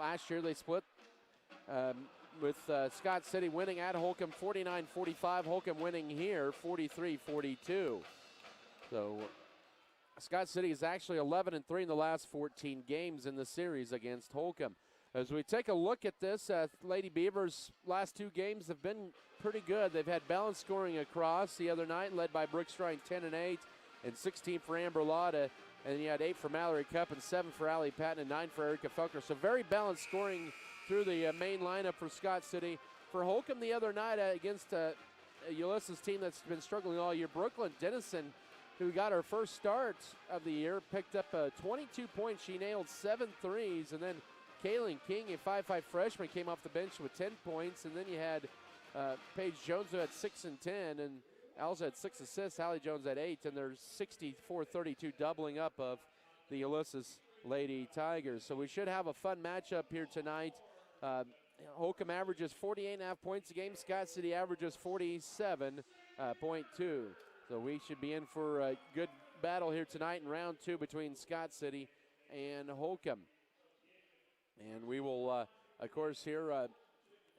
last year they split with Scott City winning at Holcomb 49-45. Holcomb winning here 43-42. So Scott City is actually 11-3 in the last 14 games in the series against Holcomb. As we take a look at this, Lady Beavers' last 2 games have been pretty good. They've had balanced scoring across the other night, led by Brooke Strine 10-8 and 16 for Amber Lotta. And then you had 8 for Mallory Cup and 7 for Allie Patton and 9 for Erica Felker. So very balanced scoring through the main lineup for Scott City. For Holcomb the other night against Ulysses team that's been struggling all year, Brooklyn Dennison, who got her first start of the year, picked up 22 points. She nailed 7 threes. And then Kaylin King, a 5'5 freshman, came off the bench with 10 points. And then you had Paige Jones, who had 6 and 10. And Alza had 6 assists. Hallie Jones had 8. And there's 64-32 doubling up of the Ulysses Lady Tigers. So we should have a fun matchup here tonight. Holcomb averages 48.5 points a game. Scott City averages 47.2. So we should be in for a good battle here tonight in round 2 between Scott City and Holcomb. And we will, of course, here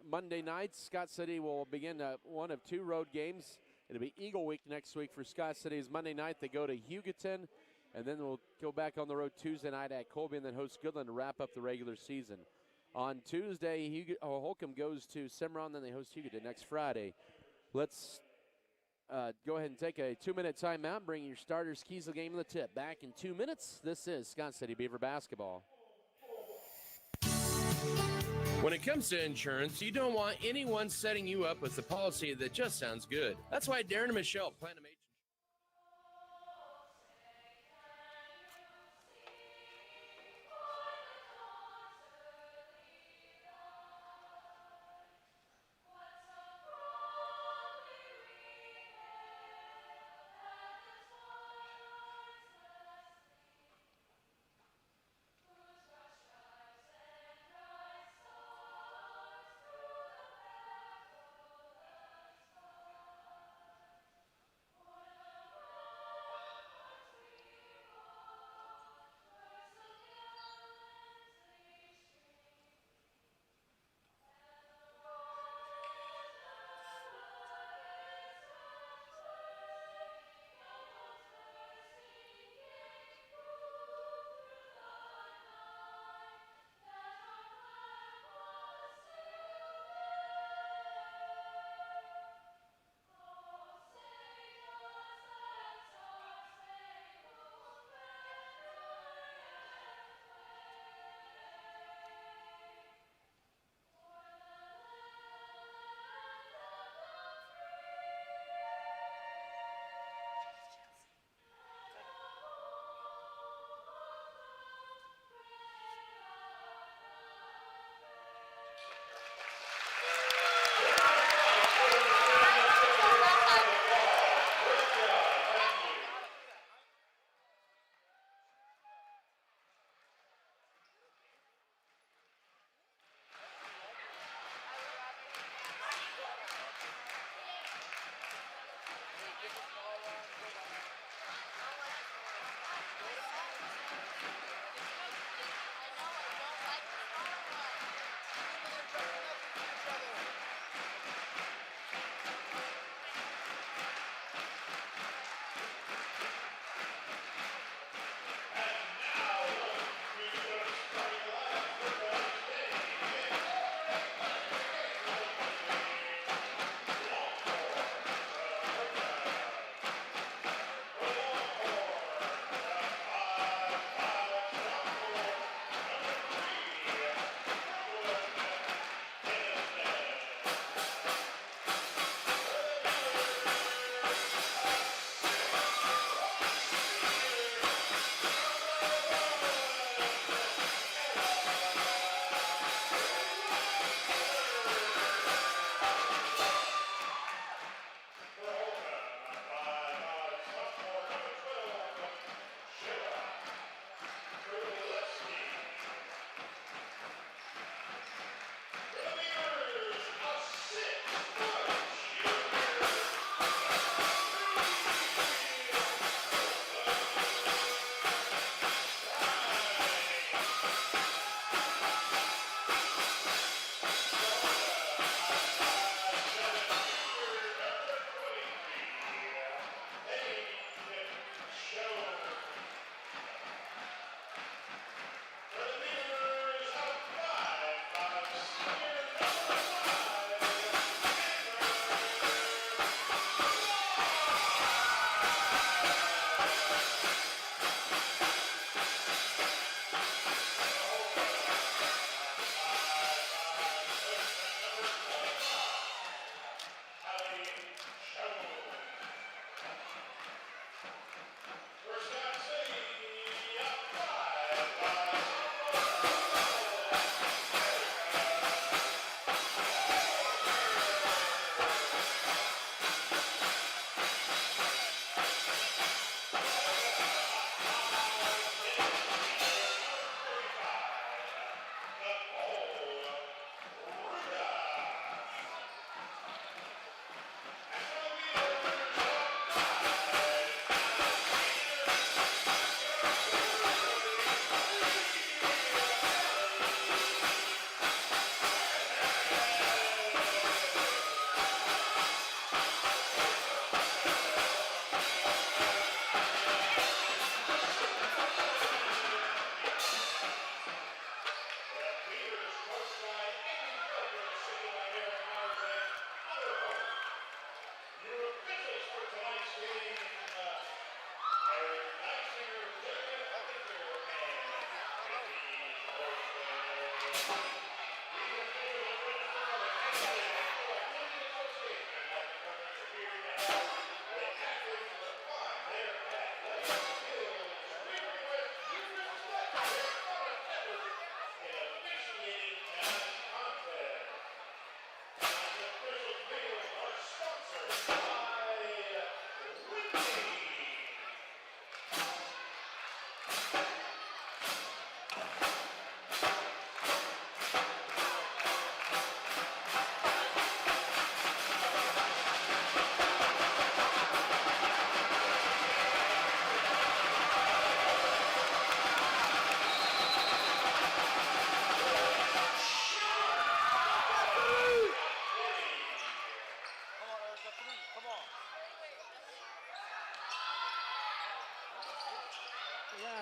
Monday nights, Scott City will begin one of 2 road games. It'll be Eagle Week next week for Scott City's Monday night. They go to Hugoton, and then we'll go back on the road Tuesday night at Colby and then host Goodland to wrap up the regular season. On Tuesday, Holcomb goes to Cimarron, then they host Hugoton next Friday. Let's go ahead and take a 2-minute timeout. Bring your starters, keys of the game, and the tip. Back in 2 minutes. This is Scott City Beaver basketball. When it comes to insurance, you don't want anyone setting you up with a policy that just sounds good. That's why Darren and Michelle plan to make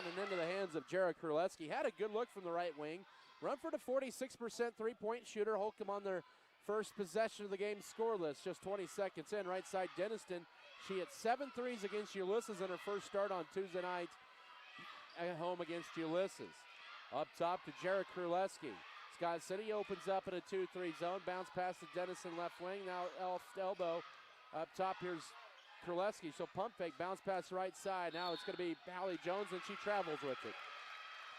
And into the hands of Jared Kurleski. Had a good look from the right wing. Rumford a 46% three-point shooter. Holcomb on their first possession of the game scoreless. Just 20 seconds in. Right side, Denniston. She hit 7 threes against Ulysses in her first start on Tuesday night at home against Ulysses. Up top to Jared Kurleski. Scott City opens up in a 2-3 zone. Bounce pass to Dennison left wing. Now elbow. Up top, here's Kurleski. So pump fake, bounce pass right side. Now it's going to be Hallie Jones, and she travels with it.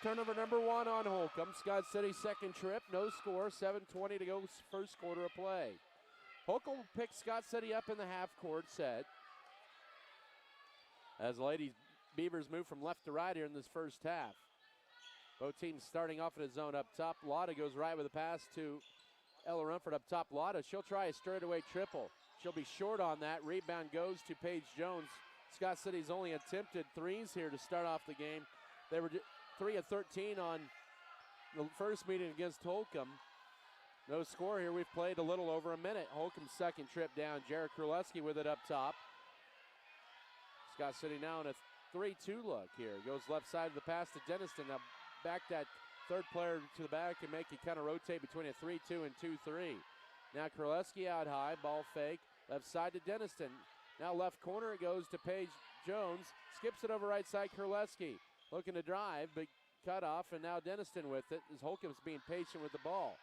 Turnover number 1 on Holcomb. Scott City second trip, no score. 7:20 to go, first quarter of play. Holcomb will pick Scott City up in the half court set. As the ladies Beavers move from left to right here in this first half. Both teams starting off in a zone up top. Lotta goes right with a pass to Ella Rumford up top. Lotta, she'll try a straightaway triple. She'll be short on that. Rebound goes to Paige Jones. Scott City's only attempted threes here to start off the game. They were 3 of 13 on the first meeting against Holcomb. No score here. We've played a little over a minute. Holcomb's second trip down. Jared Kurleski with it up top. Scott City now in a 3-2 look here. Goes left side of the pass to Denniston. Now back that third player to the back and make it kind of rotate between a 3-2 and 2-3. Now Kurleski out high. Ball fake. Left side to Denniston. Now left corner it goes to Paige Jones. Skips it over right side. Kurleski looking to drive, but cut off. And now Denniston with it as Holcomb's being patient with the ball.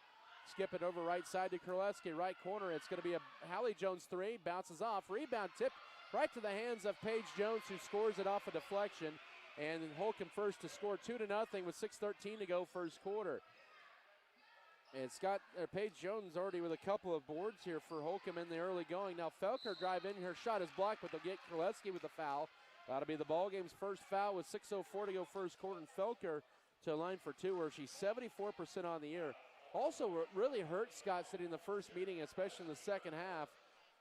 Skip it over right side to Kurleski. Right corner. It's going to be a Hallie Jones 3. Bounces off. Rebound tip right to the hands of Paige Jones, who scores it off a deflection. And Holcomb first to score 2-0 with 6:13 to go first quarter. And Paige Jones already with a couple of boards here for Holcomb in the early going. Now Felker drive in. Her shot is blocked, but they'll get Kurleski with the foul. That'll be the ball game's first foul with 6:04 to go first quarter. And Felker to line for 2, where she's 74% on the year. Also really hurt Scott City in the first meeting, especially in the second half,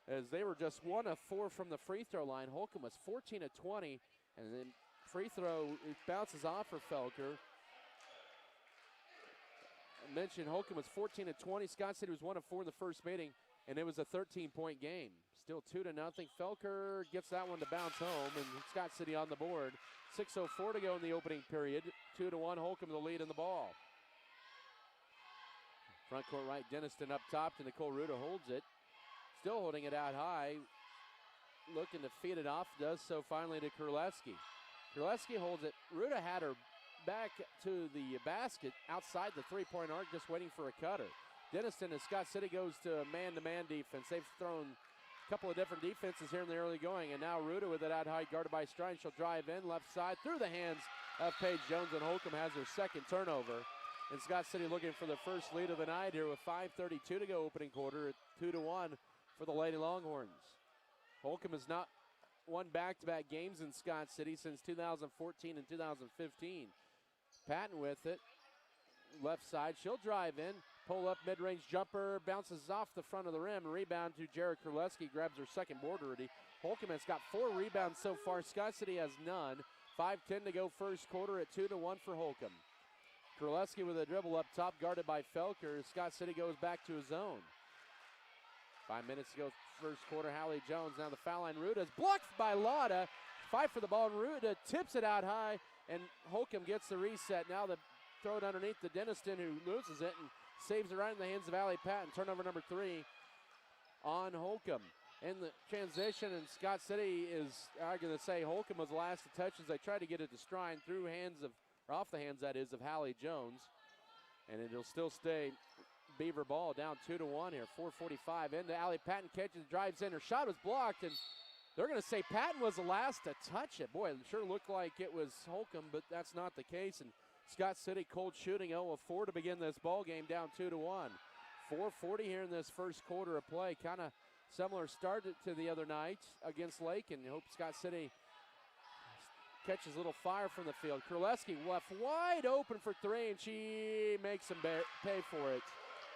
as they were just 1 of 4 from the free throw line. Holcomb was 14 of 20, and then free throw, it bounces off for Felker. I mentioned Holcomb was 14 of 20. Scott City was 1 of 4 in the first meeting, and it was a 13-point game. Still 2-0. Felker gets that one to bounce home, and Scott City on the board. 6:04 to go in the opening period. 2-1, Holcomb the lead in the ball. Front court right, Denniston up top to Nicole Ruda, holds it. Still holding it out high. Looking to feed it off, does so finally to Kurleski. Kurleski holds it. Ruda had her back to the basket outside the three-point arc, just waiting for a cutter. Denniston as Scott City goes to man-to-man defense. They've thrown a couple of different defenses here in the early going, and now Ruda with it out high, guarded by Strine. She'll drive in left side through the hands of Paige Jones, and Holcomb has her second turnover. And Scott City looking for the first lead of the night here with 5:32 to go opening quarter at 2-1 for the Lady Longhorns. Holcomb has not won back-to-back games in Scott City since 2014 and 2015. Patton with it. Left side, she'll drive in. Pull up mid-range jumper, bounces off the front of the rim. Rebound to Jared Kurleski, grabs her second board already. Holcomb has got 4 rebounds so far. Scott City has none. 5:10 to go first quarter at 2-1 for Holcomb. Kurleski with a dribble up top, guarded by Felker. Scott City goes back to his own. 5 minutes to go first quarter. Hallie Jones now the foul line. Ruda is blocked by Lotta. Fight for the ball. Ruda tips it out high, and Holcomb gets the reset. Now the throw it underneath to Denniston, who loses it and saves it right in the hands of Allie Patton. Turnover number 3 on Holcomb. In the transition, and Scott City is, I'm going to say, Holcomb was the last to touch as they tried to get it to Strine through hands of, or off the hands, that is, of Hallie Jones. And it'll still stay Beaver ball down 2-1 here. 4:45 into Allie Patton, catches, drives in. Her shot was blocked, and they're going to say Patton was the last to touch it. Boy, it sure looked like it was Holcomb, but that's not the case. And Scott City cold shooting 0 of 4 to begin this ball game, down 2-1. 4:40 here in this first quarter of play. Kind of similar start to the other night against Lake, and hope Scott City catches a little fire from the field. Kurleski left wide open for three, and she makes him pay for it.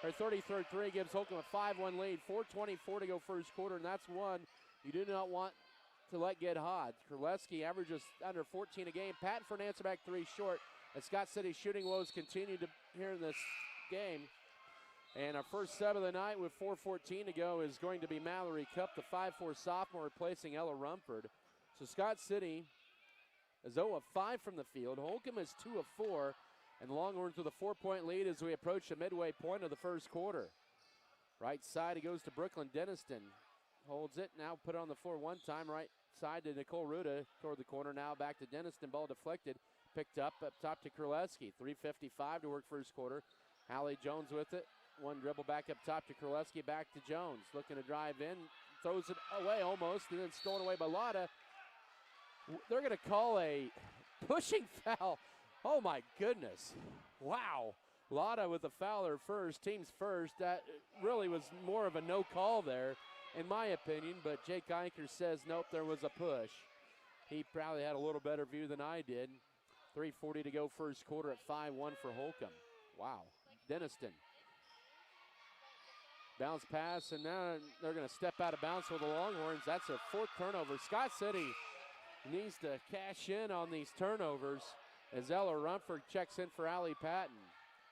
Her 33rd three gives Holcomb a 5-1 lead. 4:24 to go first quarter, and that's one you do not want to let get hot. Kurleski averages under 14 a game. Patton for an answer back three short. As Scott City's shooting woes continue to here in this game. And our first sub of the night with 4:14 to go is going to be Mallory Cup, the 5'4 sophomore, replacing Ella Rumford. So Scott City is 0 of 5 from the field. Holcomb is 2 of 4. And the Longhorns with a 4-point lead as we approach the midway point of the first quarter. Right side, it goes to Brooklyn Denniston. Holds it, now put it on the floor one time. Right side to Nicole Ruda toward the corner. Now back to Denniston, ball deflected. Picked up top to Kurleski. 3:55 to work first quarter. Hallie Jones with it. One dribble back up top to Kurleski, back to Jones. Looking to drive in, throws it away almost, and then stolen away by Lotta. They're going to call a pushing foul. Oh my goodness. Wow. Lotta with a foul, her first, team's first. That really was more of a no call there, in my opinion, but Jake Eicher says nope, there was a push. He probably had a little better view than I did. 3:40 to go first quarter at 5-1 for Holcomb. Wow. Denniston. Bounce pass, and now they're going to step out of bounds for the Longhorns. That's a fourth turnover. Scott City needs to cash in on these turnovers as Ella Rumford checks in for Allie Patton.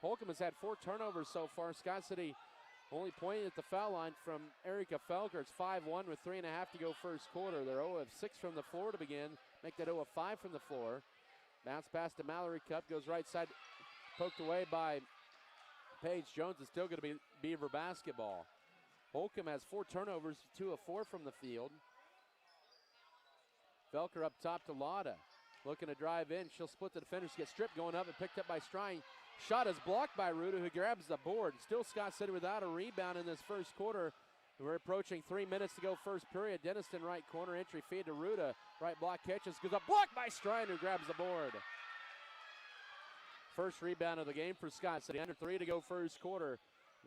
Holcomb has had 4 turnovers so far. Scott City only pointing at the foul line from Erica Felker. It's 5-1 with 3.5 to go first quarter. They're 0 of 6 from the floor to begin. Make that 0 of 5 from the floor. Bounce pass to Mallory Cup, goes right side, poked away by Paige Jones. Is still going to be Beaver basketball. Holcomb has 4 turnovers, 2 of 4 from the field. Felker up top to Lotta. Looking to drive in. She'll split the defenders, get stripped, going up and picked up by Strine. Shot is blocked by Ruda, who grabs the board. Still Scott City without a rebound in this first quarter. We're approaching 3 minutes to go first period. Denniston right corner, entry feed to Ruda. Right block catches, goes up, blocked by Strine, who grabs the board. First rebound of the game for Scott City. Under 3 to go first quarter.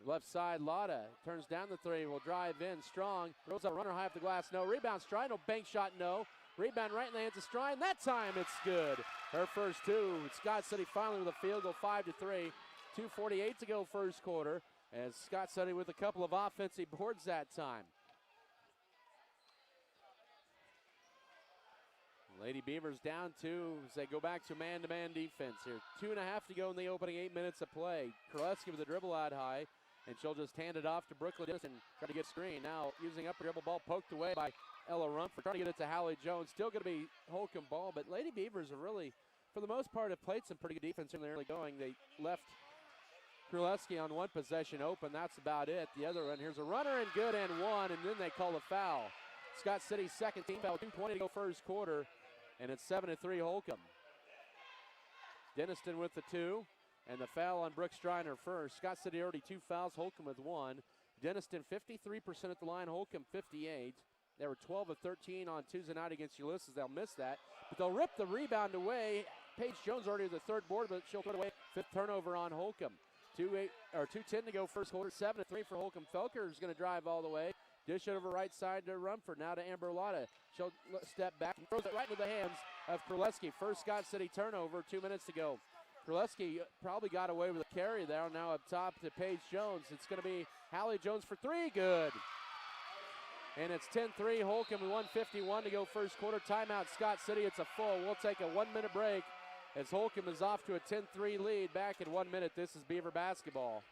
Left side, Lotta turns down the 3, will drive in, strong. Throws a runner high off the glass, no. Rebound, Strine, no. Bank shot, no. Rebound right in the hands of Strine. That time it's good. Her first 2. Scott City finally with a field goal, 5-3. 2:48 to go first quarter. As Scott City with a couple of offensive boards that time. Lady Beavers down 2 as they go back to man-to-man defense here. 2.5 to go in the opening 8 minutes of play. Kurleski with a dribble out high, and she'll just hand it off to Brooklyn Denniston. Try to get screen. Now using upper dribble, ball poked away by Ella Rumford. Trying to get it to Hallie Jones. Still going to be Holcomb ball, but Lady Beavers are really, for the most part, have played some pretty good defense in the early going. They left Kurleski on one possession open. That's about it. The other one, here's a runner and good and one, and then they call a foul. Scott City's second team foul. 2:20 to go first quarter, and it's 7-3 Holcomb. Denniston with the 2, and the foul on Brooke Striner first. Scott City already 2 fouls, Holcomb with 1. Denniston 53% at the line, Holcomb 58. They were 12 of 13 on Tuesday night against Ulysses. They'll miss that, but they'll rip the rebound away. Paige Jones already with the 3rd board, but she'll put away 5th turnover on Holcomb. 2:10 to go first quarter, 7-3 for Holcomb. Felker is going to drive all the way. Dish it over right side to Rumford. Now to Amber Lotta. She'll step back and throws it right into the hands of Kurleski. First Scott City turnover, 2 minutes to go. Kurleski probably got away with a carry there. Now up top to Paige Jones. It's going to be Hallie Jones for 3. Good. And it's 10-3 Holcomb, 1:51 to go first quarter. Timeout Scott City. It's a full. We'll take a 1-minute break as Holcomb is off to a 10-3 lead. Back in 1 minute. This is Beaver basketball.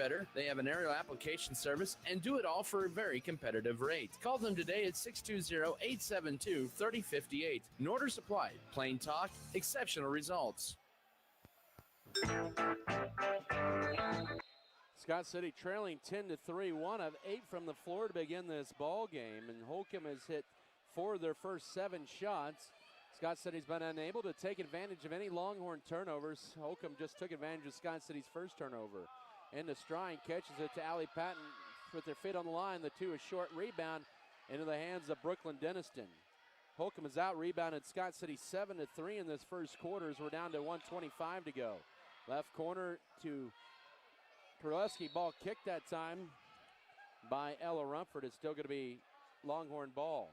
better. They have an aerial application service and do it all for a very competitive rate. Call them today at 620-872-3058. An order supplied. Plain talk, exceptional results. Scott City trailing 10-3, 1 of 8 from the floor to begin this ball game, and Holcomb has hit 4 of their first 7 shots. Scott City's been unable to take advantage of any Longhorn turnovers. Holcomb just took advantage of Scott City's first turnover. Into Strine, catches it to Allie Patton with their feet on the line. The 2 is short, rebound into the hands of Brooklyn Denniston. Holcomb has out-rebounded Scott City 7-3 in this first quarter as we're down to 1:25 to go. Left corner to Kurleski, ball kicked that time by Ella Rumford. It's still going to be Longhorn ball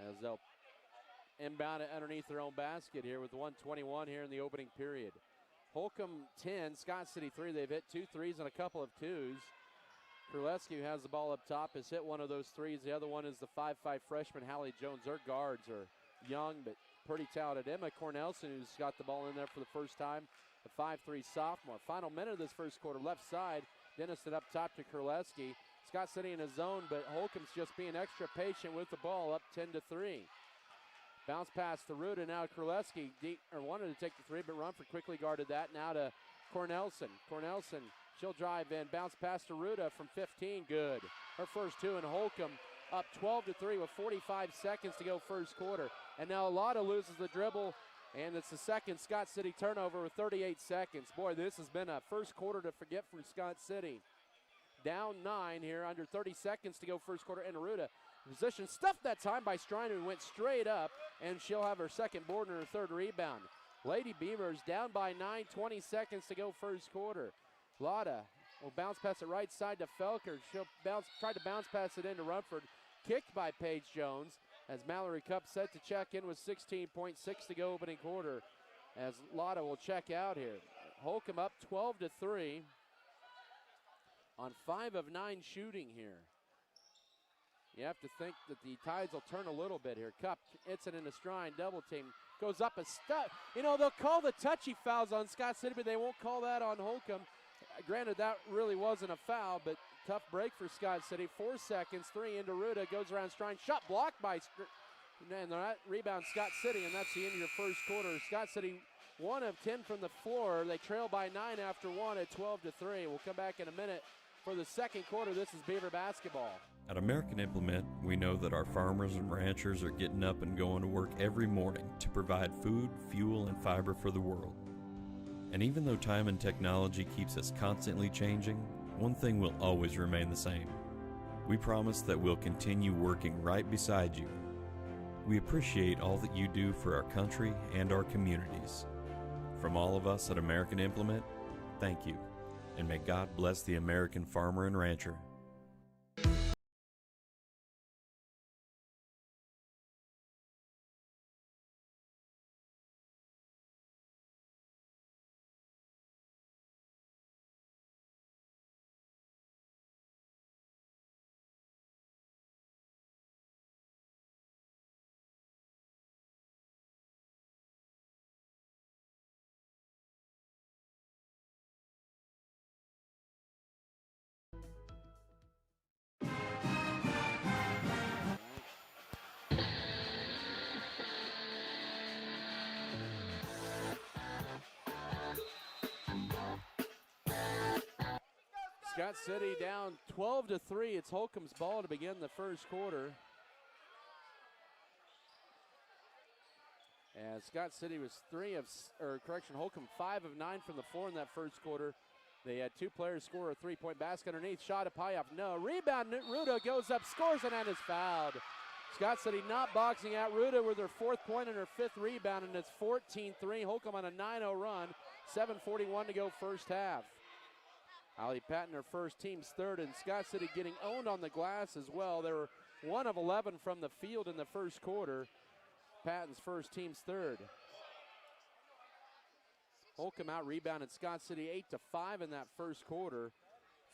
as they'll inbound it underneath their own basket here with 1:21 here in the opening period. Holcomb 10, Scott City 3. They've hit 2 threes and a couple of 2s. Kurleski, who has the ball up top, has hit one of those 3s. The other one is the 5'5 freshman Hallie Jones. Their guards are young but pretty talented. Emma Cornelson, who's got the ball in there for the first time, the 5'3 sophomore. Final minute of this first quarter, left side. Denniston up top to Kurleski. Scott City in his zone, but Holcomb's just being extra patient with the ball, up 10-3. Bounce pass to Ruda, now Kurleski wanted to take the 3, but Rumford quickly guarded that. Now to Cornelson. Cornelson, she'll drive in. Bounce pass to Ruda from 15, good. Her first 2, and Holcomb up 12-3 with 45 seconds to go first quarter. And now Lotta loses the dribble, and it's the second Scott City turnover with 38 seconds. Boy, this has been a first quarter to forget for Scott City. Down 9 here, under 30 seconds to go first quarter. And Aruda, position stuffed that time by Striner, who went straight up, and she'll have her second board and her third rebound. Lady Beavers down by 9, 20 seconds to go first quarter. Lotta will bounce pass it right side to Felker. She'll try to bounce pass it into Rumford. Kicked by Paige Jones as Mallory Cup set to check in with 16.6 to go opening quarter as Lotta will check out here. Holcomb up 12-3 on 5 of 9 shooting here. You have to think that the Tides will turn a little bit here. Cup hits it into Strine, double team, goes up a step. You know, they'll call the touchy fouls on Scott City, but they won't call that on Holcomb. Granted, that really wasn't a foul, but tough break for Scott City. 4 seconds, 3 into Ruda, goes around Strine, shot blocked by and that rebound Scott City, and that's the end of your first quarter. Scott City 1 of 10 from the floor. They trail by 9 after 1 at 12-3. We'll come back in a minute for the second quarter. This is Beaver basketball. At American Implement, we know that our farmers and ranchers are getting up and going to work every morning to provide food, fuel, and fiber for the world. And even though time and technology keeps us constantly changing, one thing will always remain the same. We promise that we'll continue working right beside you. We appreciate all that you do for our country and our communities. From all of us at American Implement, thank you, and may God bless the American farmer and rancher. Scott City down 12-3. It's Holcomb's ball to begin the first quarter. And Scott City was Holcomb 5 of 9 from the floor in that first quarter. They had 2 players score a 3-point basket underneath. Shot at Payoff, no. Rebound, Ruda goes up, scores, and is fouled. Scott City not boxing out Ruda with her 4th point and her 5th rebound, and it's 14-3. Holcomb on a 9-0 run. 7:41 to go first half. Allie Patton, her first, team's 3rd, and Scott City getting owned on the glass as well. They were 1 of 11 from the field in the first quarter. Patton's first, team's 3rd. Holcomb out rebounded Scott City 8-5 in that first quarter.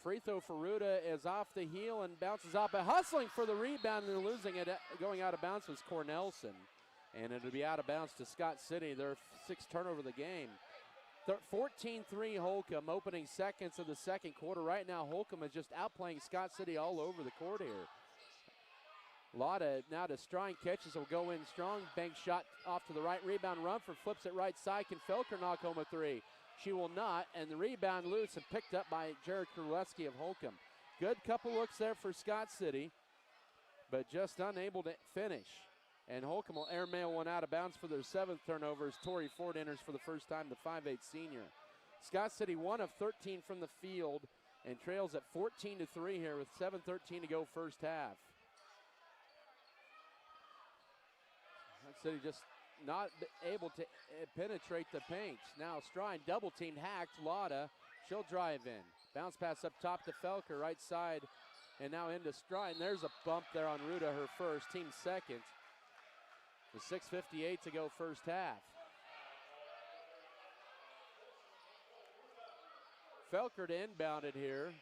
Free throw for Ruda is off the heel and bounces off, but hustling for the rebound and losing it, going out of bounds was Cornelson. And it'll be out of bounds to Scott City, their 6th turnover of the game. 14-3 Holcomb, opening seconds of the second quarter. Right now, Holcomb is just outplaying Scott City all over the court here. Lotta now to Strine, catches, will go in strong. Bank shot off to the right. Rebound, Rumford flips it right side. Can Felker knock home a three? She will not, and the rebound loose and picked up by Jared Kurleski of Holcomb. Good couple looks there for Scott City, but just unable to finish. And Holcomb will airmail one out of bounds for their seventh turnover as Tori Ford enters for the first time, the 5'8 senior. Scott City 1 of 13 from the field and trails at 14-3 here with 7:13 to go first half. Scott City just not able to penetrate the paint. Now Strine double teamed, hacked. Lotta, she'll drive in. Bounce pass up top to Felker, right side, and now into Strine. There's a bump there on Ruda, her first, team second. With 6:58 to go first half. Felker to inbound it here.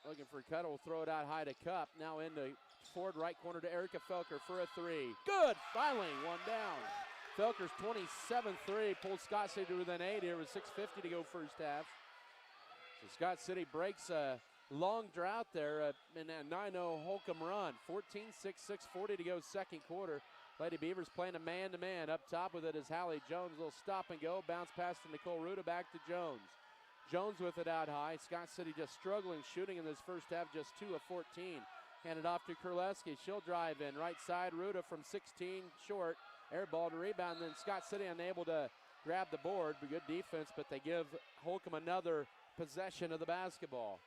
Looking for Cutter, will throw it out high to Cup. Now into Ford, right corner to Erica Felker for a three. Good, finally, one down. Felker's 27-3 pulls Scott City to within 8 here with 6:50 to go first half. So Scott City breaks a long drought there in a 9-0 Holcomb run. 14-6, 6:40 to go second quarter. Lady Beavers playing a man-to-man. Up top with it is Hallie Jones. Little stop and go. Bounce pass to Nicole Ruda, back to Jones. Jones with it out high. Scott City just struggling shooting in this first half, just 2 of 14. Handed off to Kurleski. She'll drive in. Right side, Ruda from 16, short. Air ball to rebound. Then Scott City unable to grab the board. But good defense, but they give Holcomb another possession of the basketball.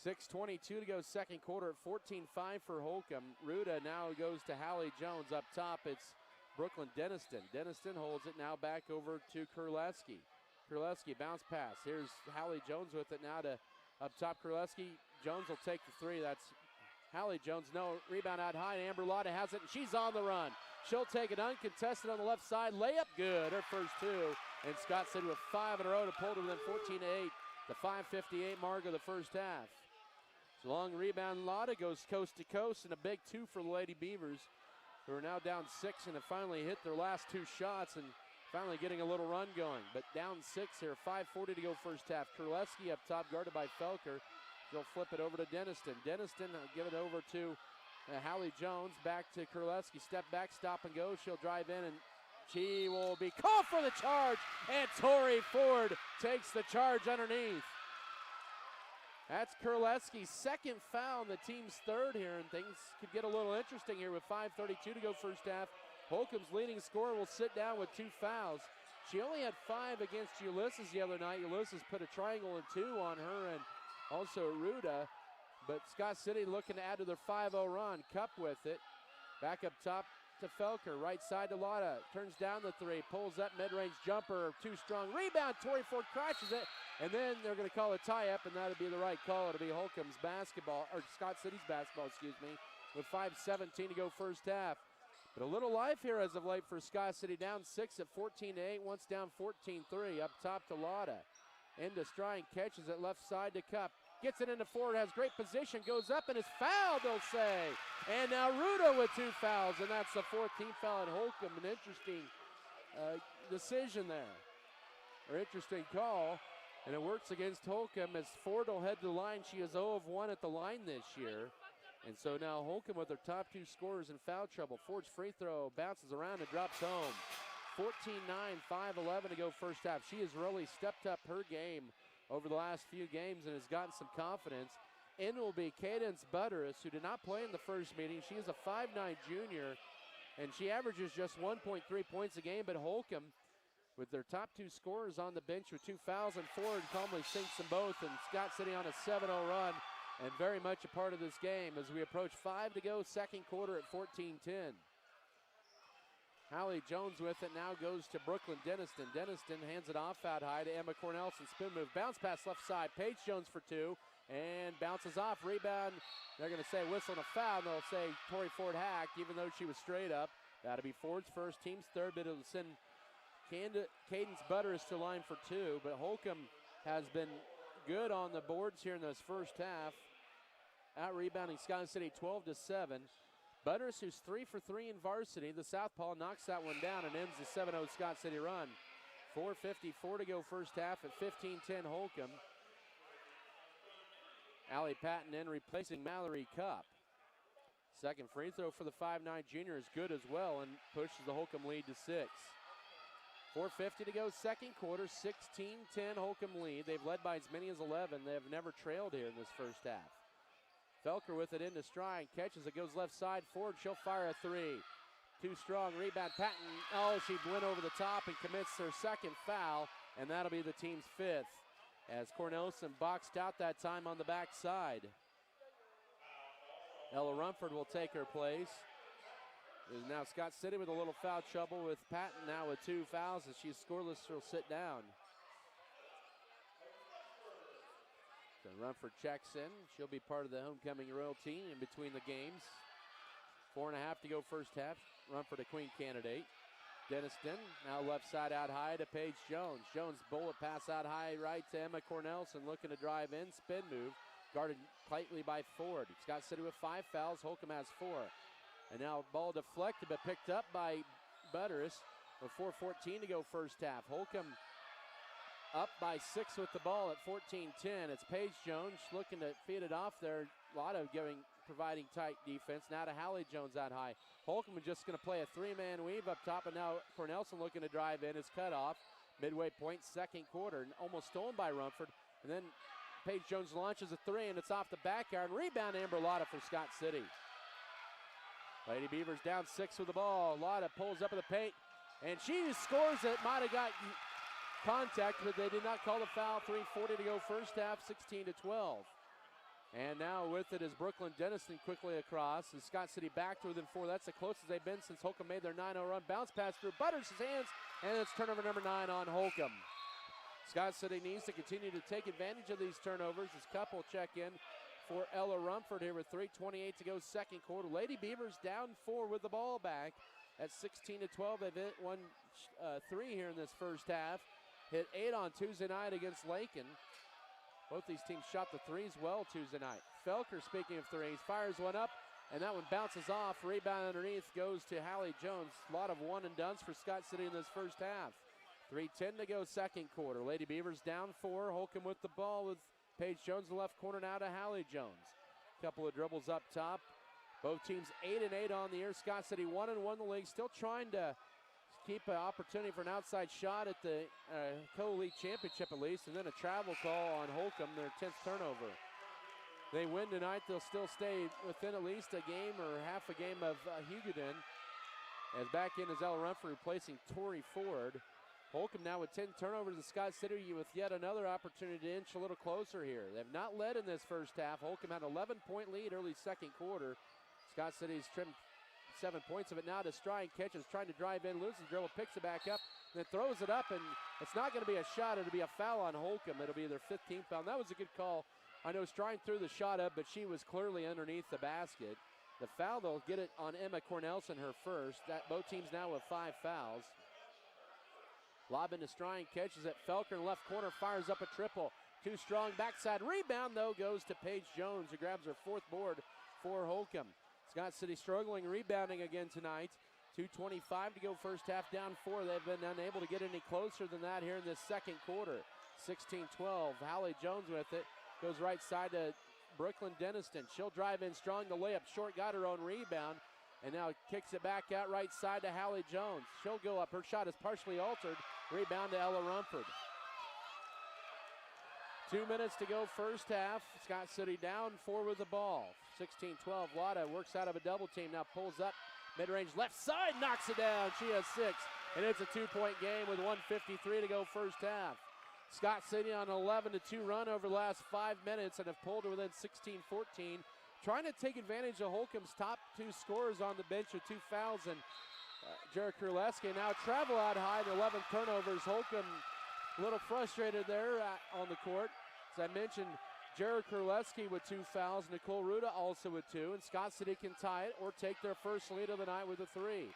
6:22 to go second quarter at 14-5 for Holcomb. Ruda now goes to Hallie Jones. Up top, it's Brooklyn Denniston. Denniston holds it now back over to Kurleski. Kurleski bounce pass. Here's Hallie Jones with it now to up top Kurleski. Jones will take the three. That's Hallie Jones. No, rebound out high. Amber Lotta has it, and she's on the run. She'll take it uncontested on the left side. Layup good, her first two. And Scott City with 5 in a row to pull to within 14-8. The 5:58 mark of the first half. So long rebound, Lotta goes coast to coast, and a big two for the Lady Beavers, who are now down 6 and have finally hit their last 2 shots and finally getting a little run going. But down 6 here, 5:40 to go first half. Kurleski up top, guarded by Felker. She'll flip it over to Denniston. Denniston give it over to Hallie Jones. Back to Kurleski. Step back, stop and go. She'll drive in, and she will be called for the charge. And Tori Ford takes the charge underneath. That's Kurleski's second foul, and the team's third here, and things could get a little interesting here with 5:32 to go first half. Holcomb's leading scorer will sit down with 2 fouls. She only had 5 against Ulysses the other night. Ulysses put a triangle and 2 on her and also Ruda, but Scott City looking to add to their 5-0 run. Cup with it. Back up top to Felker. Right side to Lotta. Turns down the 3. Pulls up mid-range jumper. Too strong. Rebound. Tori Ford crashes it. And then they're going to call a tie-up, and that'll be the right call. It'll be Holcomb's basketball, or Scott City's basketball, excuse me, with 5:17 to go first half. But a little life here as of late for Scott City. Down 6 at 14-8. Once down 14-3. Up top to Lotta. Into Strine. Catches it left side to Cup. Gets it into Ford. Has great position. Goes up and is fouled, they'll say. And now Ruda with 2 fouls. And that's the 4th team foul at Holcomb. An interesting decision there. Or interesting call. And it works against Holcomb as Ford will head to the line. She is 0 of 1 at the line this year. And so now Holcomb with their top 2 scorers in foul trouble. Ford's free throw bounces around and drops home. 14-9, 5:11 to go first half. She has really stepped up her game over the last few games and has gotten some confidence. In will be Cadence Butteris, who did not play in the first meeting. She is a 5'9 junior, and she averages just 1.3 points a game. But Holcomb, with their top 2 scorers on the bench with 2 fouls, and Ford calmly sinks them both, and Scott City on a 7-0 run and very much a part of this game as we approach 5 to go second quarter at 14-10. Hallie Jones with it now goes to Brooklyn Denniston. Denniston hands it off out high to Emma Cornelson. Spin move, bounce pass left side. Paige Jones for 2 and bounces off. Rebound. They're going to say whistle and a foul. And they'll say Tori Ford hacked, even though she was straight up. That'll be Ford's first, team's third, but it'll send Cadence Butteris to line for 2. But Holcomb has been good on the boards here in this first half. Out rebounding Scott City 12-7. Butters, who's 3 for 3 in varsity, the southpaw, knocks that one down and ends the 7-0 Scott City run. 4:54 to go first half at 15-10 Holcomb. Allie Patton in replacing Mallory Cup. Second free throw for the 5'9 junior is good as well and pushes the Holcomb lead to 6. 4:50 to go second quarter, 16-10 Holcomb lead. They've led by as many as 11. They have never trailed here in this first half. Felker with it into stride, catches it, goes left side forward. She'll fire a three. Too strong, rebound Patton. Oh, she went over the top and commits her second foul, and that'll be the team's 5th. As Cornelison boxed out that time on the backside. Ella Rumford will take her place. Is now Scott City with a little foul trouble with Patton now with 2 fouls. As she's scoreless, she'll sit down. So Rumford checks in. She'll be part of the homecoming royal team in between the games. 4.5 to go first half. Rumford a queen candidate. Denniston now left side out high to Paige Jones. Jones bullet pass out high right to Emma Cornelison, looking to drive in, spin move. Guarded tightly by Ford. Scott City with 5 fouls. Holcomb has 4. And now ball deflected but picked up by Butterus with 4:14 to go first half. Holcomb up by 6 with the ball at 14-10. It's Paige Jones looking to feed it off there. Lotto providing tight defense. Now to Hallie Jones out high. Holcomb is just going to play a 3-man weave up top, and now Cornelison looking to drive in. Is cut off. Midway point, second quarter, almost stolen by Rumford. And then Paige Jones launches a 3, and it's off the backyard. Rebound Amber Lotta for Scott City. Lady Beavers down 6 with the ball. Lotta pulls up in the paint, and she scores it. Might have got contact, but they did not call the foul. 3:40 to go first half, 16-12. And now with it is Brooklyn Denniston quickly across. And Scott City back to within 4. That's the closest they've been since Holcomb made their 9-0 run. Bounce pass through Butters' hands, and it's turnover number 9 on Holcomb. Scott City needs to continue to take advantage of these turnovers as Cup will check in for Ella Rumford here with 3:28 to go second quarter. Lady Beavers down 4 with the ball back at 16-12. They've hit 1 3 here in this first half. Hit 8 on Tuesday night against Lakin. Both these teams shot the threes well Tuesday night. Felker, speaking of threes, fires one up, and that one bounces off. Rebound underneath goes to Hallie Jones. A lot of one and dones for Scott City in this first half. 3:10 to go second quarter. Lady Beavers down 4. Holcomb with the ball with Paige Jones in the left corner now to Hallie Jones. Couple of dribbles up top. Both teams 8-8 on the year. Scott City 1-1 in the league. Still trying to keep an opportunity for an outside shot at the co-league championship at least, and then a travel call on Holcomb, their 10th turnover. They win tonight, they'll still stay within at least a game or half a game of Hugoton. As back in is Ella Rumford replacing Tori Ford. Holcomb now with 10 turnovers in Scott City with yet another opportunity to inch a little closer here. They've not led in this first half. Holcomb had an 11-point lead early second quarter. Scott City's trimmed 7 points of it now to stride, catches, trying to drive in, loses the dribble, picks it back up, then throws it up, and it's not going to be a shot. It'll be a foul on Holcomb. It'll be their 15th foul. And that was a good call. I know Strine threw the shot up, but she was clearly underneath the basket. The foul, they'll get it on Emma Cornelison, her first. Both teams now with 5 fouls. Lob into Strine, catches it. Felker in the left corner, fires up a triple. Too strong, backside rebound, though, goes to Paige Jones, who grabs her 4th board for Holcomb. Scott City struggling rebounding again tonight. 2:25 to go first half, down 4. They've been unable to get any closer than that here in this second quarter. 16-12, Hallie Jones with it. Goes right side to Brooklyn Denniston. She'll drive in strong, the layup short, got her own rebound, and now kicks it back out right side to Hallie Jones. She'll go up, her shot is partially altered. Rebound to Ella Rumford. 2 minutes to go first half. Scott City down 4 with the ball. 16-12, Lotta works out of a double team, now pulls up, mid-range left side, knocks it down. She has 6, and it's a 2-point game with 1:53 to go first half. Scott City on an 11-2 run over the last 5 minutes and have pulled to within 16-14. Trying to take advantage of Holcomb's top 2 scorers on the bench with 2 fouls, and Jared Kurleski now travel out high to 11 turnovers. Holcomb a little frustrated there on the court. As I mentioned, Jared Kurleski with 2 fouls, Nicole Ruda also with 2, and Scott City can tie it or take their first lead of the night with a 3.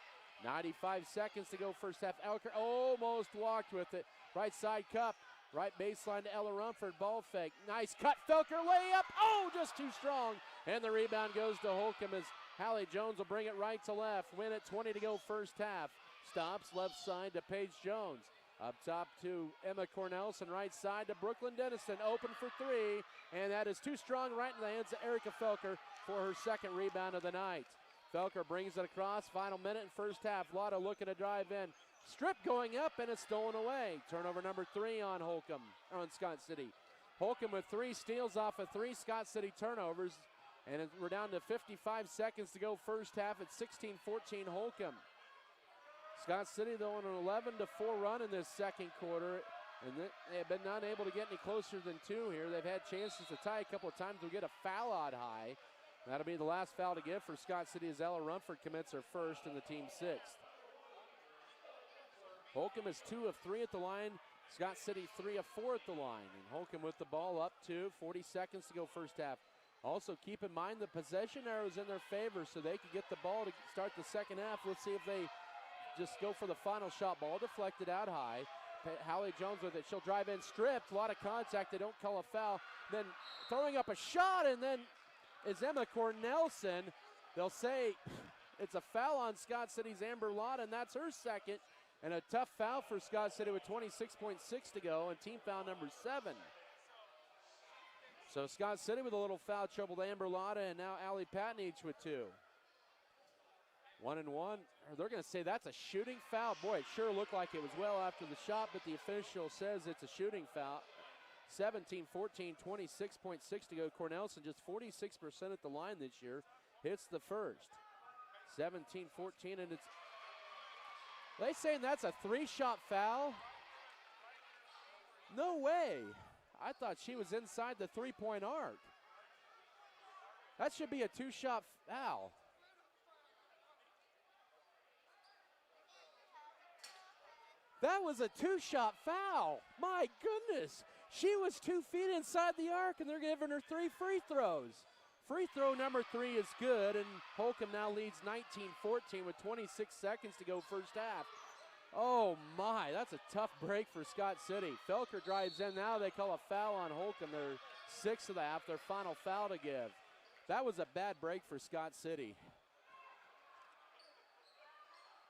95 seconds to go first half. Elker almost walked with it. Right side Cup, right baseline to Ella Rumford, ball fake. Nice cut, Felker layup, oh, just too strong. And the rebound goes to Holcomb as Hallie Jones will bring it right to left. Win it, 20 to go first half. Stops left side to Paige Jones. Up top to Emma Cornelson, right side to Brooklyn Dennison. Open for three, and that is too strong right in the hands of Erica Felker for her second rebound of the night. Felker brings it across, final minute in first half. Lotto looking to drive in. Strip going up, and it's stolen away. Turnover number 3 on Scott City. Holcomb with 3 steals off of 3 Scott City turnovers, and we're down to 55 seconds to go first half at 16-14 Holcomb. Scott City, though, on an 11-4 run in this second quarter, and they have been unable to get any closer than 2 here. They've had chances to tie a couple of times. They'll get a foul out high. That'll be the last foul to give for Scott City as Ella Rumford commits her first and the team 6th. Holcomb is 2 of 3 at the line. Scott City 3 of 4 at the line. And Holcomb with the ball up to 40 seconds to go first half. Also keep in mind the possession arrows in their favor so they can get the ball to start the second half. Let's see if they just go for the final shot. Ball deflected out high. Hallie Jones with it. She'll drive in, stripped. A lot of contact. They don't call a foul. Then throwing up a shot, and then is Emma Cornelson. They'll say it's a foul on Scott City's Amber Lott, and that's her second. And a tough foul for Scott City with 26.6 to go, and team foul number 7. So Scott City with a little foul trouble to Amber Lotta, and now Allie Patnage with 2. 1 and 1. They're going to say that's a shooting foul. Boy, it sure looked like it was well after the shot, but the official says it's a shooting foul. 17-14, 26.6 to go. Cornelson just 46% at the line this year. Hits the first. 17-14, and it's... They saying that's a 3-shot foul? No way. I thought she was inside the 3-point arc. That should be a 2-shot foul. That was a 2-shot foul. My goodness. She was 2 feet inside the arc, and they're giving her 3 free throws. Free throw number 3 is good, and Holcomb now leads 19-14 with 26 seconds to go first half. Oh my, that's a tough break for Scott City. Felker drives in now. They call a foul on Holcomb. They're 6th of the half, their final foul to give. That was a bad break for Scott City.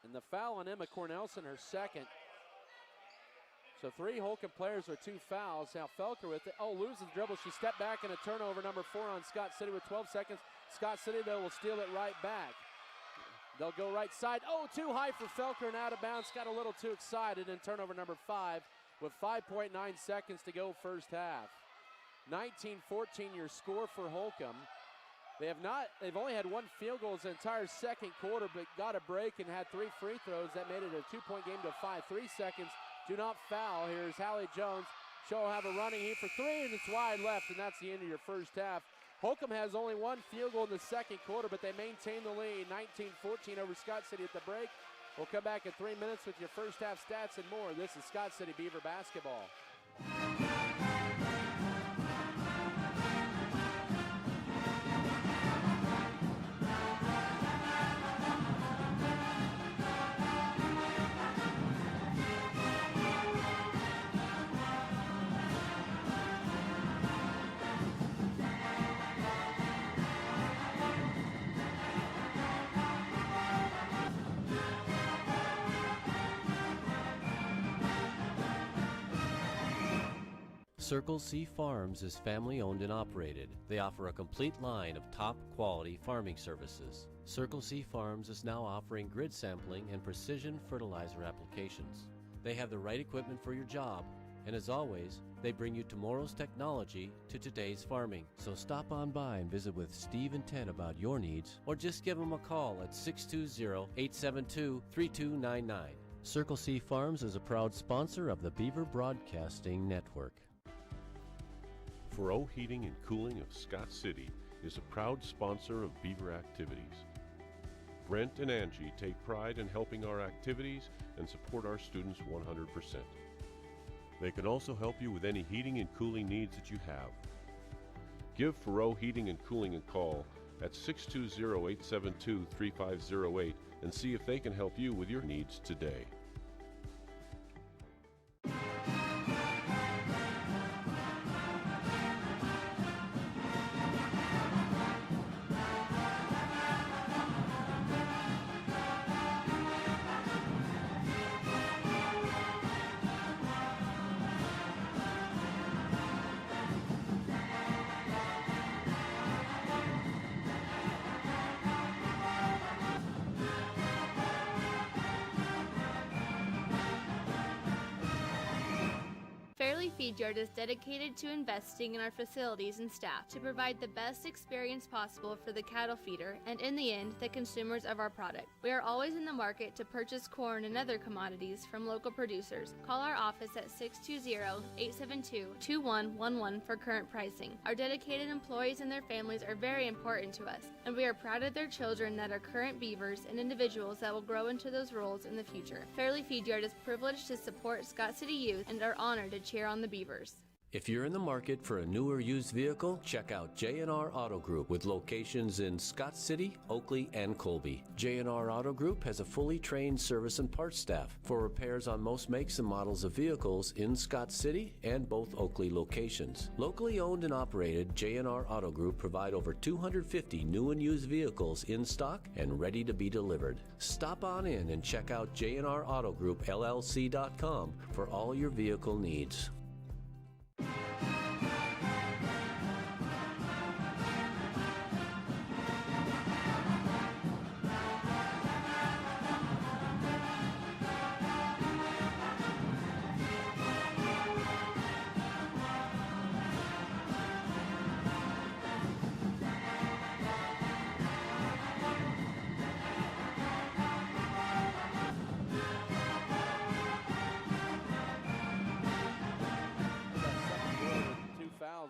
And the foul on Emma Cornelson, her second. So 3 Holcomb players with 2 fouls. Now Felker with it. Oh, loses the dribble. She stepped back and a turnover, number 4 on Scott City with 12 seconds. Scott City, though, will steal it right back. They'll go right side. Oh, too high for Felker and out of bounds. Got a little too excited, and turnover number 5 with 5.9 seconds to go first half. 19-14 your score for Holcomb. They've only had 1 field goal the entire second quarter, but got a break and had 3 free throws. That made it a 2-point game to 5. 3 seconds. Do not foul. Here's Hallie Jones. She'll have a running heat for 3, and it's wide left, and that's the end of your first half. Holcomb has only 1 field goal in the second quarter, but they maintain the lead, 19-14 over Scott City at the break. We'll come back in 3 minutes with your first half stats and more. This is Scott City Beaver basketball. Circle C Farms is family owned and operated. They offer a complete line of top quality farming services. Circle C Farms is now offering grid sampling and precision fertilizer applications. They have the right equipment for your job, and as always, they bring you tomorrow's technology to today's farming. So stop on by and visit with Steve and Ted about your needs, or just give them a call at 620-872-3299. Circle C Farms is a proud sponsor of the Beaver Broadcasting Network. Furrow Heating and Cooling of Scott City is a proud sponsor of Beaver activities. Brent and Angie take pride in helping our activities and support our students 100%. They can also help you with any heating and cooling needs that you have. Give Furrow Heating and Cooling a call at 620-872-3508 and see if they can help you with your needs today. Feed Yard is dedicated to investing in our facilities and staff to provide the best experience possible for the cattle feeder and, in the end, the consumers of our product. We are always in the market to purchase corn and other commodities from local producers. Call our office at 620-872-2111 for current pricing. Our dedicated employees and their families are very important to us, and we are proud of their children that are current Beavers and individuals that will grow into those roles in the future. Fairleigh Feed Yard is privileged to support Scott City youth and are honored to cheer on the Beavers. If you're in the market for a new or used vehicle, check out J&R Auto Group with locations in Scott City, Oakley, and Colby. J&R Auto Group has a fully trained service and parts staff for repairs on most makes and models of vehicles in Scott City and both Oakley locations. Locally owned and operated, J&R Auto Group provide over 250 new and used vehicles in stock and ready to be delivered. Stop on in and check out J&R Auto Group LLC.com for all your vehicle needs.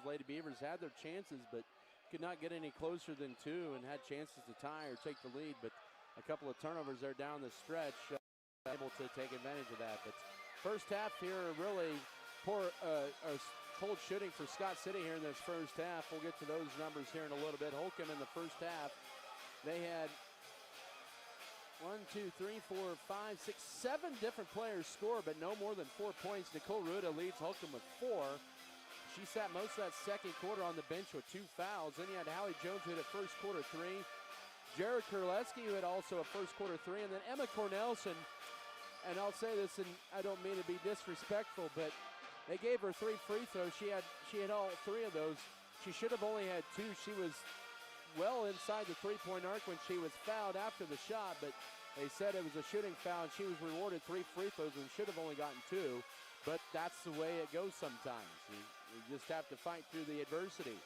Lady Beavers had their chances, but could not get any closer than two and had chances to tie or take the lead. But a couple of turnovers there down the stretch, able to take advantage of that. But first half here, really poor, cold shooting for Scott City here in this first half. We'll get to those numbers here in a little bit. Holcomb in the first half, they had 7 different players score, but no more than 4 points. Nicole Ruda leads Holcomb with 4. She sat most of that second quarter on the bench with 2 fouls. Then you had Hallie Jones who had a first quarter 3. Jared Kurleski who had also a first quarter 3. And then Emma Cornelson, and I'll say this, and I don't mean to be disrespectful, but they gave her 3 free throws. She had all 3 of those. She should have only had 2. She was well inside the three-point arc when she was fouled after the shot, but they said it was a shooting foul, and she was rewarded 3 free throws and should have only gotten 2. But that's the way it goes sometimes. You just have to fight through the adversity.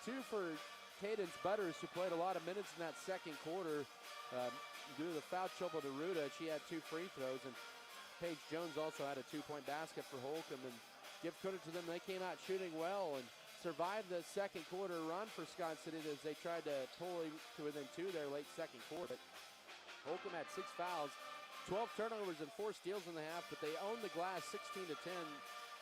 2 for Cadence Butters, who played a lot of minutes in that second quarter. Due to the foul trouble to Ruda, she had 2 free throws. And Paige Jones also had a 2-point basket for Holcomb. And give credit to them, they came out shooting well and survived the second quarter run for Scott City as they tried to pull to within 2 there late second quarter. But Holcomb had 6 fouls, 12 turnovers and 4 steals in the half, but they owned the glass 16-10.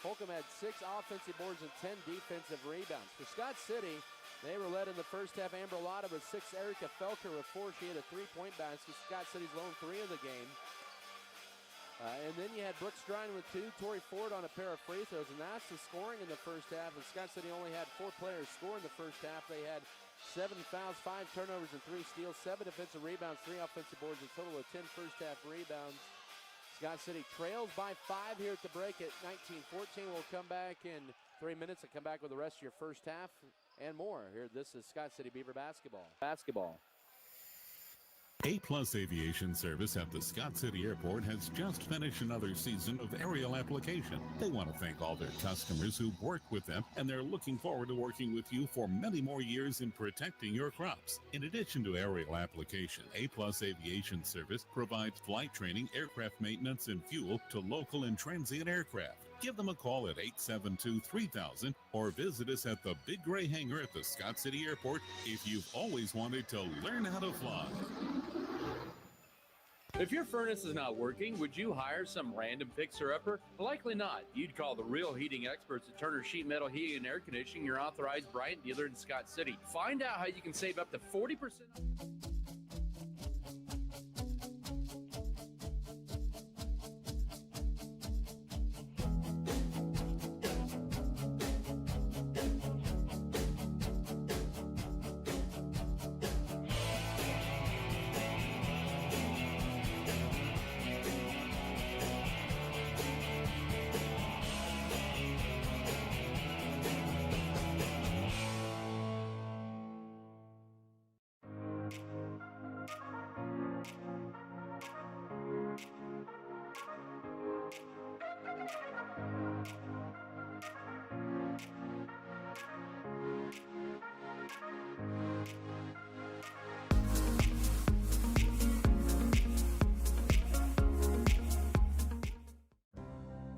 Holcomb had 6 offensive boards and 10 defensive rebounds. For Scott City, they were led in the first half. Amber Lotta with 6, Erica Felker with 4. She had a 3-point basket. Scott City's lone 3 of the game. And then you had Brooke Strine with 2, Tori Ford on a pair of free throws, and that's the scoring in the first half. And Scott City only had 4 players score in the first half. They had 7 fouls, 5 turnovers, and 3 steals, 7 defensive rebounds, 3 offensive boards, a total of 10 first half rebounds. Scott City trails by 5 here at the break at 19-14. We'll come back in 3 minutes and come back with the rest of your first half and more. Here, this is Scott City Beaver basketball. A-Plus Aviation Service at the Scott City Airport has just finished another season of aerial application. They want to thank all their customers who work with them, and they're looking forward to working with you for many more years in protecting your crops. In addition to aerial application, A-Plus Aviation Service provides flight training, aircraft maintenance, and fuel to local and transient aircraft. Give them a call at 872-3000 or visit us at the Big Gray Hangar at the Scott City Airport if you've always wanted to learn how to fly. If your furnace is not working, would you hire some random fixer-upper? Likely not. You'd call the real heating experts at Turner Sheet Metal Heating and Air Conditioning, your authorized Bryant dealer in Scott City. Find out how you can save up to 40%.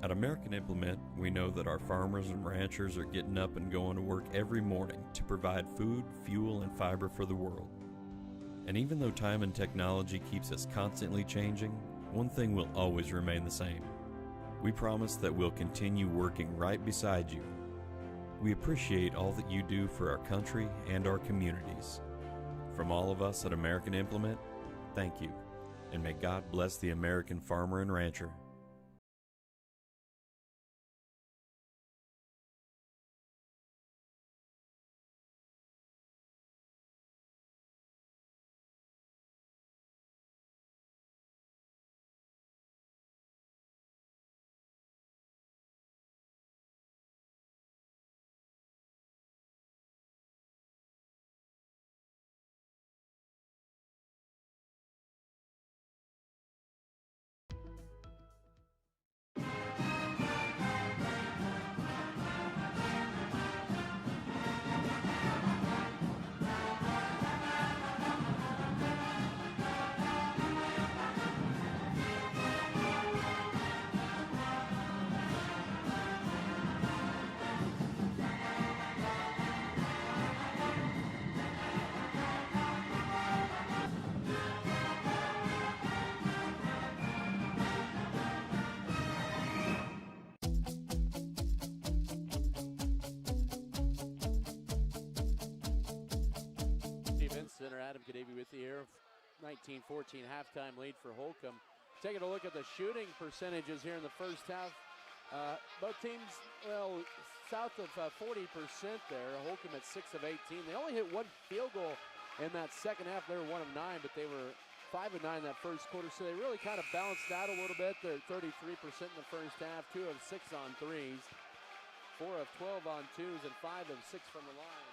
At American Implement, we know that our farmers and ranchers are getting up and going to work every morning to provide food, fuel, and fiber for the world. And even though time and technology keeps us constantly changing, one thing will always remain the same. We promise that we'll continue working right beside you. We appreciate all that you do for our country and our communities. From all of us at American Implement, thank you, and may God bless the American farmer and rancher. Center Adam Kadavy with you here. 19-14 halftime lead for Holcomb. Taking a look at the shooting percentages here in the first half. Both teams, well, south of 40% there. Holcomb at 6 of 18. They only hit one field goal in that second half. They were 1 of 9, but they were 5 of 9 that first quarter. So they really kind of balanced out a little bit. They're 33% in the first half, 2 of 6 on threes, 4 of 12 on twos, and 5 of 6 from the line.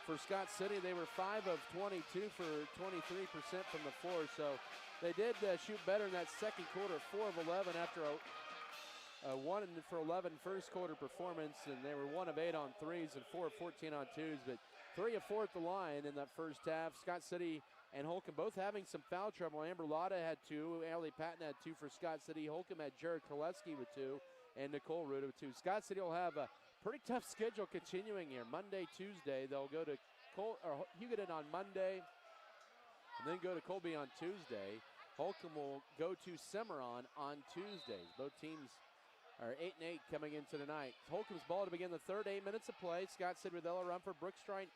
For Scott City, they were 5 of 22 for 23% from the floor. So they did shoot better in that second quarter, 4 of 11 after a 1 for 11 first quarter performance. And they were 1 of 8 on threes and 4 of 14 on twos, but 3 of 4 at the line in that first half. Scott City and Holcomb both having some foul trouble. Amber Lotta had 2, Allie Patton had 2 for Scott City. Holcomb had Jared Koleski with 2, and Nicole Ruda with 2. Scott City will have a pretty tough schedule continuing here. Monday, Tuesday, they'll go to Hugoton on Monday, and then go to Colby on Tuesday. Holcomb will go to Cimarron on Tuesdays. Both teams are 8-8 coming into tonight. Holcomb's ball to begin the third, 8 minutes of play. Scott City with Ella Rumford, Brooke Strine,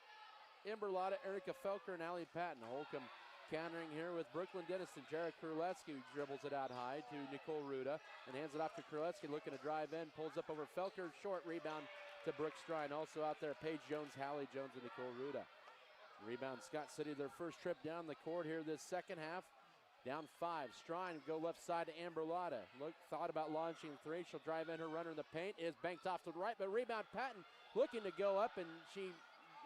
Amber Lotta, Erica Felker, and Allie Patton. Holcomb countering here with Brooklyn Dennison. Jared Kruletsky dribbles it out high to Nicole Ruda and hands it off to Kruletsky, looking to drive in, pulls up over Felker, short rebound to Brooke Strine. Also out there, Paige Jones, Hallie Jones, and Nicole Ruda. Rebound Scott City, their first trip down the court here this second half. Down 5. Strine go left side to Amber Lotta. Thought about launching 3. She'll drive in, her runner in the paint is banked off to the right, but rebound Patton looking to go up, and she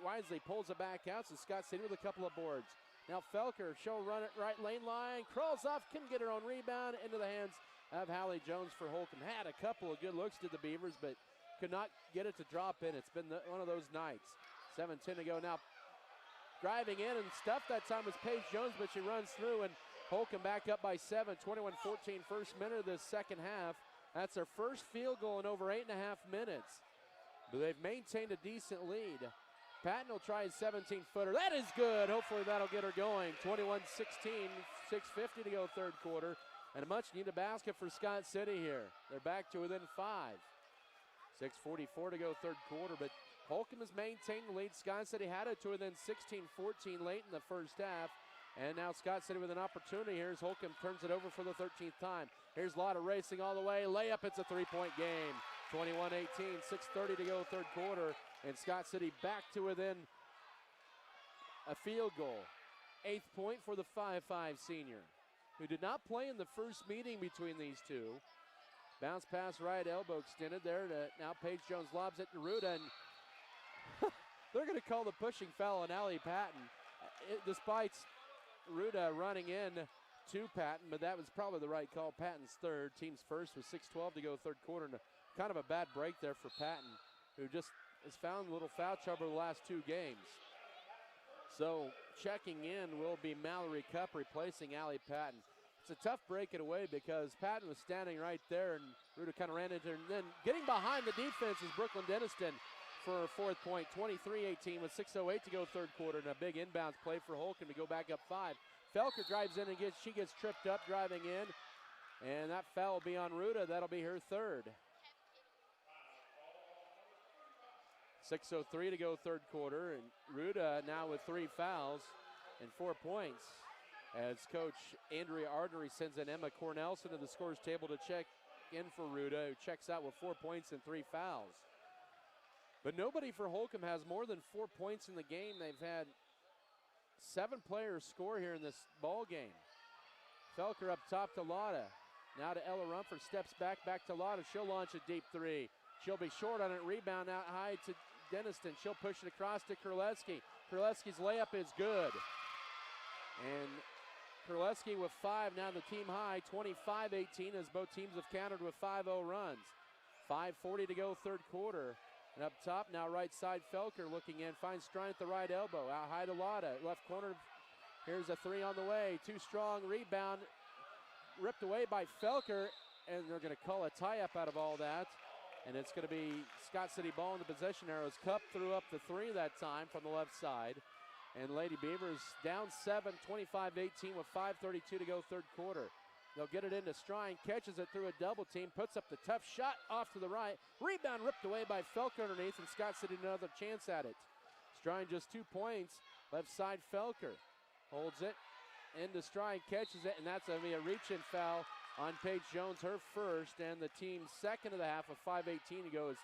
wisely pulls it back out. So Scott City with a couple of boards. Now Felker, she'll run it right lane line, crawls off, couldn't get her own rebound, into the hands of Hallie Jones for Holcomb. Had a couple of good looks to the Beavers, but could not get it to drop in. It's been one of those nights. 7:10 to go now. Driving in and stuffed that time was Paige Jones, but she runs through, and Holcomb back up by 7, 21-14, first minute of the second half. That's their first field goal in over 8.5 minutes. But they've maintained a decent lead. Patton will try his 17-footer. That is good. Hopefully that'll get her going. 21-16, 6:50 to go third quarter. And a much-needed basket for Scott City here. They're back to within 5. 6:44 to go third quarter, but Holcomb has maintained the lead. Scott City had it to within 16-14 late in the first half. And now Scott City with an opportunity here as Holcomb turns it over for the 13th time. Here's Lotta racing all the way. Layup, it's a three-point game. 21-18, 6:30 to go third quarter. And Scott City back to within a field goal. 8th point for the 5'5 senior, who did not play in the first meeting between these two. Bounce pass right, elbow extended there. Now Paige Jones lobs it to Ruda, and they're going to call the pushing foul on Allie Patton. Despite Ruda running in to Patton, but that was probably the right call. Patton's third, team's first with 6:12 to go third quarter. And kind of a bad break there for Patton, who just has found a little foul trouble the last 2 games. So checking in will be Mallory Cup replacing Allie Patton. It's a tough break it away because Patton was standing right there and Ruda kind of ran into her. And then getting behind the defense is Brooklyn Denniston for her fourth point, 23-18 with 6:08 to go third quarter, and a big inbounds play for Holcomb to go back up 5. Felker drives in and she gets tripped up driving in, and that foul will be on Ruda. That'll be her third. 6:03 to go third quarter, and Ruda now with 3 fouls and 4 points as Coach Andrea Ardery sends in Emma Cornelson to the scores table to check in for Ruda, who checks out with 4 points and 3 fouls. But nobody for Holcomb has more than 4 points in the game. They've had 7 players score here in this ball game. Felker up top to Lotta. Now to Ella Rumford, steps back to Lotta. She'll launch a deep 3. She'll be short on it, rebound out high to Denniston. She'll push it across to Kurleski. Kurleski's layup is good. And Kurleski with 5, now the team high, 25-18 as both teams have countered with 5-0 runs. 5:40 to go third quarter. And up top now right side Felker looking in, finds Strine at the right elbow. Out high to Lotta, left corner. Here's a 3 on the way. Too strong, rebound ripped away by Felker, and they're going to call a tie-up out of all that. And it's going to be Scott City ball in the possession arrows. Cup threw up the 3 that time from the left side. And Lady Beavers down 7, 25-18 with 5:32 to go third quarter. They'll get it into Strine, catches it through a double team, puts up the tough shot off to the right. Rebound ripped away by Felker underneath, and Scott City another chance at it. Strine just 2 points, left side Felker. Holds it into Strine, catches it, and that's going to be a reach-in foul on Paige Jones, her first, and the team's second of the half with 5:18 to go. Is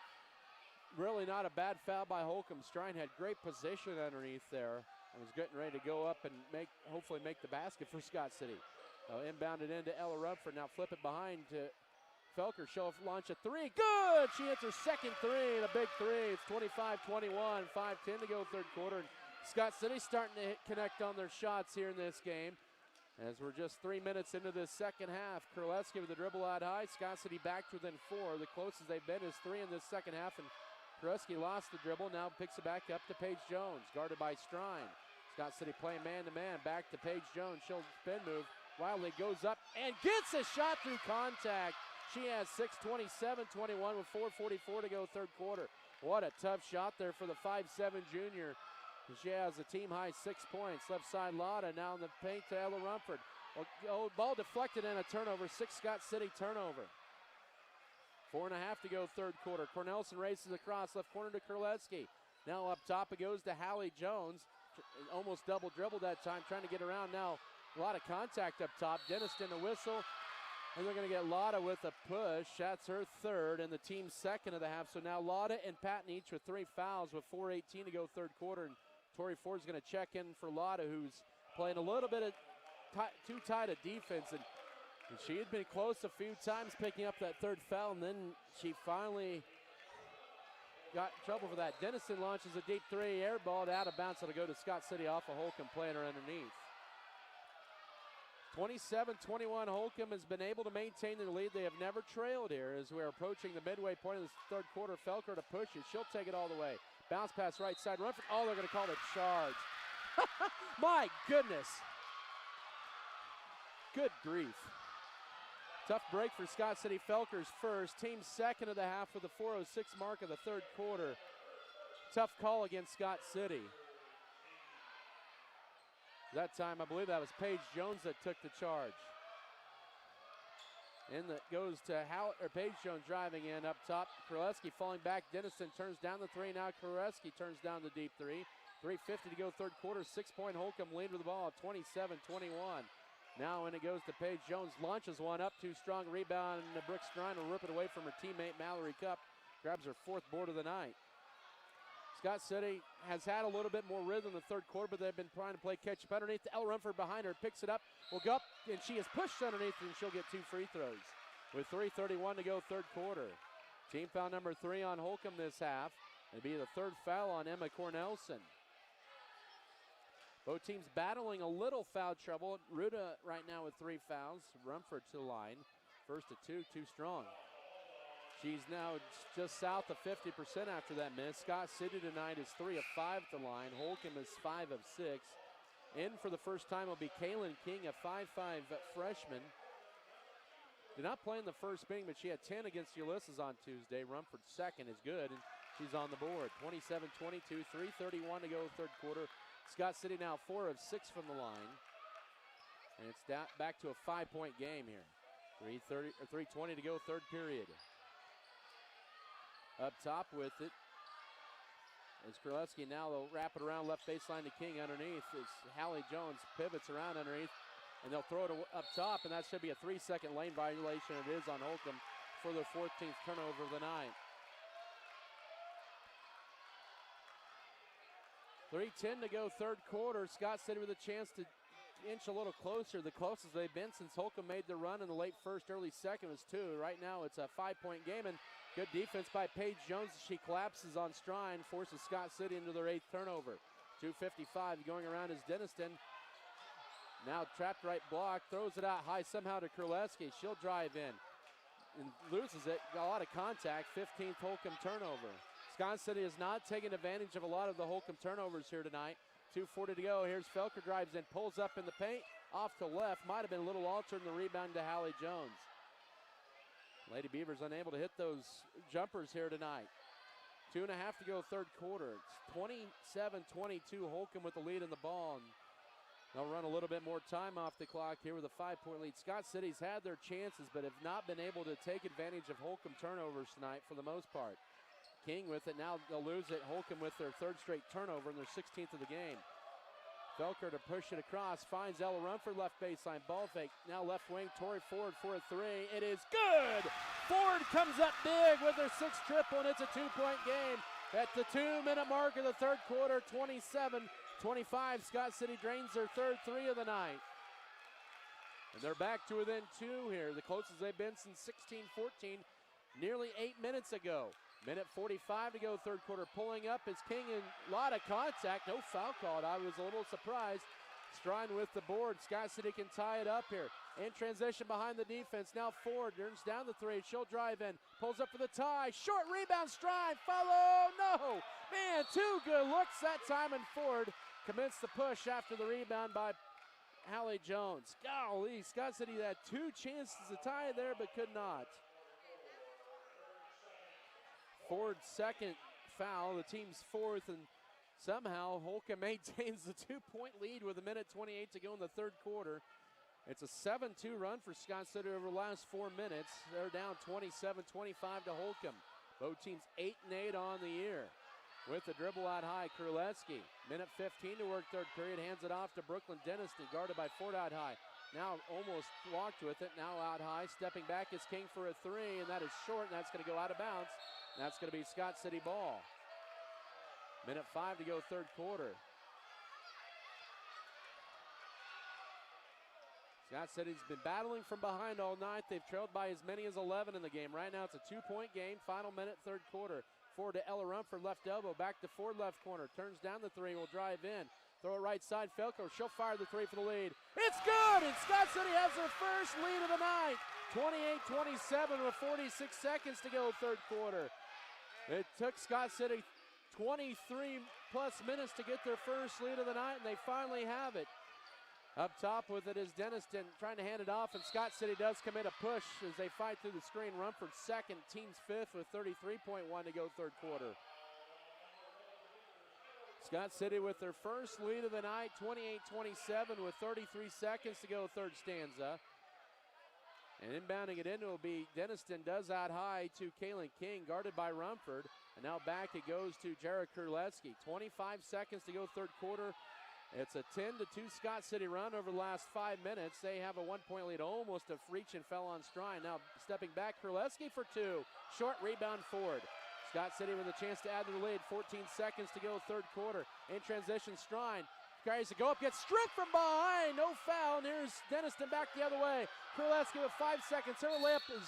really not a bad foul by Holcomb. Strine had great position underneath there and was getting ready to go up and hopefully make the basket for Scott City. Inbound it into Ella Rumford. Now flip it behind to Felker. She'll launch a 3. Good! She hits her second 3, the big 3. It's 25-21, 5:10 to go third quarter. And Scott City starting to connect on their shots here in this game. As we're just 3 minutes into this second half, Kurleski with the dribble out high. Scott City backed within 4. The closest they've been is 3 in this second half, and Kurleski lost the dribble. Now picks it back up to Paige Jones, guarded by Strine. Scott City playing man-to-man. Back to Paige Jones. She'll spin move. Wildly goes up and gets a shot through contact. She has 6, 27-21 with 4:44 to go third quarter. What a tough shot there for the 5'7 junior. She has a team-high 6 points. Left side Lotta now in the paint to Ella Rumford. Ball deflected and a turnover. 6 Scott City turnover. 4.5 to go third quarter. Cornelson races across left corner to Kurleski. Now up top it goes to Hallie Jones. Almost double dribbled that time, trying to get around now. A lot of contact up top. Denniston a whistle. And they're going to get Lotta with a push. That's her third and the team's second of the half. So now Lotta and Patton each with 3 fouls with 4:18 to go third quarter. And Tori Ford's going to check in for Lotta, who's playing a little bit of too tight a defense. And she had been close a few times picking up that third foul, and then she finally got in trouble for that. Denniston launches a deep 3, airballed out of bounds. It'll go to Scott City off of Holcomb, playing her underneath. 27-21, Holcomb has been able to maintain their lead. They have never trailed here as we're approaching the midway point of this third quarter. Felker to push it. She'll take it all the way. Bounce pass right side. Run for, they're going to call it charge. My goodness. Good grief. Tough break for Scott City. Felker's first. Team's second of the half with the 4:06 mark of the third quarter. Tough call against Scott City. That time, I believe that was Paige Jones that took the charge. In that goes to Paige Jones driving in up top. Kurleski falling back. Denniston turns down the 3. Now Kurleski turns down the deep 3. 3:50 to go third quarter. 6-point Holcomb lead with the ball, 27-21. Now when it goes to Paige Jones, launches one up. Too strong rebound. And Brooke Strine will rip it away from her teammate Mallory Cup. Grabs her 4th board of the night. Scott City has had a little bit more rhythm in the third quarter, but they've been trying to play catch-up underneath. Ella Rumford behind her, picks it up, will go up, and she is pushed underneath, and she'll get 2 free throws. With 3:31 to go third quarter. Team foul number 3 on Holcomb this half. It'll be the 3rd foul on Emma Cornelson. Both teams battling a little foul trouble. Ruda right now with 3 fouls. Rumford to the line. First to 2, too strong. She's now just south of 50% after that miss. Scott City tonight is 3 of 5 at the line. Holcomb is 5 of 6. In for the first time will be Kaylin King, a 5'5 freshman. Did not play in the first inning, but she had 10 against Ulysses on Tuesday. Rumford's second is good, and she's on the board. 27-22, 3:31 to go third quarter. Scott City now 4 of 6 from the line. And it's back to a 5-point game here. 3:20 to go third period. Up top with it is Kraleski. Now they'll wrap it around left baseline to King underneath. It's Hallie Jones pivots around underneath, and they'll throw it up top, and that should be a 3-second lane violation. It is on Holcomb for their 14th turnover of the night. 3:10 to go third quarter. Scott City with a chance to inch a little closer. The closest they've been since Holcomb made the run in the late first, early second was 2. Right now it's a 5-point game, and good defense by Paige Jones. She collapses on Strine, forces Scott City into their 8th turnover. 2:55 going around is Denniston. Now trapped right block, throws it out high somehow to Kraleski. She'll drive in and loses it. Got a lot of contact, 15th Holcomb turnover. Scott City has not taken advantage of a lot of the Holcomb turnovers here tonight. 2:40 to go. Here's Felker, drives in, pulls up in the paint, off to left. Might have been a little altered in the rebound to Hallie Jones. Lady Beavers unable to hit those jumpers here tonight. 2.5 to go third quarter. It's 27-22, Holcomb with the lead in the ball. And they'll run a little bit more time off the clock here with a 5-point lead. Scott City's had their chances, but have not been able to take advantage of Holcomb turnovers tonight for the most part. King with it. Now they'll lose it. Holcomb with their 3rd straight turnover and their 16th of the game. Felker to push it across. Finds Ella Rumford left baseline. Ball fake. Now left wing. Tori Ford for a 3. It is good. Ford comes up big with her 6th triple, and it's a 2-point game. At the 2-minute mark of the third quarter, 27-25. Scott City drains their 3rd 3 of the night. And they're back to within 2 here. The closest they've been since 16-14, nearly 8 minutes ago. Minute 45 to go third quarter. Pulling up is King, and a lot of contact. No foul called. I was a little surprised. Strine with the board. Scott City can tie it up here. In transition behind the defense. Now Ford turns down the 3. She'll drive in. Pulls up for the tie. Short rebound. Strine. Follow. No. Man, 2 good looks that time, and Ford commits the push after the rebound by Hallie Jones. Golly, Scott City had 2 chances to tie it there, but could not. Ford's 2nd foul, the team's 4th, and somehow Holcomb maintains the 2-point lead with 1:28 to go in the third quarter. It's a 7-2 run for Scott City over the last 4 minutes. They're down 27-25 to Holcomb. Both teams 8-8 on the year. With the dribble out high, Kraleski. Minute 15 to work third period, hands it off to Brooklyn Denniston, guarded by Ford out high. Now almost walked with it, now out high. Stepping back is King for a 3, and that is short, and that's going to go out of bounds. That's going to be Scott City ball. Minute 5 to go third quarter. Scott City's been battling from behind all night. They've trailed by as many as 11 in the game. Right now it's a 2-point game. Final minute, third quarter. Ford to Ella Rumford, left elbow. Back to Ford, left corner. Turns down the 3, will drive in. Throw it right side, Felker. She'll fire the 3 for the lead. It's good, and Scott City has their first lead of the night. 28-27 with 46 seconds to go third quarter. It took Scott City 23-plus minutes to get their first lead of the night, and they finally have it. Up top with it is Denniston trying to hand it off, and Scott City does commit a push as they fight through the screen. Rumford 2nd, team's 5th with 33.1 to go third quarter. Scott City with their first lead of the night, 28-27 with 33 seconds to go third stanza. And inbounding it in will be Denniston, does out high to Kaylin King, guarded by Rumford. And now back it goes to Jared Kraleski. 25 seconds to go third quarter. It's a 10-2 Scott City run over the last 5 minutes. They have a 1-point lead, almost a reach and fell on Strine. Now stepping back, Kraleski for 2. Short rebound Ford. Scott City with a chance to add to the lead. 14 seconds to go third quarter. In transition, Strine tries to go up, gets stripped from behind. No foul, and here's Denniston back the other way. Kraleski with 5 seconds. Her layup is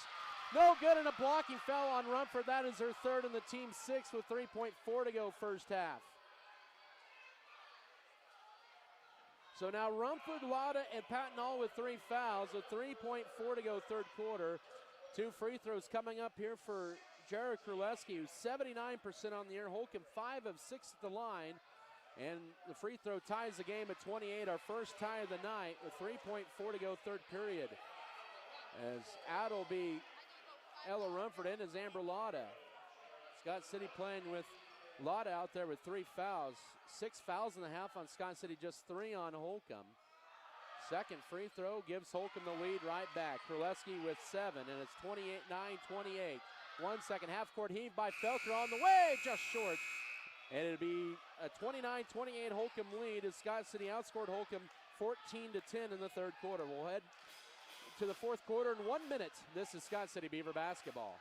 no good, and a blocking foul on Rumford. That is her 3rd and the team's 6th with 3.4 to go first half. So now Rumford, Lauda, and Patton all with 3 fouls with 3.4 to go third quarter. 2 free throws coming up here for Jared Kraleski, who's 79% on the year. Holcomb 5 of 6 at the line. And the free throw ties the game at 28, our first tie of the night with 3.4 to go, third period. As out will be Ella Rumford in as Amber Lotta. Scott City playing with Lotta out there with 3 fouls. 6 fouls in the half on Scott City, just 3 on Holcomb. Second free throw gives Holcomb the lead right back. Kraleski with 7, and it's 29-28. 1 second half-court heave by Felker on the way, just short. And it'll be a 29-28 Holcomb lead as Scott City outscored Holcomb 14-10 in the third quarter. We'll head to the fourth quarter in 1 minute. This is Scott City Beaver basketball.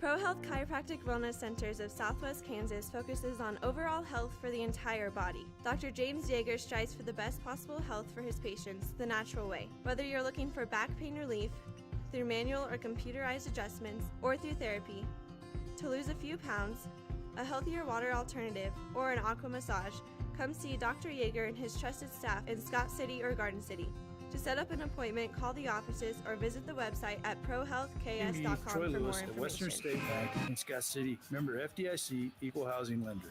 ProHealth Chiropractic Wellness Centers of Southwest Kansas focuses on overall health for the entire body. Dr. James Yeager strives for the best possible health for his patients the natural way. Whether you're looking for back pain relief through manual or computerized adjustments or through therapy, to lose a few pounds, a healthier water alternative, or an aqua massage, come see Dr. Yeager and his trusted staff in Scott City or Garden City. To set up an appointment, call the offices or visit the website at prohealthks.com Troy for more Lewis, information. the Western State Bank in Scott City, member FDIC, equal housing lender.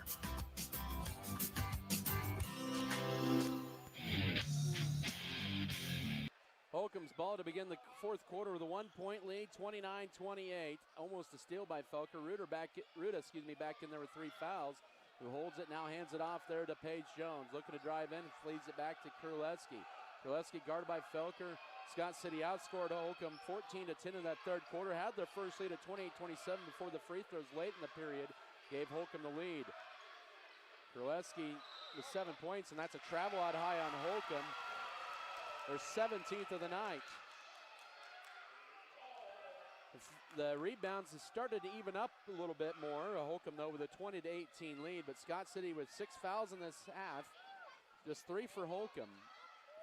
Holcomb's ball to begin the fourth quarter with a 1-point lead, 29-28. Almost a steal by Felker. Ruda back in there with 3 fouls. Who holds it now, hands it off there to Paige Jones. Looking to drive in, feeds it back to Kraleski. Kraleski guarded by Felker. Scott City outscored Holcomb 14-10 in that third quarter. Had their first lead at 28-27 before the free throws late in the period gave Holcomb the lead. Kraleski with 7 points, and that's a travel out high on Holcomb. Their 17th of the night. The rebounds have started to even up a little bit more. Holcomb, though, with a 20-18 lead, but Scott City with 6 fouls in this half. Just 3 for Holcomb.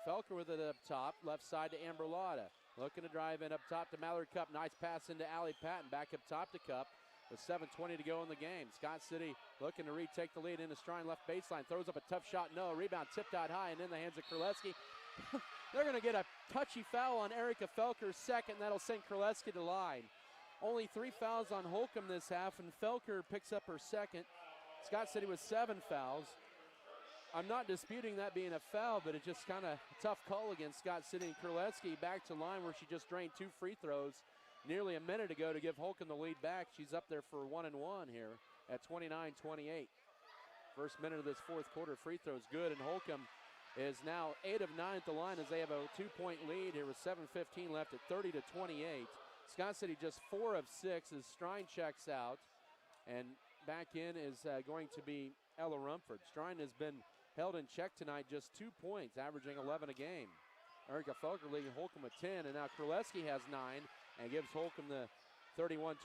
Felker with it up top, left side to Amber Lotta. Looking to drive in up top to Mallory Cup. Nice pass into Allie Patton. Back up top to Cup with 7:20 to go in the game. Scott City looking to retake the lead into Strine left baseline. Throws up a tough shot. No. Rebound tipped out high and in the hands of Kraleski. They're going to get a touchy foul on Erica Felker's second. That'll send Kraleski to line. Only 3 fouls on Holcomb this half, and Felker picks up her second. Scott City with 7 fouls. I'm not disputing that being a foul, but it's just kind of a tough call against Scott City. And Kraleski back to line where she just drained 2 free throws nearly a minute ago to give Holcomb the lead back. She's up there for 1-1 here at 29-28. First minute of this fourth quarter, free throws good, and Holcomb is now 8 of 9 at the line as they have a 2-point lead here with 7:15 left at 30-28. Scott City just 4 of 6 as Strine checks out, and back in is going to be Ella Rumford. Strine has been held in check tonight, just 2 points, averaging 11 a game. Erica Felker leading Holcomb with 10, and now Kraleski has 9 and gives Holcomb the 31-28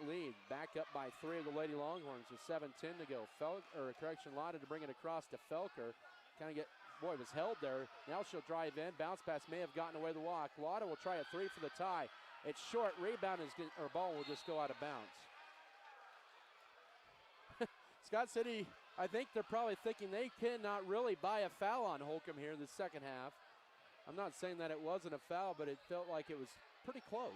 lead. Back up by 3 of the Lady Longhorns with 7:10 to go. Lotta to bring it across to Felker. Was held there. Now she'll drive in. Bounce pass may have gotten away the walk. Lotta will try a 3 for the tie. It's short. Rebound ball will just go out of bounds. Scott City, I think they're probably thinking they cannot really buy a foul on Holcomb here in the second half. I'm not saying that it wasn't a foul, but it felt like it was pretty close.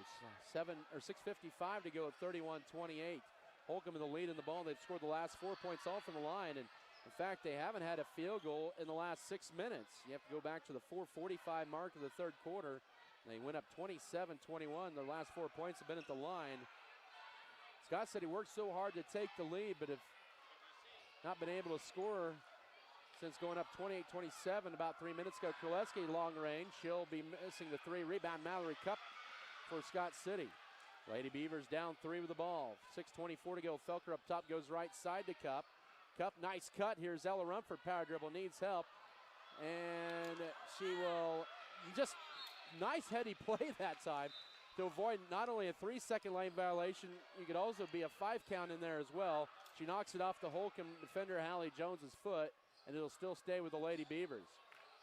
6:55 to go at 31-28. Holcomb in the lead in the ball. They've scored the last 4 points all from the line, and in fact, they haven't had a field goal in the last 6 minutes. You have to go back to the 4:45 mark of the third quarter. They went up 27-21. Their last 4 points have been at the line. Scott City worked so hard to take the lead, but have not been able to score since going up 28-27 about 3 minutes ago. Kraleski long range. She'll be missing the 3. Rebound Mallory Cup for Scott City. Lady Beavers down 3 with the ball. 6:24 to go. Felker up top goes right side to Cup. Cup, nice cut. Here's Ella Rumford, power dribble, needs help. And she will just, nice heady play that time to avoid not only a 3-second lane violation, you could also be a 5 count in there as well. She knocks it off the Holcomb defender, Hallie Jones's foot. and it'll still stay with the Lady Beavers.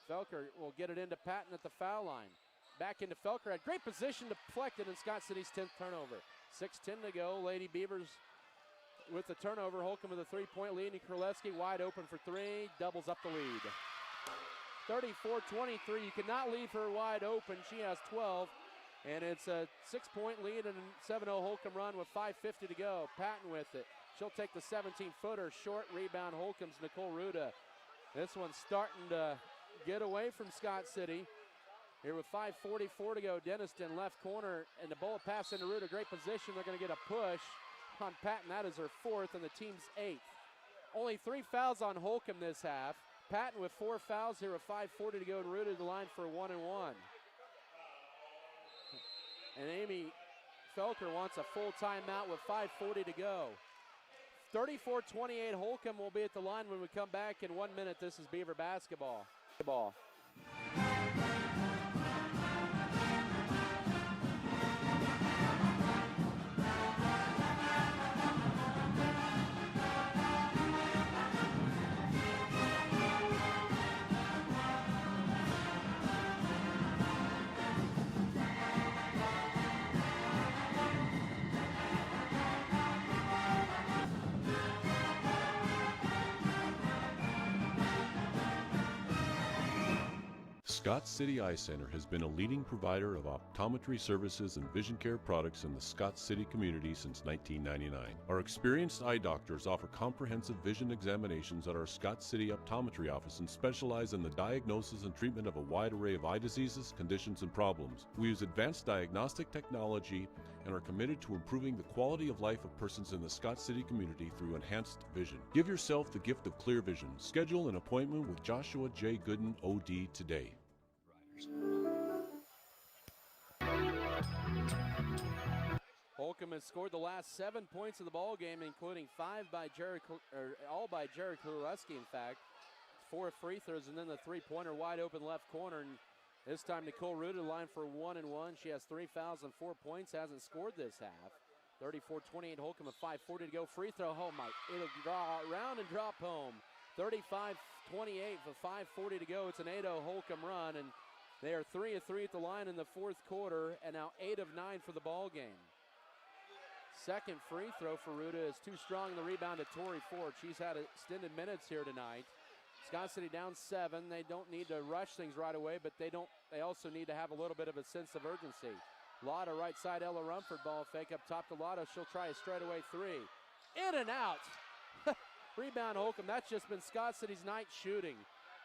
Felker will get it into Patton at the foul line. Back into Felker, had great position to deflect it, and Scott City's 10th turnover. 6:10 to go. Lady Beavers with the turnover. Holcomb with a 3-point lead, and Kraleski wide open for three, doubles up the lead. 34-23. You cannot leave her wide open. She has 12, and it's a 6-point lead and a 7-0 Holcomb run with 5:50 to go. Patton with it. She'll take the 17-footer. Short rebound. Holcomb's Nicole Ruda. This one's starting to get away from Scott City. Here with 5:44 to go, Denniston left corner, and the bullet pass into Ruda. Great position. They're going to get a push on Patton. That is her 4th and the team's 8th. Only 3 fouls on Holcomb this half. Patton with 4 fouls here with 5:40 to go, and Ruda to the line for 1-1. And Amy Felker wants a full timeout with 5:40 to go. 34-28, Holcomb will be at the line when we come back in 1 minute. This is Beaver basketball. Scott City Eye Center has been a leading provider of optometry services and vision care products in the Scott City community since 1999. Our experienced eye doctors offer comprehensive vision examinations at our Scott City optometry office and specialize in the diagnosis and treatment of a wide array of eye diseases, conditions, and problems. We use advanced diagnostic technology and are committed to improving the quality of life of persons in the Scott City community through enhanced vision. Give yourself the gift of clear vision. Schedule an appointment with Joshua J. Gooden, OD, today. Holcomb has scored the last 7 points of the ball game, including all by Jared Kuleski, in fact. 4 free throws and then the three-pointer wide open left corner. And this time Nicole Ruda to the line for 1-1. She has 3 fouls and 4 points, hasn't scored this half. 34-28 Holcomb with 5:40 to go. Free throw home, Mike. It'll draw around and drop home. 35-28 with 5:40 to go. It's an 8-0 Holcomb run, and they are 3 of 3 at the line in the 4th quarter, and now 8 of 9 for the ball game. Second free throw for Ruda is too strong. The rebound to Tori Ford. She's had extended minutes here tonight. Scott City down 7. They don't need to rush things right away, but they also need to have a little bit of a sense of urgency. Lotta right side, Ella Rumford ball fake up top to Lotta. She'll try a straightaway 3. In and out. Rebound Holcomb. That's just been Scott City's night shooting.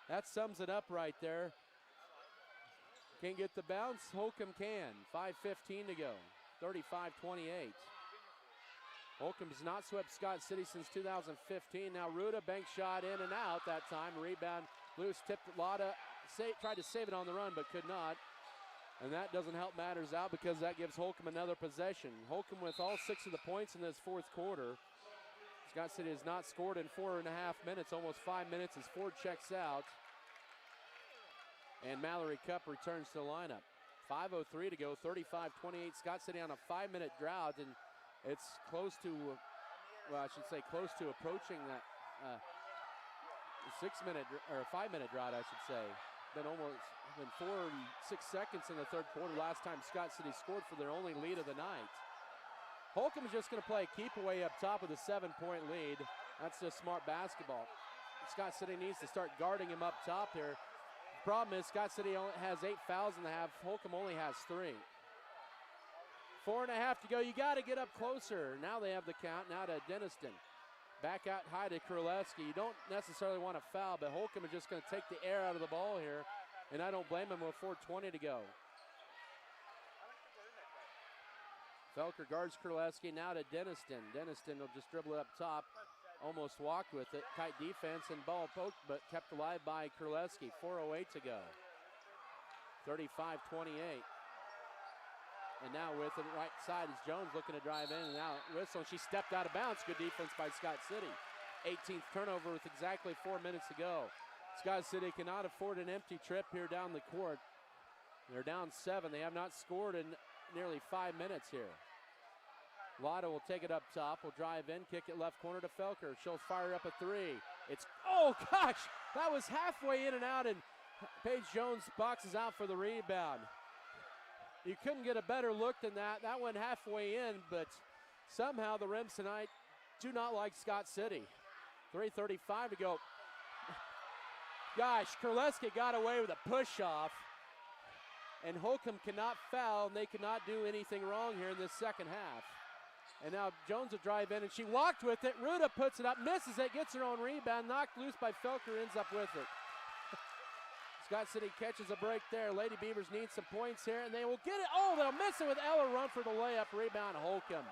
That sums it up right there. Can't get the bounce. Holcomb can. 5:15 to go. 35-28. Holcomb has not swept Scott City since 2015. Now Ruda, bank shot in and out that time. Rebound loose, tipped Lotta. Tried to save it on the run, but could not. And that doesn't help matters out because that gives Holcomb another possession. Holcomb with all 6 of the points in this 4th quarter. Scott City has not scored in 4.5 minutes, almost 5 minutes as Ford checks out. And Mallory Cup returns to the lineup. 5:03 to go, 35-28. Scott City on a 5-minute drought, and it's close to, well, I should say close to approaching that 6-minute or 5-minute drought, I should say. Been 46 seconds in the 3rd quarter. Last time Scott City scored for their only lead of the night. Holcomb is just going to play keep away up top with a 7-point lead. That's just smart basketball. Scott City needs to start guarding him up top here. The problem is Scott City only has 8 fouls in the half. Holcomb only has 3. 4.5 to go. You got to get up closer. Now they have the count. Now to Denniston. Back out high to Kraleski. You don't necessarily want to foul, but Holcomb is just going to take the air out of the ball here, and I don't blame him with 4:20 to go. Felker guards Kraleski. Now to Denniston. Denniston will just dribble it up top. Almost walked with it. Tight defense and ball poked, but kept alive by Kraleski. 4:08 to go. 35-28. And now with the right side is Jones looking to drive in, and now whistle. She stepped out of bounds. Good defense by Scott City. 18th turnover with exactly 4 minutes to go. Scott City cannot afford an empty trip here down the court. They're down 7. They have not scored in nearly 5 minutes here. Lotta will take it up top, will drive in, kick it left corner to Felker. She'll fire up a 3. Oh gosh, that was halfway in and out, and Paige Jones boxes out for the rebound. You couldn't get a better look than that. That went halfway in, but somehow the Rims tonight do not like Scott City. 3:35 to go. Gosh, Kurleski got away with a push-off, and Holcomb cannot foul, and they cannot do anything wrong here in this second half. And now Jones will drive in, and she walked with it. Ruda puts it up, misses it, gets her own rebound, knocked loose by Felker, ends up with it. Scott City catches a break there. Lady Beavers need some points here, and they will get it. Oh, they'll miss it with Ella Run for the layup. Rebound, Holcomb.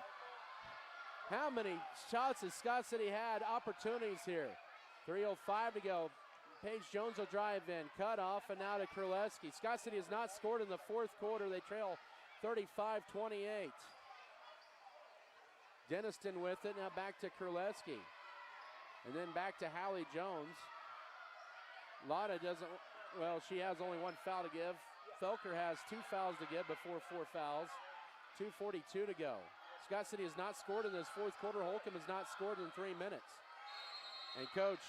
How many shots has Scott City had? Opportunities here. 3:05 to go. Paige Jones will drive in, cut off, and now to Kurleski. Scott City has not scored in the fourth quarter. They trail 35-28. Denniston with it, now back to Kurleski. And then back to Hallie Jones. Lotta doesn't, well, she has only one foul to give. Felker has 2 fouls to give before 4 fouls. 2:42 to go. Scott City has not scored in this fourth quarter. Holcomb has not scored in 3 minutes. And Coach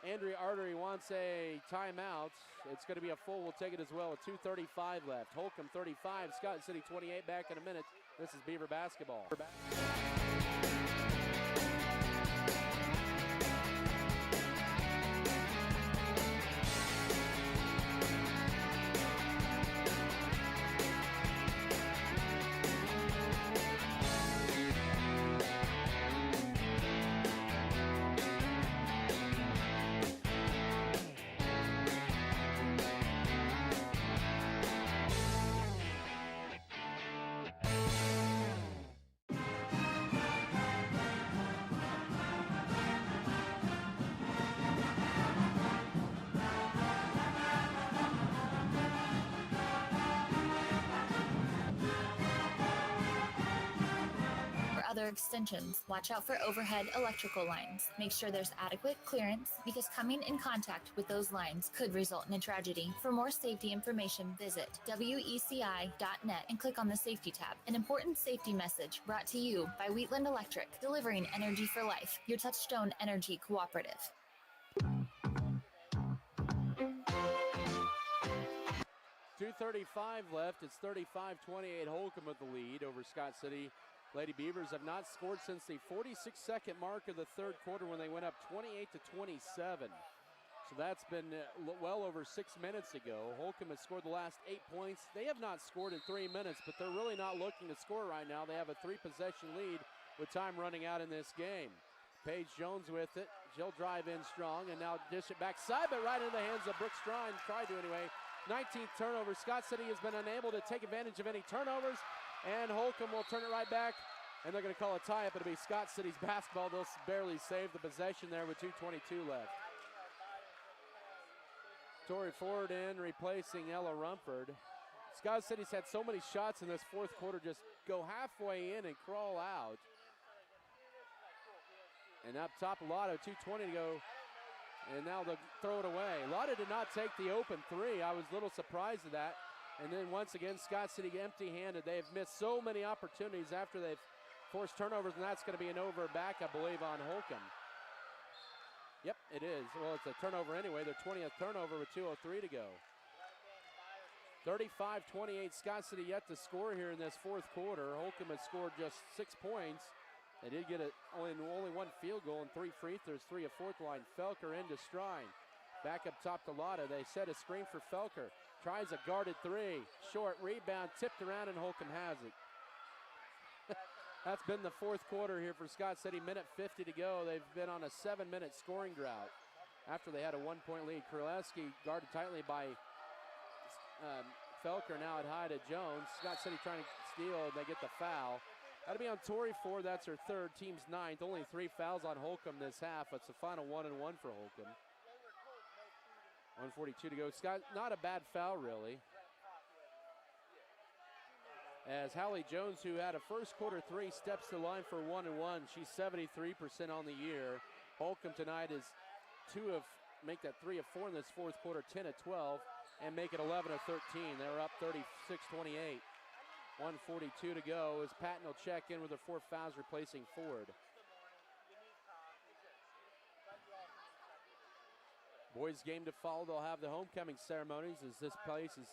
Andrea Artery wants a timeout. It's going to be a full. We'll take it as well with 2:35 left. Holcomb 35, Scott City 28. Back in a minute. This is Beaver basketball. Other extensions, watch out for overhead electrical lines. Make sure there's adequate clearance because coming in contact with those lines could result in a tragedy. For more safety information, visit weci.net and click on the Safety tab. An important safety message brought to you by Wheatland Electric, delivering energy for life, your Touchstone Energy Cooperative. 2:35 left. It's 35-28. Holcomb with the lead over Scott City. Lady Beavers have not scored since the 46-second mark of the third quarter when they went up 28-27. So that's been well over 6 minutes ago. Holcomb has scored the last 8 points. They have not scored in 3 minutes, but they're really not looking to score right now. They have a 3-possession lead with time running out in this game. Paige Jones with it. She'll drive in strong and now dish it backside, but right into the hands of Brooke Strine. Tried to anyway. 19th turnover. Scott City has been unable to take advantage of any turnovers. And Holcomb will turn it right back, and they're going to call a tie-up. It'll be Scott City's basketball. They'll barely save the possession there with 2:22 left. Tori Ford in, replacing Ella Rumford. Scott City's had so many shots in this fourth quarter just go halfway in and crawl out. And up top, Lotto, 2:20 to go. And now they'll throw it away. Lotto did not take the open three. I was a little surprised at that. And then once again, Scott City empty-handed. They have missed so many opportunities after they've forced turnovers, and that's going to be an over back, I believe, on Holcomb. Yep, it is. Well, it's a turnover anyway. Their 20th turnover with 2:03 to go. 35-28, Scott City yet to score here in this fourth quarter. Holcomb has scored just 6 points. They did get only one field goal and 3 free throws, 3 of fourth line. Felker into Strine. Back up top to Lotta. They set a screen for Felker. Tries a guarded three. Short rebound, tipped around, and Holcomb has it. That's been the fourth quarter here for Scott City. Minute 50 to go. They've been on a 7-minute scoring drought after they had a 1-point lead. Kurleski guarded tightly by Felker, now at high to Jones. Scott City trying to steal, and they get the foul. That'll be on Tori Ford. That's her third, team's 9th. Only 3 fouls on Holcomb this half. It's the final 1-1 for Holcomb. 1:42 to go. Scott, not a bad foul, really. As Hallie Jones, who had a first quarter 3, steps to the line for 1-1. She's 73% on the year. Holcomb tonight is make that 3 of 4 in this fourth quarter, 10 of 12, and make it 11 of 13. They're up 36-28. 1:42 to go as Patton will check in with her 4 fouls, replacing Ford. Boys game to follow. They'll have the homecoming ceremonies as this place is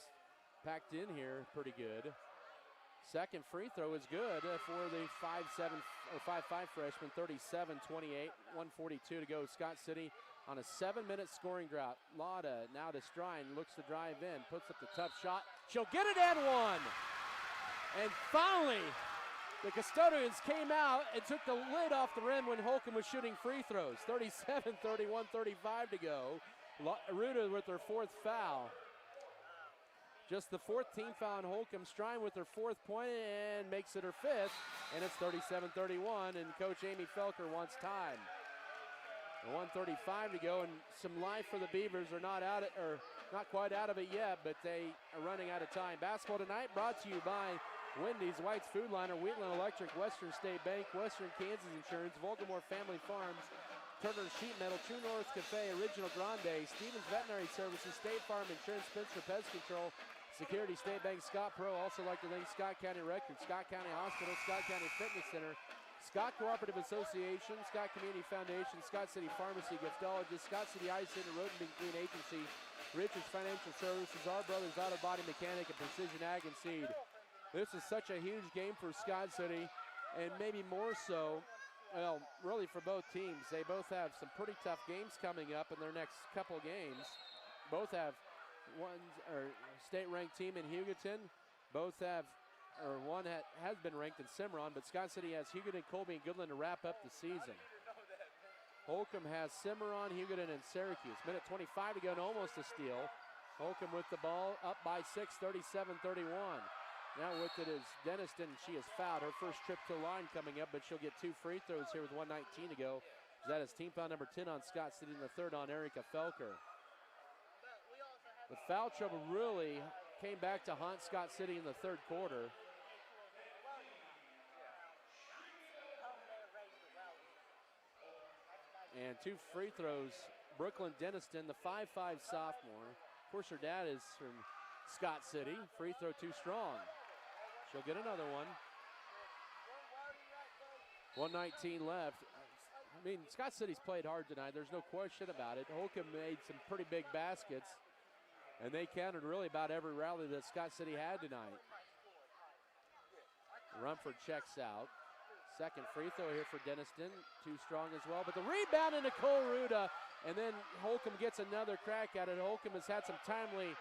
packed in here pretty good. Second free throw is good for the 5'7" or 5'5" freshman, 37-28, 1:42 to go. Scott City on a 7-minute scoring drought. Lotta now to Strine, looks to drive in, puts up the tough shot. She'll get it and one. And finally, the custodians came out and took the lid off the rim when Holcomb was shooting free throws. 37-31, 35 to go. Aruda with her fourth foul. Just the fourth team foul on Holcomb. Strine with her fourth point and makes it her fifth. And it's 37-31, and Coach Amy Felker wants time. 1:35 to go, and some life for the Beavers. Are not out, or not quite out of it yet, but they are running out of time. Basketball tonight brought to you by Wendy's, White's Food Liner, Wheatland Electric, Western State Bank, Western Kansas Insurance, Vulgamore Family Farms, Turner Sheet Metal, True North Cafe, Original Grande, Stevens Veterinary Services, State Farm Insurance, Spencer Pest Control, Security State Bank, Scott Pro. Also like to thank Scott County Records, Scott County Hospital, Scott County Fitness Center, Scott Cooperative Association, Scott Community Foundation, Scott City Pharmacy, Giftologist, Scott City Eye Center, Rodenbeek Green Agency, Richards Financial Services, Our Brothers Auto Body Mechanic, and Precision Ag and Seed. This is such a huge game for Scott City, and maybe more so, well, really for both teams. They both have some pretty tough games coming up in their next couple games. Both have state-ranked team in Hugoton. Both have, or one has been ranked in Cimarron, but Scott City has Hugoton, Colby, and Goodland to wrap up the season. Holcomb has Cimarron, Hugoton, and Syracuse. Minute 25 to go, and almost a steal. Holcomb with the ball, up by 6, 37-31. Now with it is Denniston. She has fouled. Her first trip to the line coming up, but she'll get 2 free throws here with 1:19 to go. That is team foul number 10 on Scott City, and the third on Erica Felker. The foul trouble really came back to haunt Scott City in the third quarter. And 2 free throws. Brooklyn Denniston, the 5'5" sophomore. Of course, her dad is from Scott City. Free throw too strong. She'll get another one. 1:19 left. I mean, Scott City's played hard tonight. There's no question about it. Holcomb made some pretty big baskets, and they countered really about every rally that Scott City had tonight. Rumford checks out. Second free throw here for Denniston. Too strong as well. But the rebound into Nicole Ruda, and then Holcomb gets another crack at it. Holcomb has had some timely,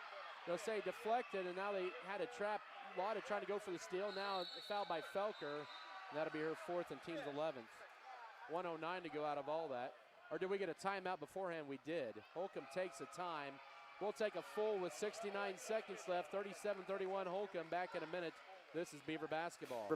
they'll say, deflected, and now they had a trap. Lotta trying to go for the steal. Now foul by Felker. And that'll be her fourth and team's 11th. 1:09 to go out of all that. Or did we get a timeout beforehand? We did. Holcomb takes a time. We'll take a full with 69 seconds left. 37-31 Holcomb. Back in a minute. This is Beaver basketball.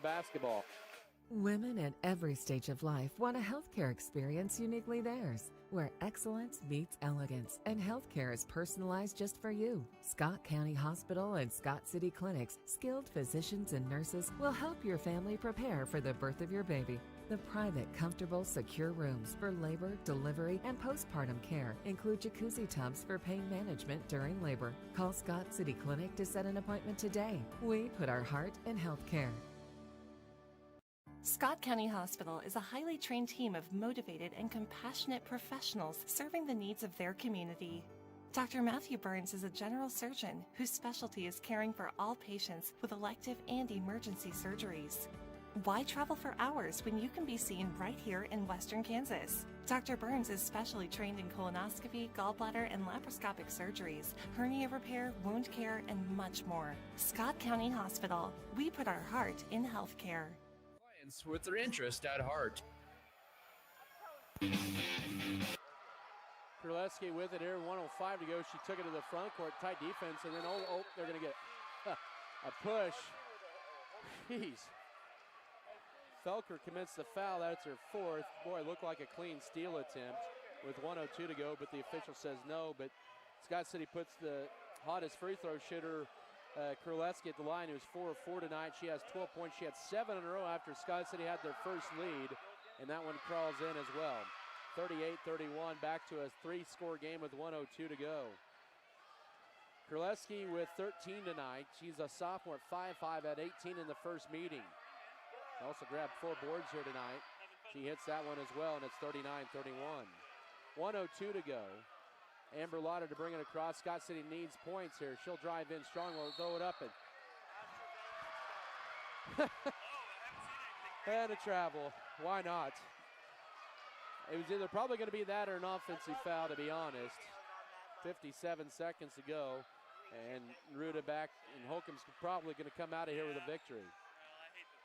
Women at every stage of life want a healthcare experience uniquely theirs, where excellence meets elegance and healthcare is personalized just for you. Scott County Hospital and Scott City Clinics, skilled physicians and nurses will help your family prepare for the birth of your baby. The private, comfortable, secure rooms for labor, delivery, and postpartum care include jacuzzi tubs for pain management during labor. Call Scott City Clinic to set an appointment today. We put our heart in healthcare. Scott County Hospital is a highly trained team of motivated and compassionate professionals serving the needs of their community. Dr. Matthew Burns is a general surgeon whose specialty is caring for all patients with elective and emergency surgeries. Why travel for hours when you can be seen right here in Western Kansas? Dr. Burns is specially trained in colonoscopy, gallbladder, and laparoscopic surgeries, hernia repair, wound care, and much more. Scott County Hospital. We put our heart in healthcare. With their interest at heart. Kurleski with it here, 1:05 to go. She took it to the front court, tight defense, and then they're going to get a push. Jeez. Felker commits the foul. That's her fourth. Boy, it looked like a clean steal attempt with 1:02 to go, but the official says no. But Scott City puts the hottest free throw shooter, Kurleski, at the line, who's 4 of 4 tonight. She has 12 points. She had 7 in a row after Scott City had their first lead, and that one crawls in as well. 38-31, back to a 3-score game with 1:02 to go. Kurleski with 13 tonight. She's a sophomore at 5'5", at 18 in the first meeting. Also grabbed 4 boards here tonight. She hits that one as well, and it's 39-31. 1:02 to go. Amber Lotta to bring it across. Scott City needs points here. She'll drive in strong, will throw it up, and and a travel. Why not? It was either probably going to be that or an offensive foul, to be honest. 57 seconds to go, and Ruta back, and Holcomb's probably going to come out of here with a victory.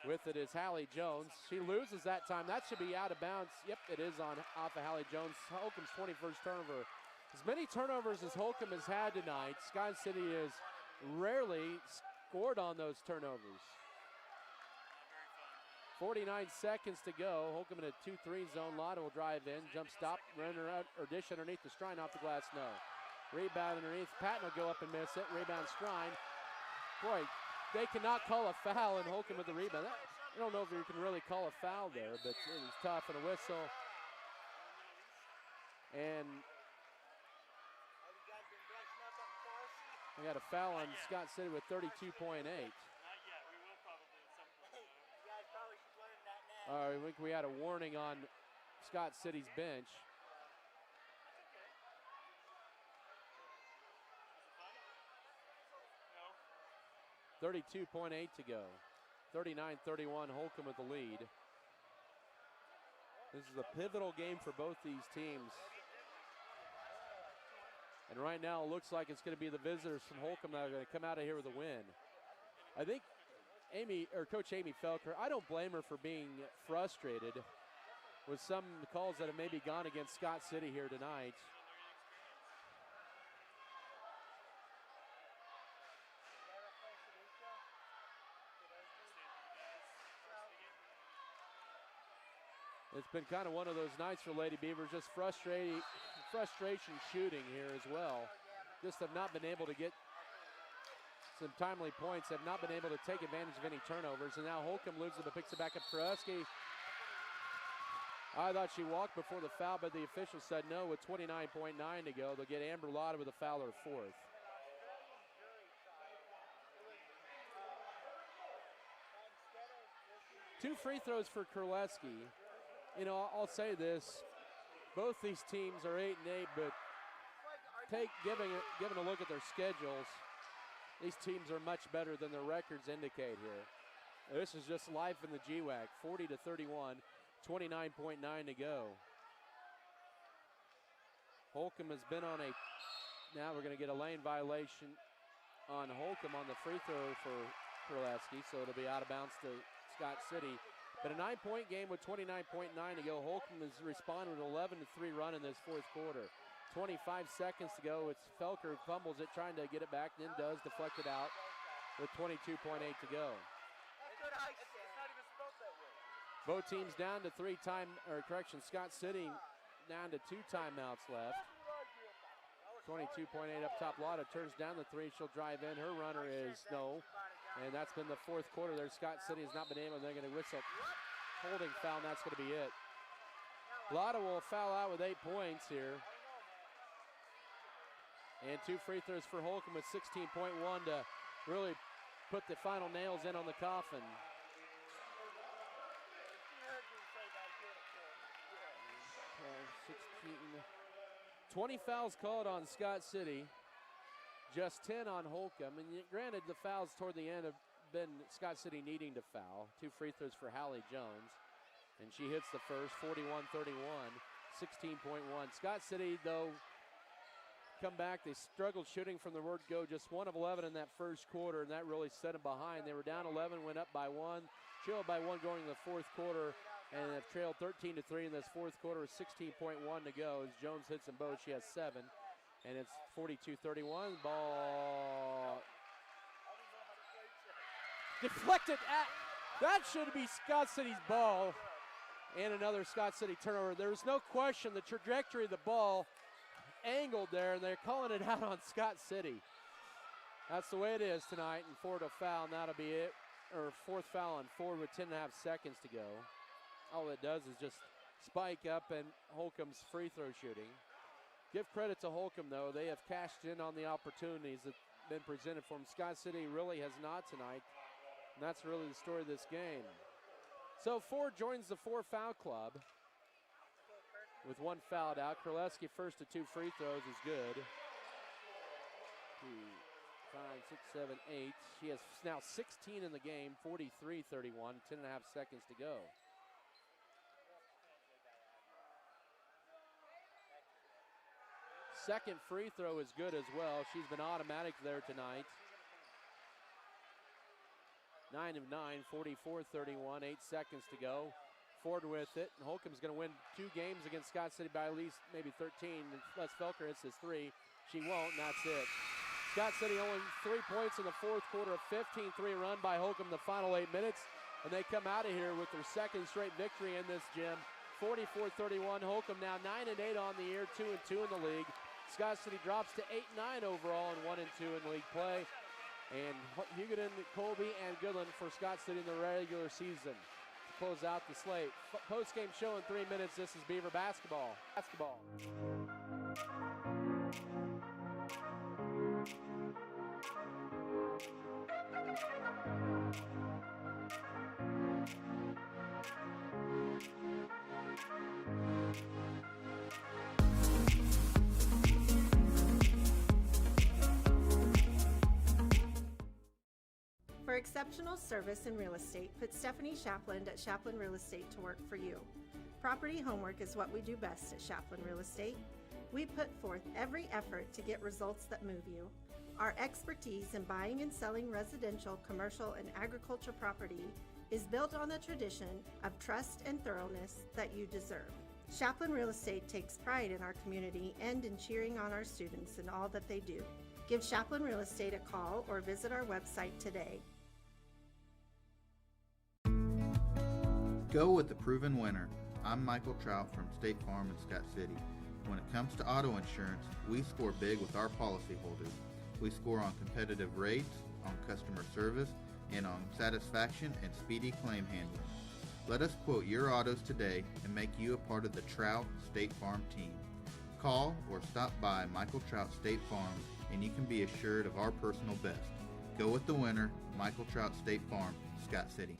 With it is Hallie Jones. She loses that time. That should be out of bounds. Yep, it is off of Hallie Jones. Holcomb's 21st turnover. As many turnovers as Holcomb has had tonight, Scott City has rarely scored on those turnovers. 49 seconds to go. Holcomb in a 2-3 zone. Lotta will drive in, jump stop, runner out, or dish underneath the Strine, off the glass, no. Rebound underneath. Patton will go up and miss it. Rebound Strine. Boy, they cannot call a foul, and Holcomb with the rebound. I don't know if you can really call a foul there, but it was tough, and a whistle. And we got a foul on Scott City with 32.8. I think we had a warning on Scott City's bench. 32.8 to go. 39-31, Holcomb with the lead. This is a pivotal game for both these teams. And right now it looks like it's going to be the visitors from Holcomb that are going to come out of here with a win. I think Coach Amy Felker, I don't blame her for being frustrated with some calls that have maybe gone against Scott City here tonight. It's been kind of one of those nights for Lady Beavers, just frustration shooting here as well. Just have not been able to get some timely points, have not been able to take advantage of any turnovers, and now Holcomb loses it but picks it back up. Krusky, I thought she walked before the foul, but the official said no with 29.9 to go. They'll get Amber Lotta with a foul, her fourth. Two free throws for Kurleski. You know, I'll say this, both these teams are 8-8, but given a look at their schedules, these teams are much better than their records indicate here. This is just life in the GWAC, 40-31, 29.9 to go. Holcomb has been on now we're going to get a lane violation on Holcomb on the free throw for Kurleski, so it'll be out of bounds to Scott City. But a 9-point game with 29.9 to go. Holcomb has responded with an 11-3 run in this fourth quarter. 25 seconds to go. It's Felker who fumbles it, trying to get it back, then does, deflect it out with 22.8 to go. Both teams down to Scott City down to 2 timeouts left. 22.8 up top. Lotta turns down the three. She'll drive in. Her runner is no. And that's been the fourth quarter there. Scott City has not been able. They're going to whistle holding foul, and that's going to be it. Lotta will foul out with 8 points here. And 2 free throws for Holcomb with 16.1 to really put the final nails in on the coffin. 20 fouls called on Scott City. Just 10 on Holcomb, and granted the fouls toward the end have been Scott City needing to foul. 2 free throws for Hallie Jones, and she hits the first, 41-31, 16.1. Scott City, though, come back. They struggled shooting from the word go, just 1 of 11 in that first quarter, and that really set them behind. They were down 11, went up by 1, trailed by 1 going in the fourth quarter, and have trailed 13-3 in this fourth quarter with 16.1 to go. As Jones hits them both, she has 7. And it's 42-31. Ball deflected. That should be Scott City's ball. And another Scott City turnover. There's no question the trajectory of the ball angled there, and they're calling it out on Scott City. That's the way it is tonight. And forward a foul, and that'll be it. Or fourth foul on forward with 10.5 seconds to go. All it does is just spike up and Holcomb's free throw shooting. Give credit to Holcomb, though. They have cashed in on the opportunities that have been presented for them. Scott City really has not tonight, and that's really the story of this game. So Ford joins the 4 foul club. with one fouled out. Kraleski first to 2 free throws is good. 2, 5, 6, 7, 8. She has now 16 in the game, 43-31, 10 and a half seconds to go. Second free throw is good as well. She's been automatic there tonight. 9 of 9, 44-31, 8 seconds to go. Ford with it, and Holcomb's going to win 2 games against Scott City by at least maybe 13. Les Felker hits his 3. She won't, and that's it. Scott City only 3 points in the fourth quarter, a 15-3 run by Holcomb the final 8 minutes, and they come out of here with their second straight victory in this gym. 44-31, Holcomb now 9-8 on the year, 2-2 in the league. Scott City drops to 8-9 overall and 1-2 in league play. And Hugoton, Colby, and Goodland for Scott City in the regular season to close out the slate. Post-game show in 3 minutes. This is Beaver basketball. For exceptional service in real estate, put Stephanie Shapland at Shapland Real Estate to work for you. Property homework is what we do best at Shapland Real Estate. We put forth every effort to get results that move you. Our expertise in buying and selling residential, commercial, and agricultural property is built on the tradition of trust and thoroughness that you deserve. Shapland Real Estate takes pride in our community and in cheering on our students in all that they do. Give Shapland Real Estate a call or visit our website today. Go with the proven winner. I'm Michael Trout from State Farm in Scott City. When it comes to auto insurance, we score big with our policyholders. We score on competitive rates, on customer service, and on satisfaction and speedy claim handling. Let us quote your autos today and make you a part of the Trout State Farm team. Call or stop by Michael Trout State Farm and you can be assured of our personal best. Go with the winner, Michael Trout State Farm, Scott City.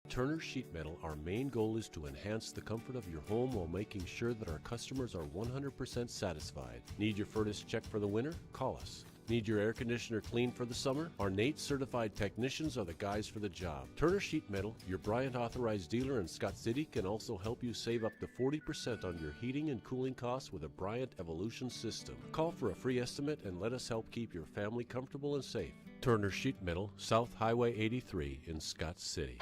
Turner Sheet Metal, our main goal is to enhance the comfort of your home while making sure that our customers are 100% satisfied. Need your furnace checked for the winter? Call us. Need your air conditioner cleaned for the summer? Our NATE certified technicians are the guys for the job. Turner Sheet Metal, your Bryant authorized dealer in Scott City, can also help you save up to 40% on your heating and cooling costs with a Bryant Evolution system. Call for a free estimate and let us help keep your family comfortable and safe. Turner Sheet Metal, South Highway 83 in Scott City.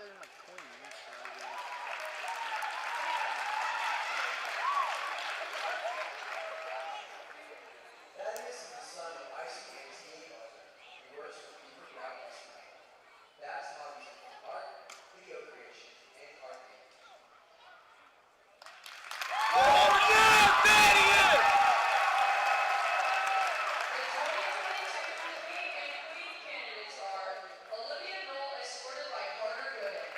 Thaddeus is the son of ICA team owner who works for Beaver Broadcasting Network. Dad's hobbies include art, video creation, and card painting. Candidates are Olivia Knoll, escorted by Carter Gooden.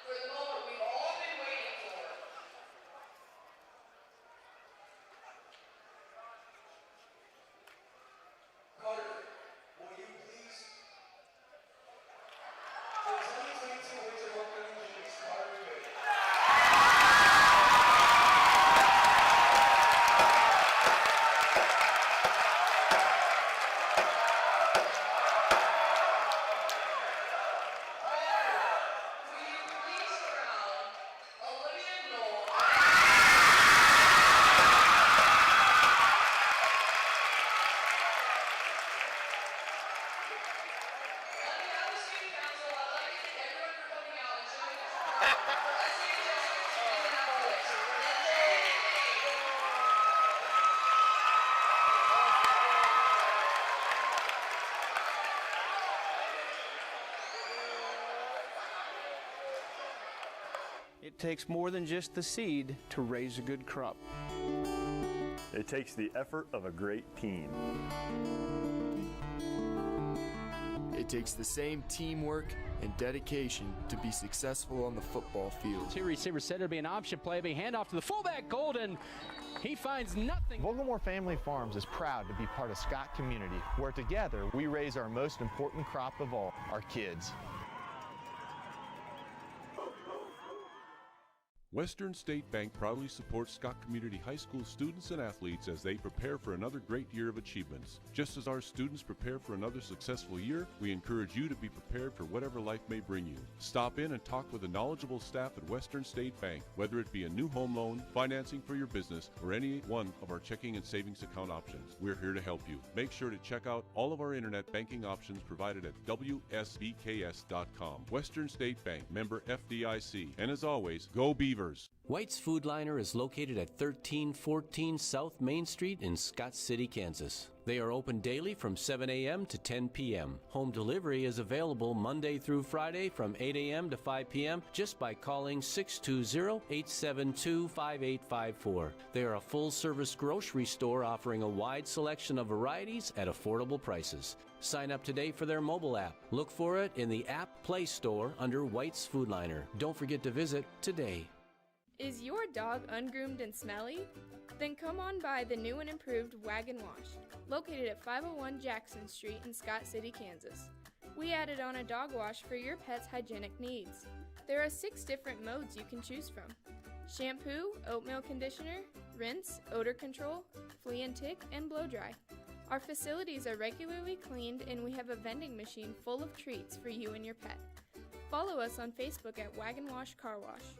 for the moment we've all been waiting for. Carter, will you please? The 2022 Winter Homecoming King is Carter Wade. It takes more than just the seed to raise a good crop. It takes the effort of a great team. It takes the same teamwork and dedication to be successful on the football field. Two receivers set to be an option play, being handoff to the fullback, Golden. He finds nothing. Vogelmoor Family Farms is proud to be part of Scott community, where together we raise our most important crop of all, our kids. Western State Bank proudly supports Scott Community High School students and athletes as they prepare for another great year of achievements. Just as our students prepare for another successful year, we encourage you to be prepared for whatever life may bring you. Stop in and talk with the knowledgeable staff at Western State Bank, whether it be a new home loan, financing for your business, or any one of our checking and savings account options. We're here to help you. Make sure to check out all of our internet banking options provided at WSBKS.com. Western State Bank, member FDIC. And as always, go Beavers! White's Food Liner is located at 1314 South Main Street in Scott City, Kansas. They are open daily from 7 a.m. to 10 p.m. Home delivery is available Monday through Friday from 8 a.m. to 5 p.m. just by calling 620-872-5854. They are a full-service grocery store offering a wide selection of varieties at affordable prices. Sign up today for their mobile app. Look for it in the app Play Store under White's Food Liner. Don't forget to visit today. Is your dog ungroomed and smelly? Then come on by the new and improved Wagon Wash, located at 501 Jackson Street in Scott City, Kansas. We added on a dog wash for your pet's hygienic needs. There are 6 different modes you can choose from: shampoo, oatmeal conditioner, rinse, odor control, flea and tick, and blow dry. Our facilities are regularly cleaned, and we have a vending machine full of treats for you and your pet. Follow us on Facebook at Wagon Wash Car Wash.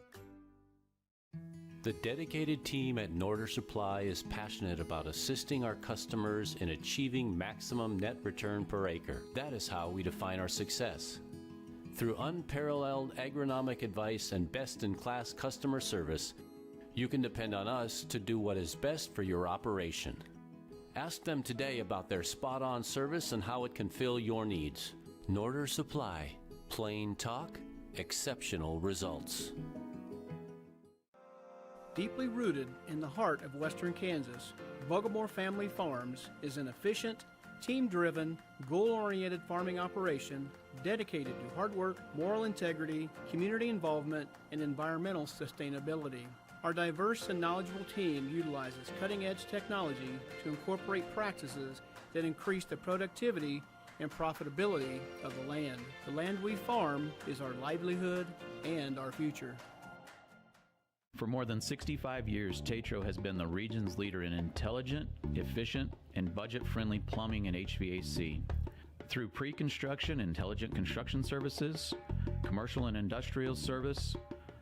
The dedicated team at Norder Supply is passionate about assisting our customers in achieving maximum net return per acre. That is how we define our success. Through unparalleled agronomic advice and best-in-class customer service, you can depend on us to do what is best for your operation. Ask them today about their spot-on service and how it can fill your needs. Norder Supply. Plain talk, exceptional results. Deeply rooted in the heart of western Kansas, Vogelmoor Family Farms is an efficient, team-driven, goal-oriented farming operation dedicated to hard work, moral integrity, community involvement, and environmental sustainability. Our diverse and knowledgeable team utilizes cutting-edge technology to incorporate practices that increase the productivity and profitability of the land. The land we farm is our livelihood and our future. For more than 65 years, Tetro has been the region's leader in intelligent, efficient, and budget-friendly plumbing and HVAC. Through pre-construction intelligent construction services, commercial and industrial service,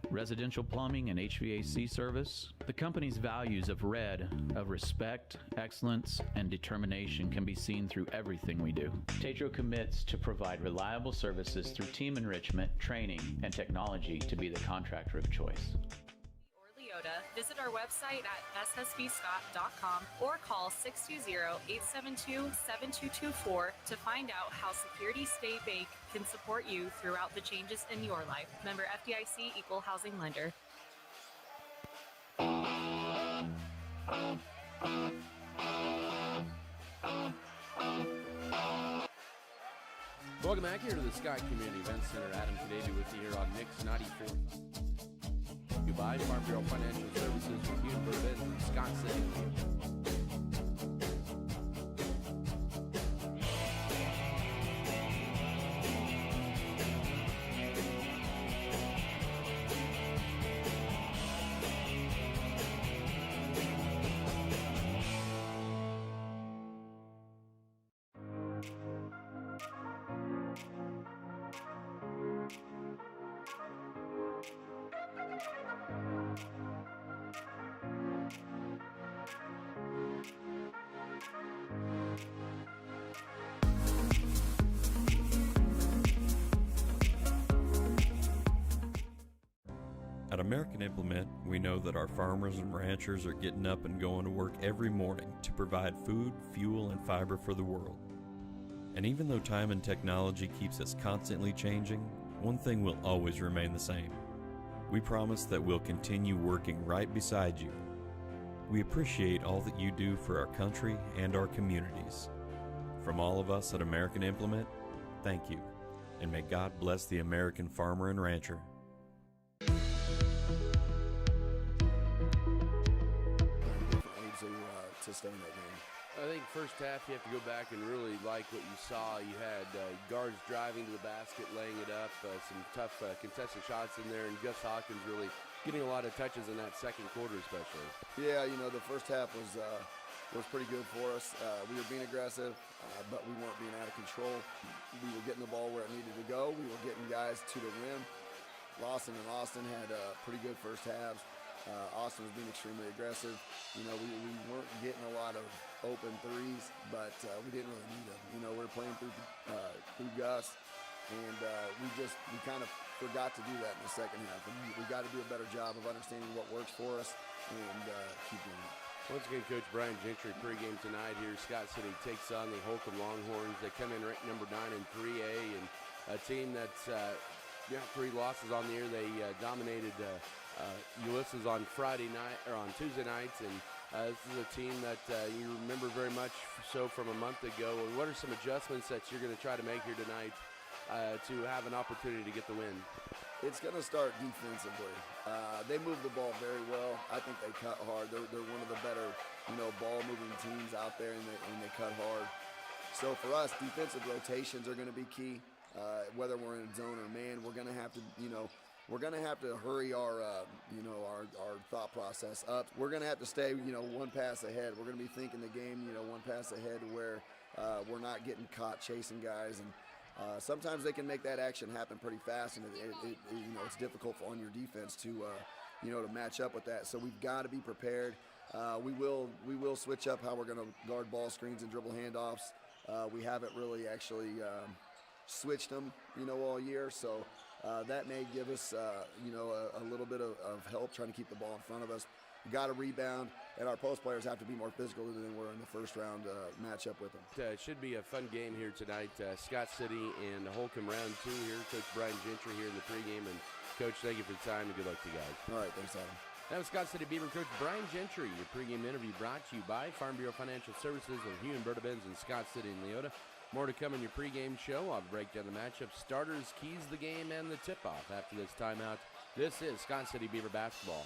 residential plumbing and HVAC service, the company's values of RED, of respect, excellence, and determination can be seen through everything we do. Tetro commits to provide reliable services through team enrichment, training, and technology to be the contractor of choice. Visit our website at ssbscott.com or call 620-872-7224 to find out how Security State Bank can support you throughout the changes in your life. Member FDIC, Equal Housing Lender. Welcome back here to the Scott Community Events Center. Adam Kadavy with you here on Mix 94. Goodbye, Farm Bureau Financial Services with Beaver Broadcasting in Scott City. At American Implement, we know that our farmers and ranchers are getting up and going to work every morning to provide food, fuel, and fiber for the world. And even though time and technology keeps us constantly changing, one thing will always remain the same. We promise that we'll continue working right beside you. We appreciate all that you do for our country and our communities. From all of us at American Implement, thank you, and may God bless the American farmer and rancher. To stay in that game. I think first half you have to go back and really like what you saw. You had guards driving to the basket, laying it up, some tough contested shots in there, and Gus Hawkins really getting a lot of touches in that second quarter especially. Yeah, the first half was pretty good for us. We were being aggressive, but we weren't being out of control. We were getting the ball where it needed to go. We were getting guys to the rim. Lawson and Austin had pretty good first halves. Austin was being extremely aggressive. We weren't getting a lot of open threes, but we didn't really need them. We were playing through Gus, and we kind of forgot to do that in the second half. And we got to do a better job of understanding what works for us and keep doing it. Once again, Coach Brian Gentry pregame tonight here. Scott City takes on the Holcomb Longhorns. They come in ranked number 9 in 3A, and a team that's got 3 losses on the year. They dominated Ulysses on Friday night or on Tuesday nights, and this is a team that you remember very much so from a month ago. And what are some adjustments that you're going to try to make here tonight to have an opportunity to get the win? It's going to start defensively. They move the ball very well. I think they cut hard. They're one of the better, ball-moving teams out there, and they cut hard. So for us, defensive rotations are going to be key. Whether we're in zone or man, we're going to have to, we're going to have to hurry our thought process up. We're going to have to stay, one pass ahead. We're going to be thinking the game, one pass ahead to where we're not getting caught chasing guys. And sometimes they can make that action happen pretty fast, and it's difficult on your defense to, to match up with that. So we've got to be prepared. We will switch up how we're going to guard ball screens and dribble handoffs. We haven't really actually switched them, all year. So that may give us, a little bit of help trying to keep the ball in front of us. We got to rebound, and our post players have to be more physical than they were in the first round matchup with them. It should be a fun game here tonight. Scott City and Holcomb round 2 here. Coach Brian Gentry here in the pregame. And Coach, thank you for the time, and good luck to you guys. All right, thanks, Adam. That was Scott City Beaver Coach Brian Gentry. Your pregame interview brought to you by Farm Bureau Financial Services of Hugh and Berta Benz in Scott City and Leota. More to come in your pregame show. I'll break down the matchup, starters, keys to the game, and the tip-off after this timeout. This is Scott City Beaver basketball.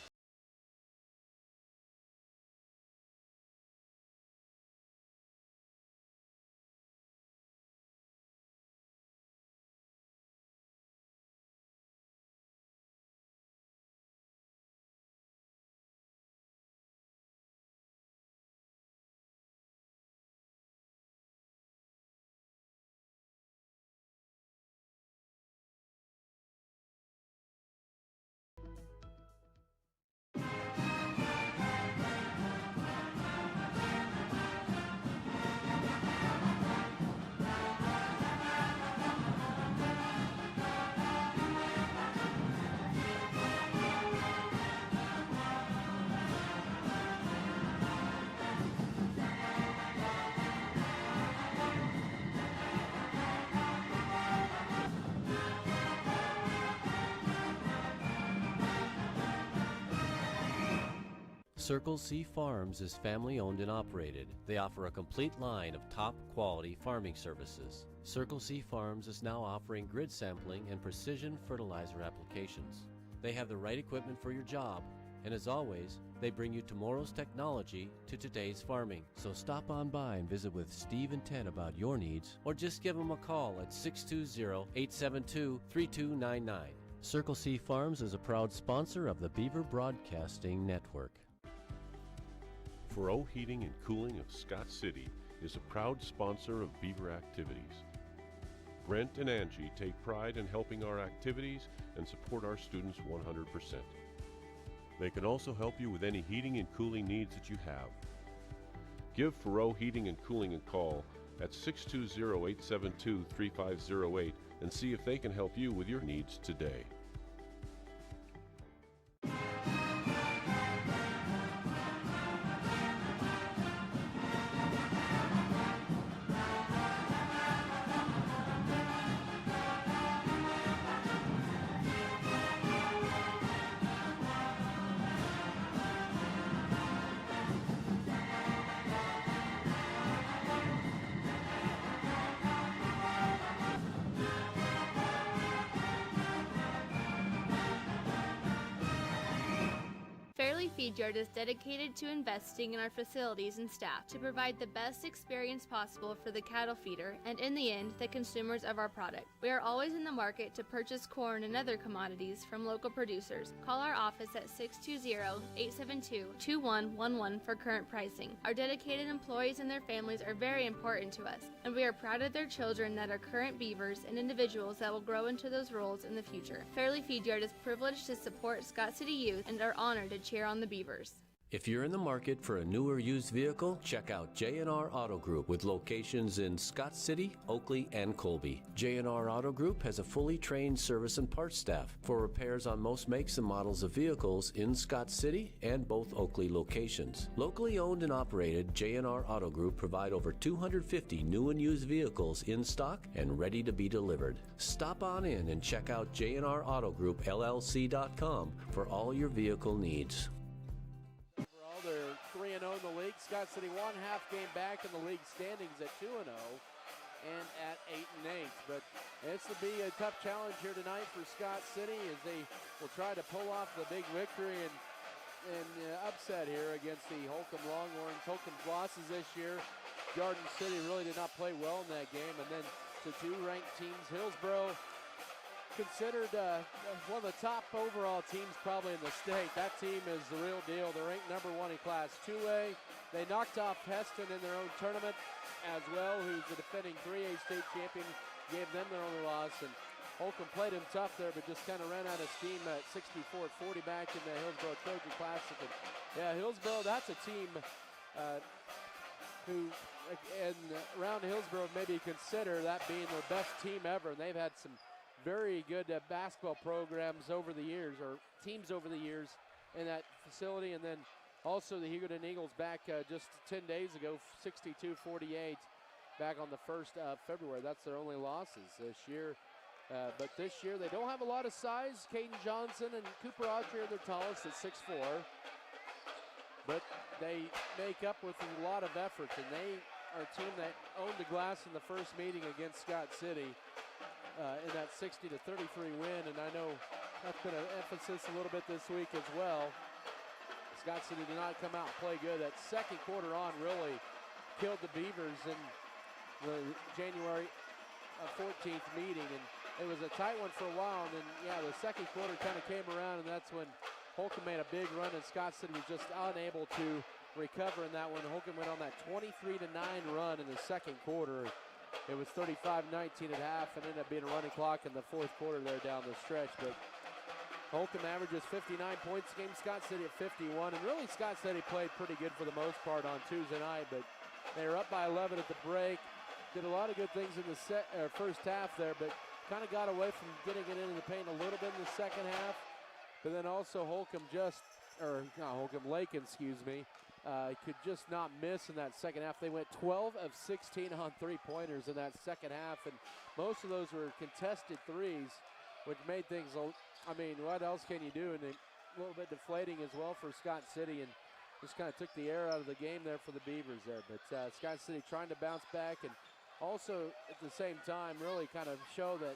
Circle C Farms is family owned and operated. They offer a complete line of top quality farming services. Circle C Farms is now offering grid sampling and precision fertilizer applications. They have the right equipment for your job, and as always, they bring you tomorrow's technology to today's farming. So stop on by and visit with Steve and Ted about your needs, or just give them a call at 620-872-3299. Circle C Farms is a proud sponsor of the Beaver Broadcasting Network. Furrow Heating and Cooling of Scott City is a proud sponsor of Beaver activities. Brent and Angie take pride in helping our activities and support our students 100%. They can also help you with any heating and cooling needs that you have. Give Furrow Heating and Cooling a call at 620-872-3508 and see if they can help you with your needs today. Feed Yard is dedicated to investing in our facilities and staff to provide the best experience possible for the cattle feeder and, in the end, the consumers of our product. We are always in the market to purchase corn and other commodities from local producers. Call our office at 620-872-2111 for current pricing. Our dedicated employees and their families are very important to us, and we are proud of their children that are current Beavers and individuals that will grow into those roles in the future. Fairleigh Feed Yard is privileged to support Scott City youth and are honored to cheer on the Beavers. If you're in the market for a new or used vehicle, check out J&R Auto Group with locations in Scott City, Oakley, and Colby. J&R Auto Group has a fully trained service and parts staff for repairs on most makes and models of vehicles in Scott City and both Oakley locations. Locally owned and operated, J&R Auto Group provide over 250 new and used vehicles in stock and ready to be delivered. Stop on in and check out J&R Auto Group LLC.com for all your vehicle needs. They're 3-0 in the league. Scott City 1 half game back in the league standings at 2-0 and at 8-8. But this will be a tough challenge here tonight for Scott City as they will try to pull off the big victory and upset here against the Holcomb Longhorns. Holcomb's losses this year. Garden City really did not play well in that game. And then to two ranked teams, Hillsboro, considered one of the top overall teams probably in the state. That team is the real deal. They're ranked number 1 in Class 2A. They knocked off Heston in their own tournament as well, who's the defending 3A state champion, gave them their only loss. And Holcomb played him tough there, but just kind of ran out of steam at 64-40 back in the Hillsboro Trojan Classic. And yeah, Hillsboro, that's a team who, and around Hillsboro, maybe consider that being their best team ever. And they've had some very good basketball programs over the years, or teams over the years in that facility. And then also the Hugoton Eagles back just 10 days ago, 62-48 back on the 1st of February. That's their only losses this year. But this year they don't have a lot of size. Caden Johnson and Cooper Autry are their tallest at 6'4". But they make up with a lot of effort, and they are a team that owned the glass in the first meeting against Scott City. In that 60-33 win, and I know that's been an emphasis a little bit this week as well. Scott City did not come out and play good. That second quarter on really killed the Beavers in the January 14th meeting, and it was a tight one for a while, and then, yeah, the second quarter kind of came around, and that's when Holcomb made a big run, and Scott City was just unable to recover in that one. Holcomb went on that 23-9 run in the second quarter. It was 35-19 at half, and ended up being a running clock in the fourth quarter there down the stretch. But Holcomb averages 59 points a game, Scott City at 51. And really, Scott City played pretty good for the most part on Tuesday night, but they were up by 11 at the break. Did a lot of good things in the first half there, but kind of got away from getting it into the paint a little bit in the second half. But then also Lakin, could just not miss in that second half. They went 12 of 16 on three-pointers in that second half, and most of those were contested threes, which made things, I mean, what else can you do? And a little bit deflating as well for Scott City, and just kind of took the air out of the game there for the Beavers there. But Scott City trying to bounce back, and also at the same time really kind of show that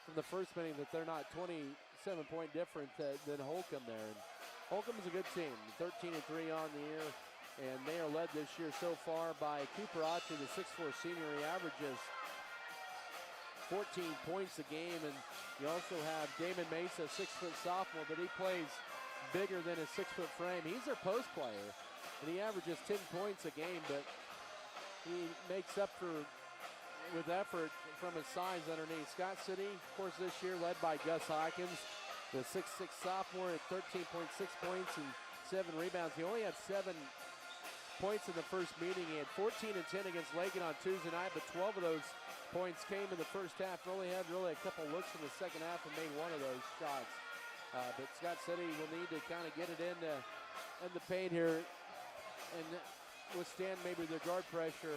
from the first meeting that they're not 27-point different than Holcomb there. And Holcomb is a good team, 13-3 on the year, and they are led this year so far by Cooper Autry, the 6'4 senior. He averages 14 points a game, and you also have Damon Mesa, 6-foot sophomore, but he plays bigger than his 6-foot frame. He's their post player, and he averages 10 points a game, but he makes up for with effort from his size underneath. Scott City, of course, this year led by Gus Hawkins, the 6'6 sophomore at 13.6 points and 7 rebounds. He only had 7 points in the first meeting. He had 14 and 10 against Lakin on Tuesday night, but 12 of those points came in the first half. Only had really a couple looks in the second half and made one of those shots. But Scott City will need to kind of get it in the paint here and withstand maybe the guard pressure.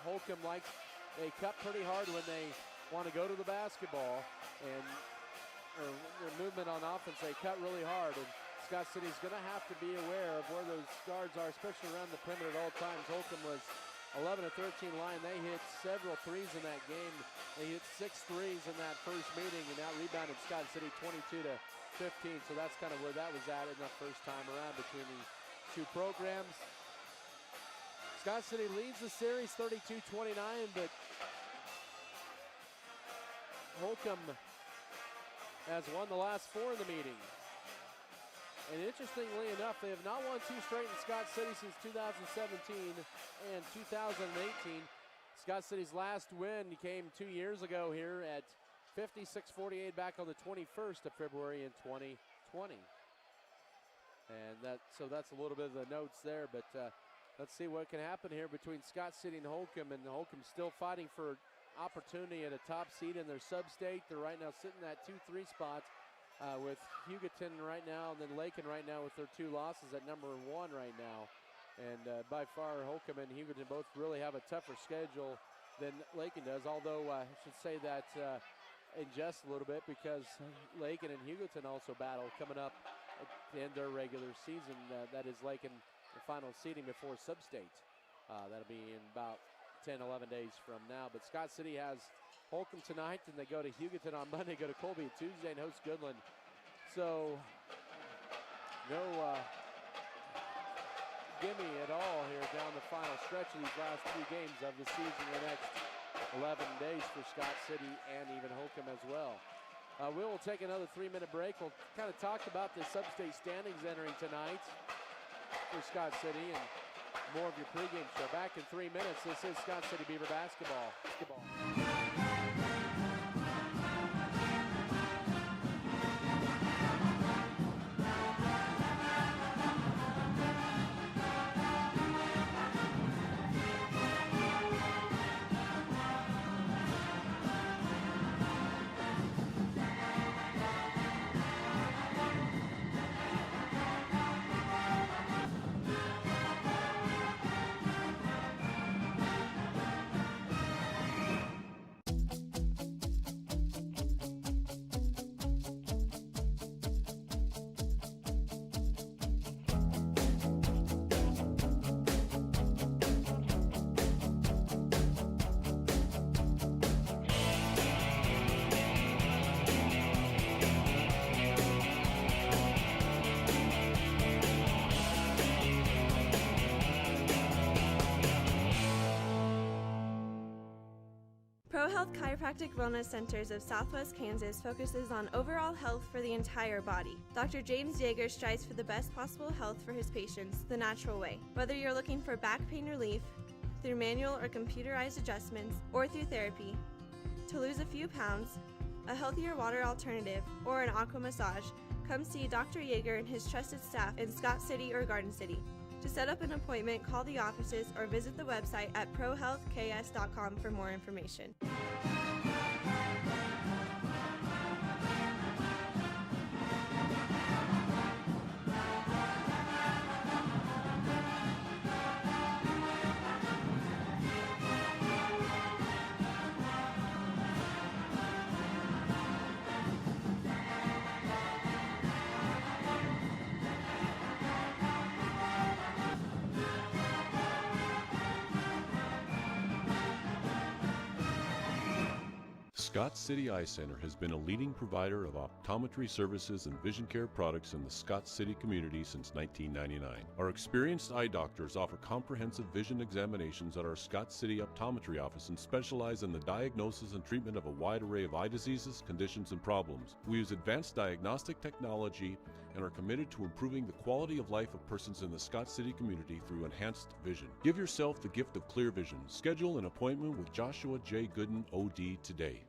Holcomb likes, they cut pretty hard when they want to go to the basketball, and their movement on offense, they cut really hard. And Scott City's going to have to be aware of where those guards are, especially around the perimeter at all times. Holcomb was 11 of 13 line. They hit several threes in that game. They hit 6 threes in that first meeting, and now rebounded Scott City 22 to 15. So that's kind of where that was at in that first time around between the two programs. Scott City leads the series 32-29, but Holcomb has won the last 4 in the meeting. And interestingly enough, they have not won 2 straight in Scott City since 2017 and 2018. Scott City's last win came 2 years ago here at 56-48 back on the 21st of February in 2020. And so that's a little bit of the notes there, but let's see what can happen here between Scott City and Holcomb. And Holcomb still fighting for opportunity at a top seed in their sub-state. They're right now sitting at 2-3 spots with Hugoton right now, and then Lakin right now with their 2 losses at number 1 right now. And by far, Holcomb and Hugoton both really have a tougher schedule than Lakin does, although I should say that in just a little bit, because Lakin and Hugoton also battle coming up at the end of their regular season. That is Lakin, the final seeding before sub-state. That'll be in about 10, 11 days from now. But Scott City has Holcomb tonight, and they go to Hugoton on Monday, go to Colby Tuesday, and host Goodland. So no gimme at all here down the final stretch of these last 2 games of the season, the next 11 days for Scott City and even Holcomb as well. We will take another 3-minute break. We'll kind of talk about the sub-state standings entering tonight for Scott City and more of your pregame show. Back in 3 minutes. This is Scott City Beaver basketball. ProHealth Chiropractic Wellness Centers of Southwest Kansas focuses on overall health for the entire body. Dr. James Yeager strives for the best possible health for his patients the natural way. Whether you're looking for back pain relief through manual or computerized adjustments or through therapy, to lose a few pounds, a healthier water alternative, or an aqua massage, come see Dr. Yeager and his trusted staff in Scott City or Garden City. To set up an appointment, call the offices or visit the website at prohealthks.com for more information. Scott City Eye Center has been a leading provider of optometry services and vision care products in the Scott City community since 1999. Our experienced eye doctors offer comprehensive vision examinations at our Scott City optometry office and specialize in the diagnosis and treatment of a wide array of eye diseases, conditions, and problems. We use advanced diagnostic technology and are committed to improving the quality of life of persons in the Scott City community through enhanced vision. Give yourself the gift of clear vision. Schedule an appointment with Joshua J. Gooden, OD, today.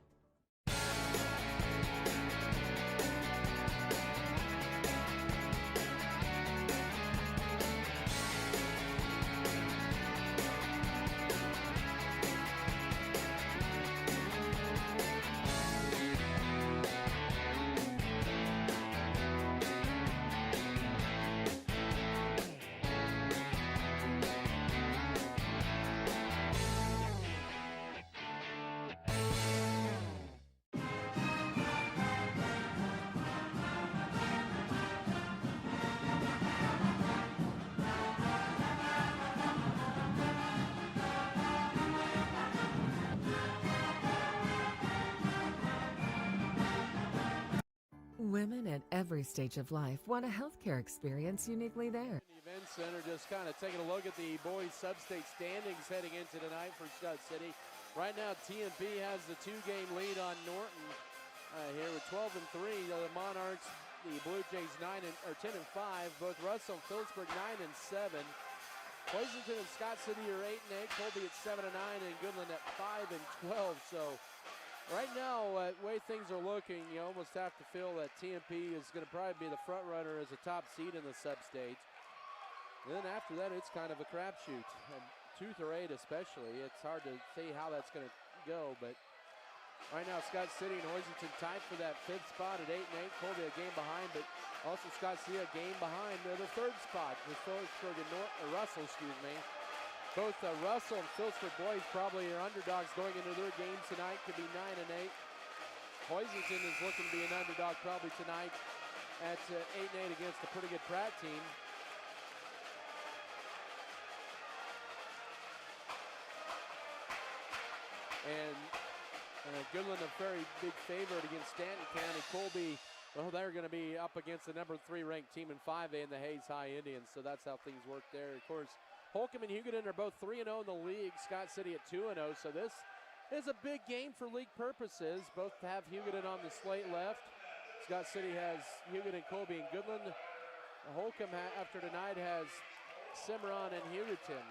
Women at every stage of life want a healthcare experience uniquely theirs. The Event Center just kind of taking a look at the boys sub-state standings heading into tonight for Scott City. Right now, TMP has the 2-game lead on Norton here with 12-3. The Monarchs, the Blue Jays 10-5. Both Russell and Phillipsburg 9-7. Pleasanton and Scott City are 8-8. Colby at 7-9, and Goodland at 5-12. So right now, the way things are looking, you almost have to feel that TMP is going to probably be the front runner as a top seed in the sub-state. Then after that, it's kind of a crapshoot. 2 through 8 especially. It's hard to see how that's going to go, but right now Scott City and Hoisington tied for that 5th spot at 8-8. Colby a game behind, but also Scott City a game behind the 3rd spot with Phillipsburg and Russell, Both Russell and Phillipsburg boys probably are underdogs going into their game tonight. Could be 9-8. Hoisington is looking to be an underdog probably tonight at 8-8 against a pretty good Pratt team. And Goodland a very big favorite against Stanton County. Colby, well, they're going to be up against the number 3 ranked team in 5A in the Hayes High Indians. So that's how things work there. Of course, Holcomb and Hugoton are both 3-0 in the league. Scott City at 2-0. So this is a big game for league purposes. Both have Hugoton on the slate left. Scott City has Hugoton, Colby, and Goodland. Holcomb, after tonight, has Cimarron and Hugoton.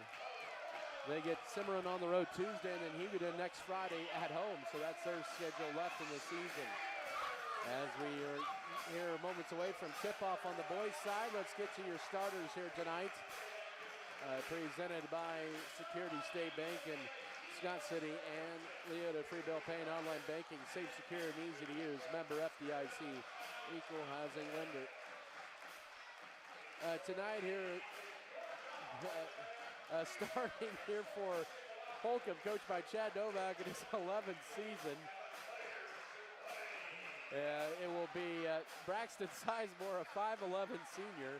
They get Cimarron on the road Tuesday and then Hugoton next Friday at home. So that's their schedule left in the season. As we are here moments away from tip-off on the boys' side, let's get to your starters here tonight. Presented by Security State Bank and Scott City and Leota Free Bill Paying Online Banking. Safe, secure, and easy to use. Member FDIC, Equal Housing Lender. Tonight here, starting here for Holcomb, coached by Chad Novak in his 11th season. It will be Braxton Sizemore, a 5'11 senior,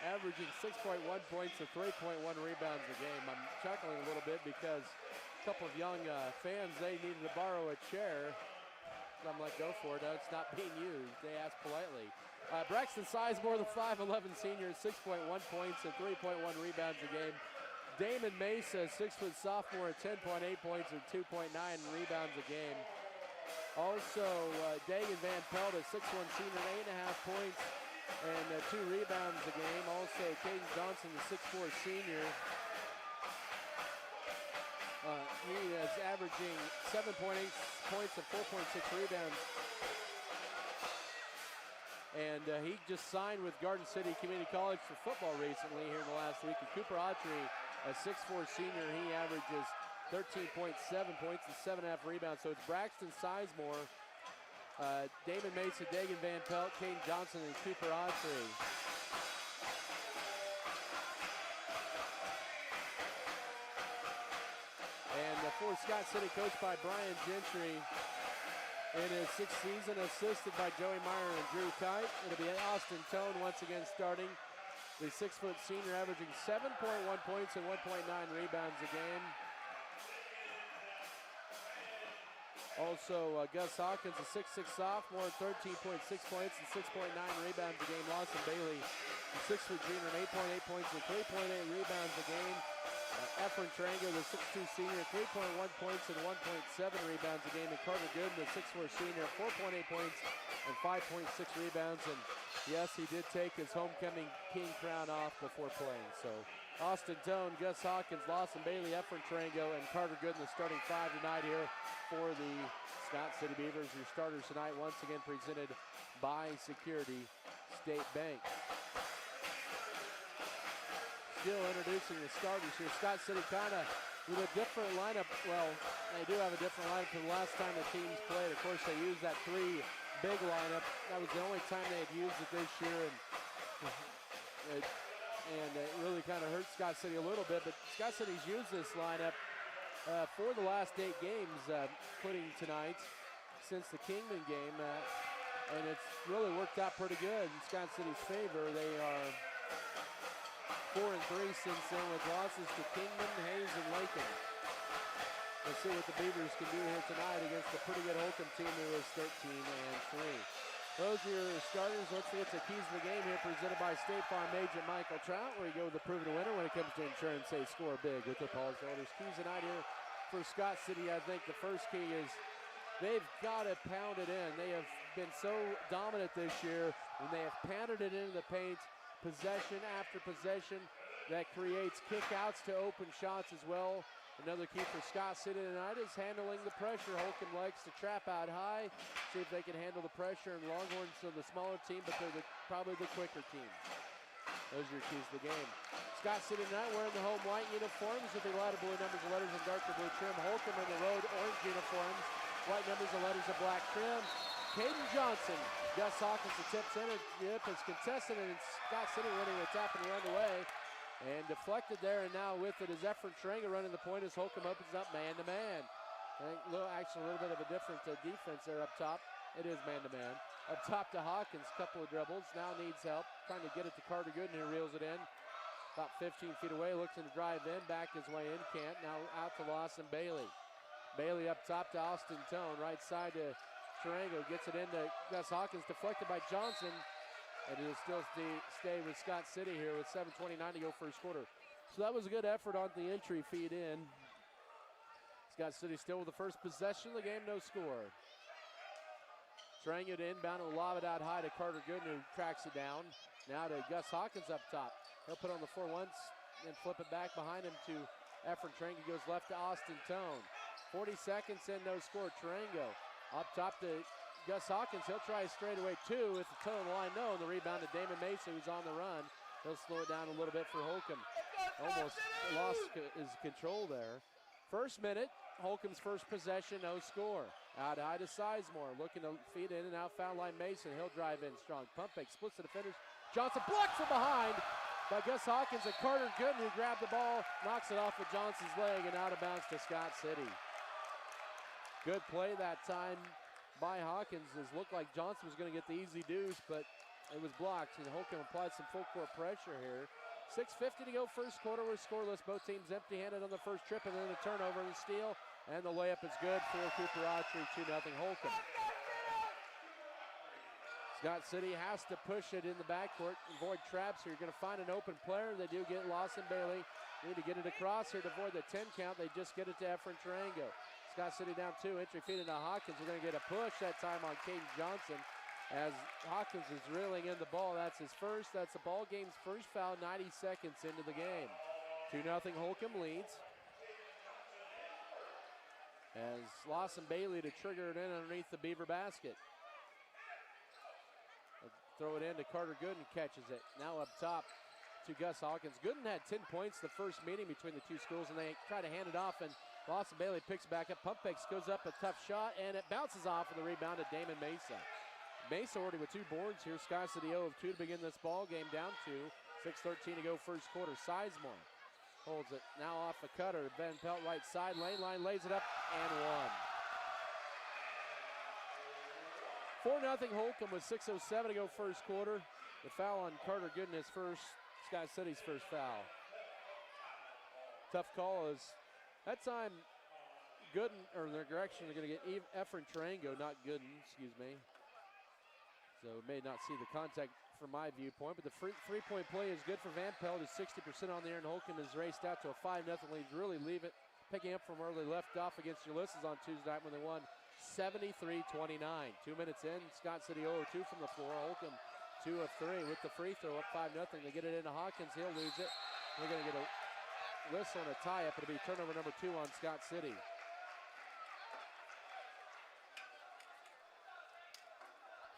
averaging 6.1 points and 3.1 rebounds a game. I'm chuckling a little bit because a couple of young fans, they needed to borrow a chair. I'm like, go for it. It's not being used. They asked politely. Braxton Sizemore, the 5'11 senior, 6.1 points and 3.1 rebounds a game. Damon Mesa, 6-foot sophomore, 10.8 points and 2.9 rebounds a game. Also, Dagan Van Pelt, a 6'1 senior, 8.5 points and 2 rebounds a game. Also, Caden Johnson, the 6'4 senior. He is averaging 7.8 points and 4.6 rebounds. And he just signed with Garden City Community College for football recently here in the last week. And Cooper Autry, a 6'4 senior, he averages 13.7 points and 7.5 rebounds. So it's Braxton Sizemore, Damon Mason, Dagan Van Pelt, Caden Johnson, and Cooper Autry. And for Scott City, coached by Brian Gentry in his 6th season, assisted by Joey Meyer and Drew Kite. It'll be Austin Tone once again starting. The 6-foot senior averaging 7.1 points and 1.9 rebounds a game. Also, Gus Hawkins, a 6'6 sophomore, 13.6 points and 6.9 rebounds a game. Lawson Bailey, a 6'3 junior, and 8.8 points and 3.8 rebounds a game. Efren Tarango, the 6'2 senior, 3.1 points and 1.7 rebounds a game. And Carter Gooden, the 6'4 senior, 4.8 points and 5.6 rebounds. And yes, he did take his homecoming king crown off before playing. So Austin Tone, Gus Hawkins, Lawson Bailey, Efren Tarango, and Carter Gooden, the starting five tonight here for the Scott City Beavers. Your starters tonight, once again presented by Security State Bank. Still introducing the starters here. Scott City kind of with a different lineup. Well, they do have a different lineup from the last time the teams played. Of course, they used that three big lineup. That was the only time they had used it this year, and it really kind of hurt Scott City a little bit. But Scott City's used this lineup for the last 8 games, including tonight, since the Kingman game, and it's really worked out pretty good in Scott City's favor. They are 4-3 since then, with losses to Kingman, Hayes, and Lakin. Let's see what the Beavers can do here tonight against a pretty good Holcomb team who is 13-3. Those are your starters. Let's see what's the keys to the game here, presented by State Farm agent Michael Trout, where you go with the proven winner when it comes to insurance. They score big with the policyholders. Keys tonight here for Scott City. I think the first key is they've got to pound it in. They have been so dominant this year, and they have pounded it into the paint, possession after possession. That creates kickouts to open shots as well. Another key for Scott City tonight is handling the pressure. Holcomb likes to trap out high, see if they can handle the pressure. And Longhorns are the smaller team, but they're probably the quicker team. Those are your keys to the game. Scott City tonight wearing the home white uniforms with the lighter blue numbers and letters and darker blue trim. Holcomb in the road orange uniforms, white numbers and letters of black trim. Caden Johnson, Gus Hawkins, the tip center. Yep, is contested, and Scott City winning the tap and run away. And deflected there, and now with it is Efren Tarango running the point as Holcomb opens up man-to-man. Actually, a little bit of a different defense there up top. It is man-to-man. Up top to Hawkins, couple of dribbles. Now needs help, trying to get it to Carter Gooden, who reels it in. About 15 feet away, looking to drive in, back his way in, can't. Now out to Lawson Bailey. Bailey up top to Austin Tone, right side to Tarango, gets it into Gus Hawkins, deflected by Johnson. And it'll still stay with Scott City here with 7:29 to go first quarter. So that was a good effort on the entry feed in. Scott City still with the first possession of the game, no score. Tarango to inbound and lob it out high to Carter Gooden, who tracks it down. Now to Gus Hawkins up top. He'll put on the floor once and flip it back behind him to Efren Tarango. Goes left to Austin Tone. 40 seconds in, no score. Tarango up top to Gus Hawkins. He'll try a straightaway two with the toe on the line. No, and the rebound to Damon Mesa, who's on the run. He'll slow it down a little bit for Holcomb. Almost lost his control there. First minute, Holcomb's first possession, no score. Out high to Sizemore, looking to feed in and out foul line Mason. He'll drive in strong. Pump fake, splits the defenders. Johnson blocked from behind by Gus Hawkins, and Carter Gooden, who grabbed the ball, knocks it off of Johnson's leg and out of bounds to Scott City. Good play that time by Hawkins. It looked like Johnson was going to get the easy deuce, but it was blocked, and Holcomb applied some full court pressure here. 6:50 to go first quarter. We're scoreless. Both teams empty-handed on the first trip, and then a turnover and a steal, and the layup is good for Cooper Autry, 2-0 Holcomb. Scott City has to push it in the backcourt, avoid traps here. You're going to find an open player. They do get Lawson Bailey. Need to get it across here to avoid the 10 count. They just get it to Efren Tarango. Scott City down 2, entry feed into Hawkins. We're going to get a push that time on Caden Johnson as Hawkins is reeling in the ball. That's his first. That's the ball game's first foul, 90 seconds into the game. 2-0 Holcomb leads. As Lawson Bailey to trigger it in underneath the Beaver basket. Throw it in to Carter Gooden, catches it. Now up top to Gus Hawkins. Gooden had 10 points the first meeting between the two schools, and they try to hand it off, and Lawson Bailey picks back up. Pump fakes, goes up, a tough shot, and it bounces off of the rebound to Damon Mesa. Mesa already with 2 boards here. Scott City 0 of 2 to begin this ball game, down 2. 6:13 to go first quarter. Sizemore holds it, now off the cutter. Ben Pelt right side, lane line, lays it up, and 1. 4-0 Holcomb with 6:07 to go first quarter. The foul on Carter Gooden is first, Scott City's first foul. Tough call is that time Gooden, or their direction, they're going to get Efren Tarango, not Gooden, excuse me. So may not see the contact from my viewpoint, but the three-point play is good for Van Pelt. Is 60% on there, and Holcomb has raced out to a 5-0 lead. Really picking up from where they left off against Ulysses on Tuesday night when they won 73-29. 2 minutes in, Scott City 0-2 from the floor. Holcomb 2 of 3 with the free throw, up 5-0. They get it into Hawkins. He'll lose it. We're going to get a whistle and a tie-up. It'll be turnover number 2 on Scott City.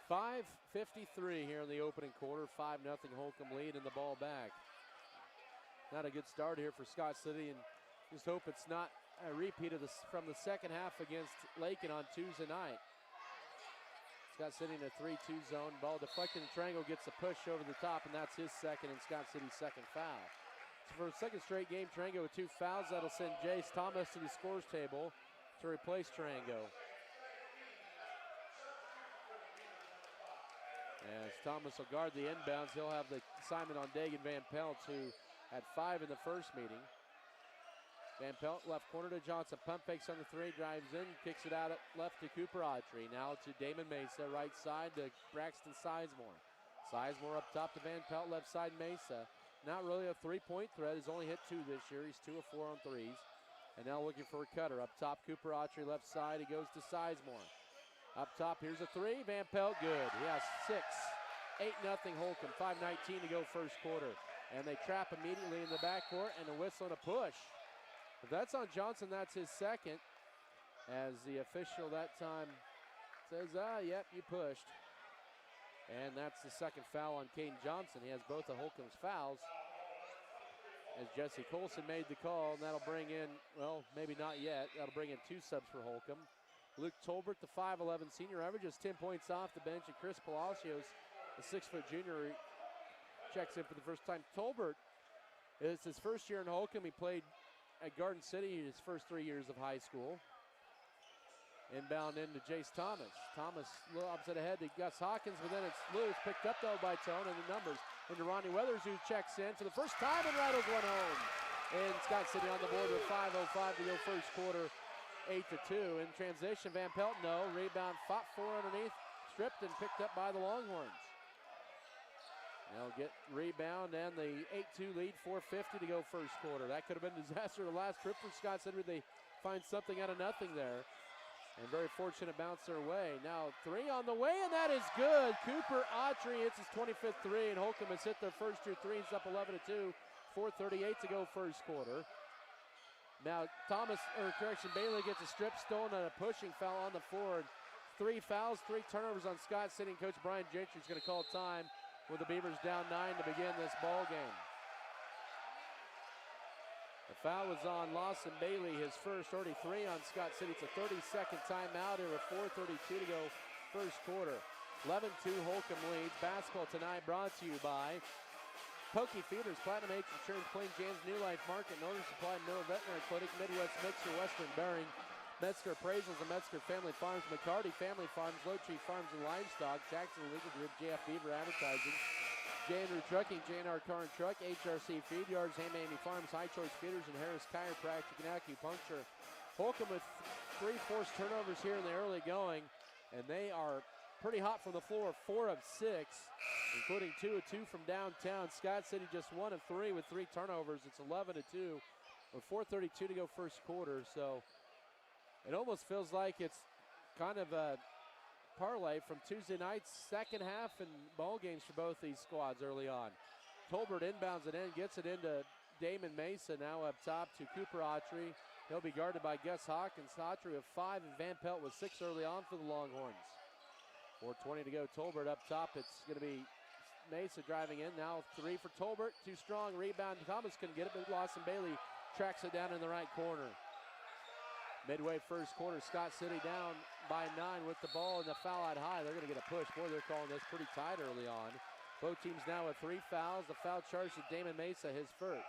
5:53 here in the opening quarter. 5-0 Holcomb lead and the ball back. Not a good start here for Scott City, and just hope it's not a repeat of this from the second half against Lakin on Tuesday night. Scott City in a 3-2 zone. Ball deflected, and Triangle gets a push over the top, and that's his second and Scott City's second foul. So for a second straight game, Triangle with 2 fouls. That'll send Jace Thomas to the scores table to replace Triangle. As Thomas will guard the inbounds, he'll have the assignment on Dagan Van Pelt, who had 5 in the first meeting. Van Pelt left corner to Johnson. Pump fakes on the 3, drives in, kicks it out left to Cooper Autry. Now to Damon Mesa, right side to Braxton Sizemore. Sizemore up top to Van Pelt, left side Mesa. Not really a three-point threat. He's only hit 2 this year. He's 2 of 4 on threes. And now looking for a cutter. Up top, Cooper Autry, left side. He goes to Sizemore. Up top, here's a 3. Van Pelt, good. He has 6. 8-0 Holcomb. 5:19 to go first quarter. And they trap immediately in the backcourt, and a whistle and a push. If that's on Johnson, that's his second. As the official that time says, yep, you pushed. And that's the second foul on Caden Johnson. He has both of Holcomb's fouls. As Jesse Colson made the call, and that'll bring in, well, maybe not yet. That'll bring in 2 subs for Holcomb. Luke Tolbert, the 5'11 senior, averages 10 points off the bench, and Chris Palacios, the 6-foot junior, checks in for the first time. Tolbert, it's his first year in Holcomb. He played at Garden City his first 3 years of high school. Inbound into Jace Thomas. Thomas lobs it ahead to Gus Hawkins, but then it's loose, picked up though by Tone, and the numbers into Ronnie Weathers, who checks in for the first time and rattles one home. And Scott City on the board with 5:05 to go first quarter, 8-2. In transition, Van Pelt, no. Rebound, fought for underneath, stripped and picked up by the Longhorns. They'll get rebound and the 8-2 lead, 4:50 to go first quarter. That could have been a disaster the last trip for Scott City. They find something out of nothing there. And very fortunate bounce their way. Now 3 on the way, and that is good. Cooper Autry hits his 25th 3, and Holcomb has hit their first 2 threes, up 11-2. 4:38 to go first quarter. Now Bailey gets a strip stolen and a pushing foul on the floor. 3 fouls, 3 turnovers on Scott City, and Coach Brian Gentry is going to call time with the Beavers down 9 to begin this ball game. The foul was on Lawson Bailey, his first, already 3 on Scott City. It's a 30-second timeout here with 4:32 to go first quarter. 11-2 Holcomb leads. Basketball tonight brought to you by Pokey Feeders, Platinum H Insurance, Plain James, New Life Market, Northern Supply, Miller Veterinary Clinic, Midwest Mixer, Western Bearing, Metzger Appraisals and Metzger Family Farms, McCarty Family Farms, Low Tree Farms and Livestock, Jackson Legal Group, JF Beaver Advertising, J&R Trucking, J&R Car and Truck, HRC Feed Yards, Hamamy Farms, High Choice Feeders, and Harris Chiropractic and Acupuncture. Holcomb with 3 forced turnovers here in the early going, and they are pretty hot from the floor, 4 of 6, including 2 of 2 from downtown. Scott City just 1 of 3 with 3 turnovers. It's 11-2 with 4:32 to go first quarter, so it almost feels like it's kind of a parlay from Tuesday night's second half and ball games for both these squads early on. Tolbert inbounds it in, gets it into Damon Mesa, now up top to Cooper Autry. He'll be guarded by Gus Hawkins. Autry with 5 and Van Pelt with 6 early on for the Longhorns. 4:20 to go. Tolbert up top. It's going to be Mesa driving in. Now 3 for Tolbert. Too strong. Rebound. Thomas couldn't get it, but Lawson Bailey tracks it down in the right corner. Midway first quarter, Scott City down by 9 with the ball and the foul out high. They're going to get a push. Boy, they're calling this pretty tight early on. Both teams now with 3 fouls. The foul charge to Damon Mesa, his first.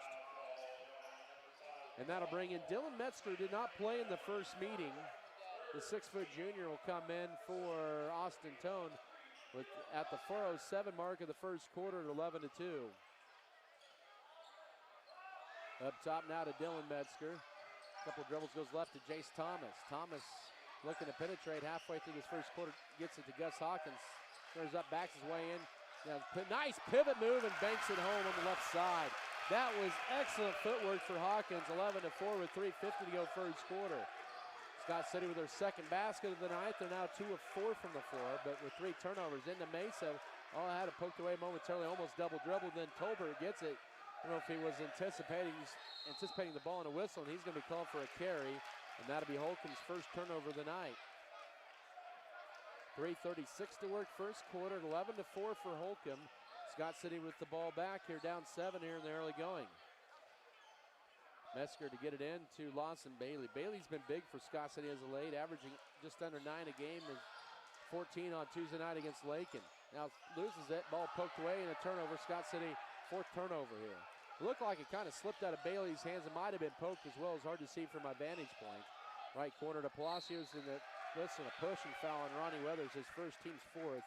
And that'll bring in Dylan Metzger, did not play in the first meeting. The 6-foot junior will come in for Austin Tone at the 4:07 mark of the first quarter at 11-2. Up top now to Dylan Metzger. Couple dribbles, goes left to Jace Thomas. Thomas looking to penetrate halfway through this first quarter, gets it to Gus Hawkins. Turns up, backs his way in. Now, nice pivot move and banks it home on the left side. That was excellent footwork for Hawkins. 11-4 with 3:50 to go first quarter. Scott City with their second basket of the night. They're now 2 of 4 from the floor, but with 3 turnovers into Mesa. All had it poked away momentarily, almost double dribbled. Then Tolbert gets it. I don't know if he was anticipating the ball and a whistle, and he's going to be called for a carry, and that'll be Holcomb's first turnover of the night. 3:36 to work first quarter, 11-4 for Holcomb. Scott City with the ball back here, down 7 here in the early going. Mesker to get it in to Lawson Bailey. Bailey's been big for Scott City as of late, averaging just under 9 a game, and 14 on Tuesday night against Lakin. Now loses it, ball poked away, and a turnover. Scott City, 4th turnover here. It looked like it kind of slipped out of Bailey's hands. It might have been poked as well. It's hard to see from my vantage point. Right corner to Palacios in the blitz and a push and foul on Ronnie Weathers, his first, team's 4th.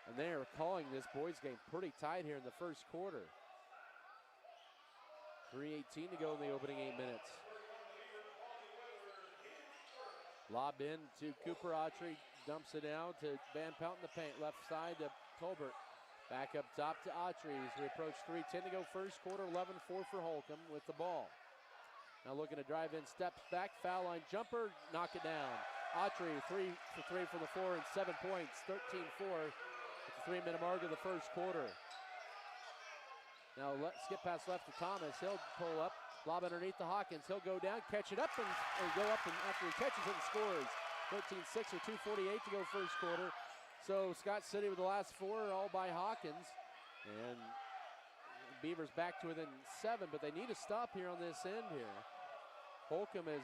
And they are calling this boys game pretty tight here in the first quarter. 3:18 to go in the opening 8 minutes. Lob in to Cooper Autry, dumps it down to Van Pelt in the paint, left side to Tolbert. Back up top to Autry as we approach 3:10 to go first quarter, 11-4 for Holcomb with the ball. Now looking to drive in, steps back, foul line jumper, knock it down. Autry 3 for 3 from the floor and 7 points, 13-4 at the 3-minute mark of the first quarter. Now skip pass left to Thomas. He'll pull up, lob underneath to Hawkins. He'll go down, catch it up, and go up, and after he catches it and scores. 13-6 with 2:48 to go first quarter. So Scott City with the last 4, all by Hawkins. And Beavers back to within 7, but they need to stop here on this end here. Holcomb is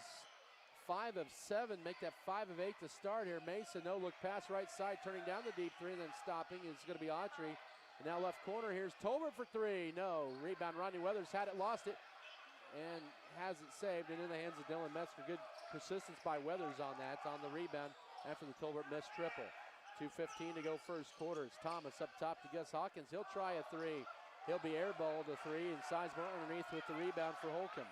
5 of 7, make that 5 of 8 to start here. Mesa, no look pass right side, turning down the deep 3, and then stopping is going to be Autry. And now left corner, here's Tolbert for 3. No, rebound, Ronnie Weathers had it, lost it, and has it saved, and in the hands of Dylan Metzger. Good persistence by Weathers on that, on the rebound after the Tolbert missed triple. 2:15 to go first quarter. It's Thomas up top to Gus Hawkins. He'll try a 3. He'll be airballed a 3, and Sizemore underneath with the rebound for Holcomb.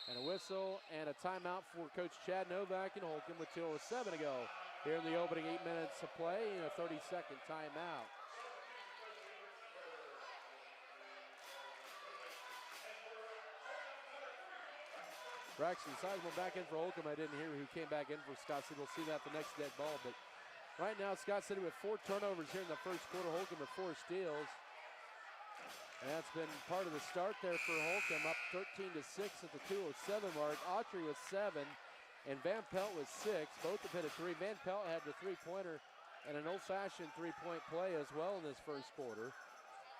And a whistle and a timeout for Coach Chad Novak and Holcomb with 2:07 to go here in the opening 8 minutes of play, and a 30-second timeout. Braxton Sizemore back in for Holcomb. I didn't hear who came back in for Scott City. We'll see that the next dead ball. But right now, Scott City with 4 turnovers here in the first quarter. Holcomb with 4 steals. And that's been part of the start there for Holcomb, up 13-6 at the 2:07 mark. Autry with 7, and Van Pelt with 6. Both have hit a 3. Van Pelt had the 3-pointer and an old-fashioned 3-point play as well in this first quarter.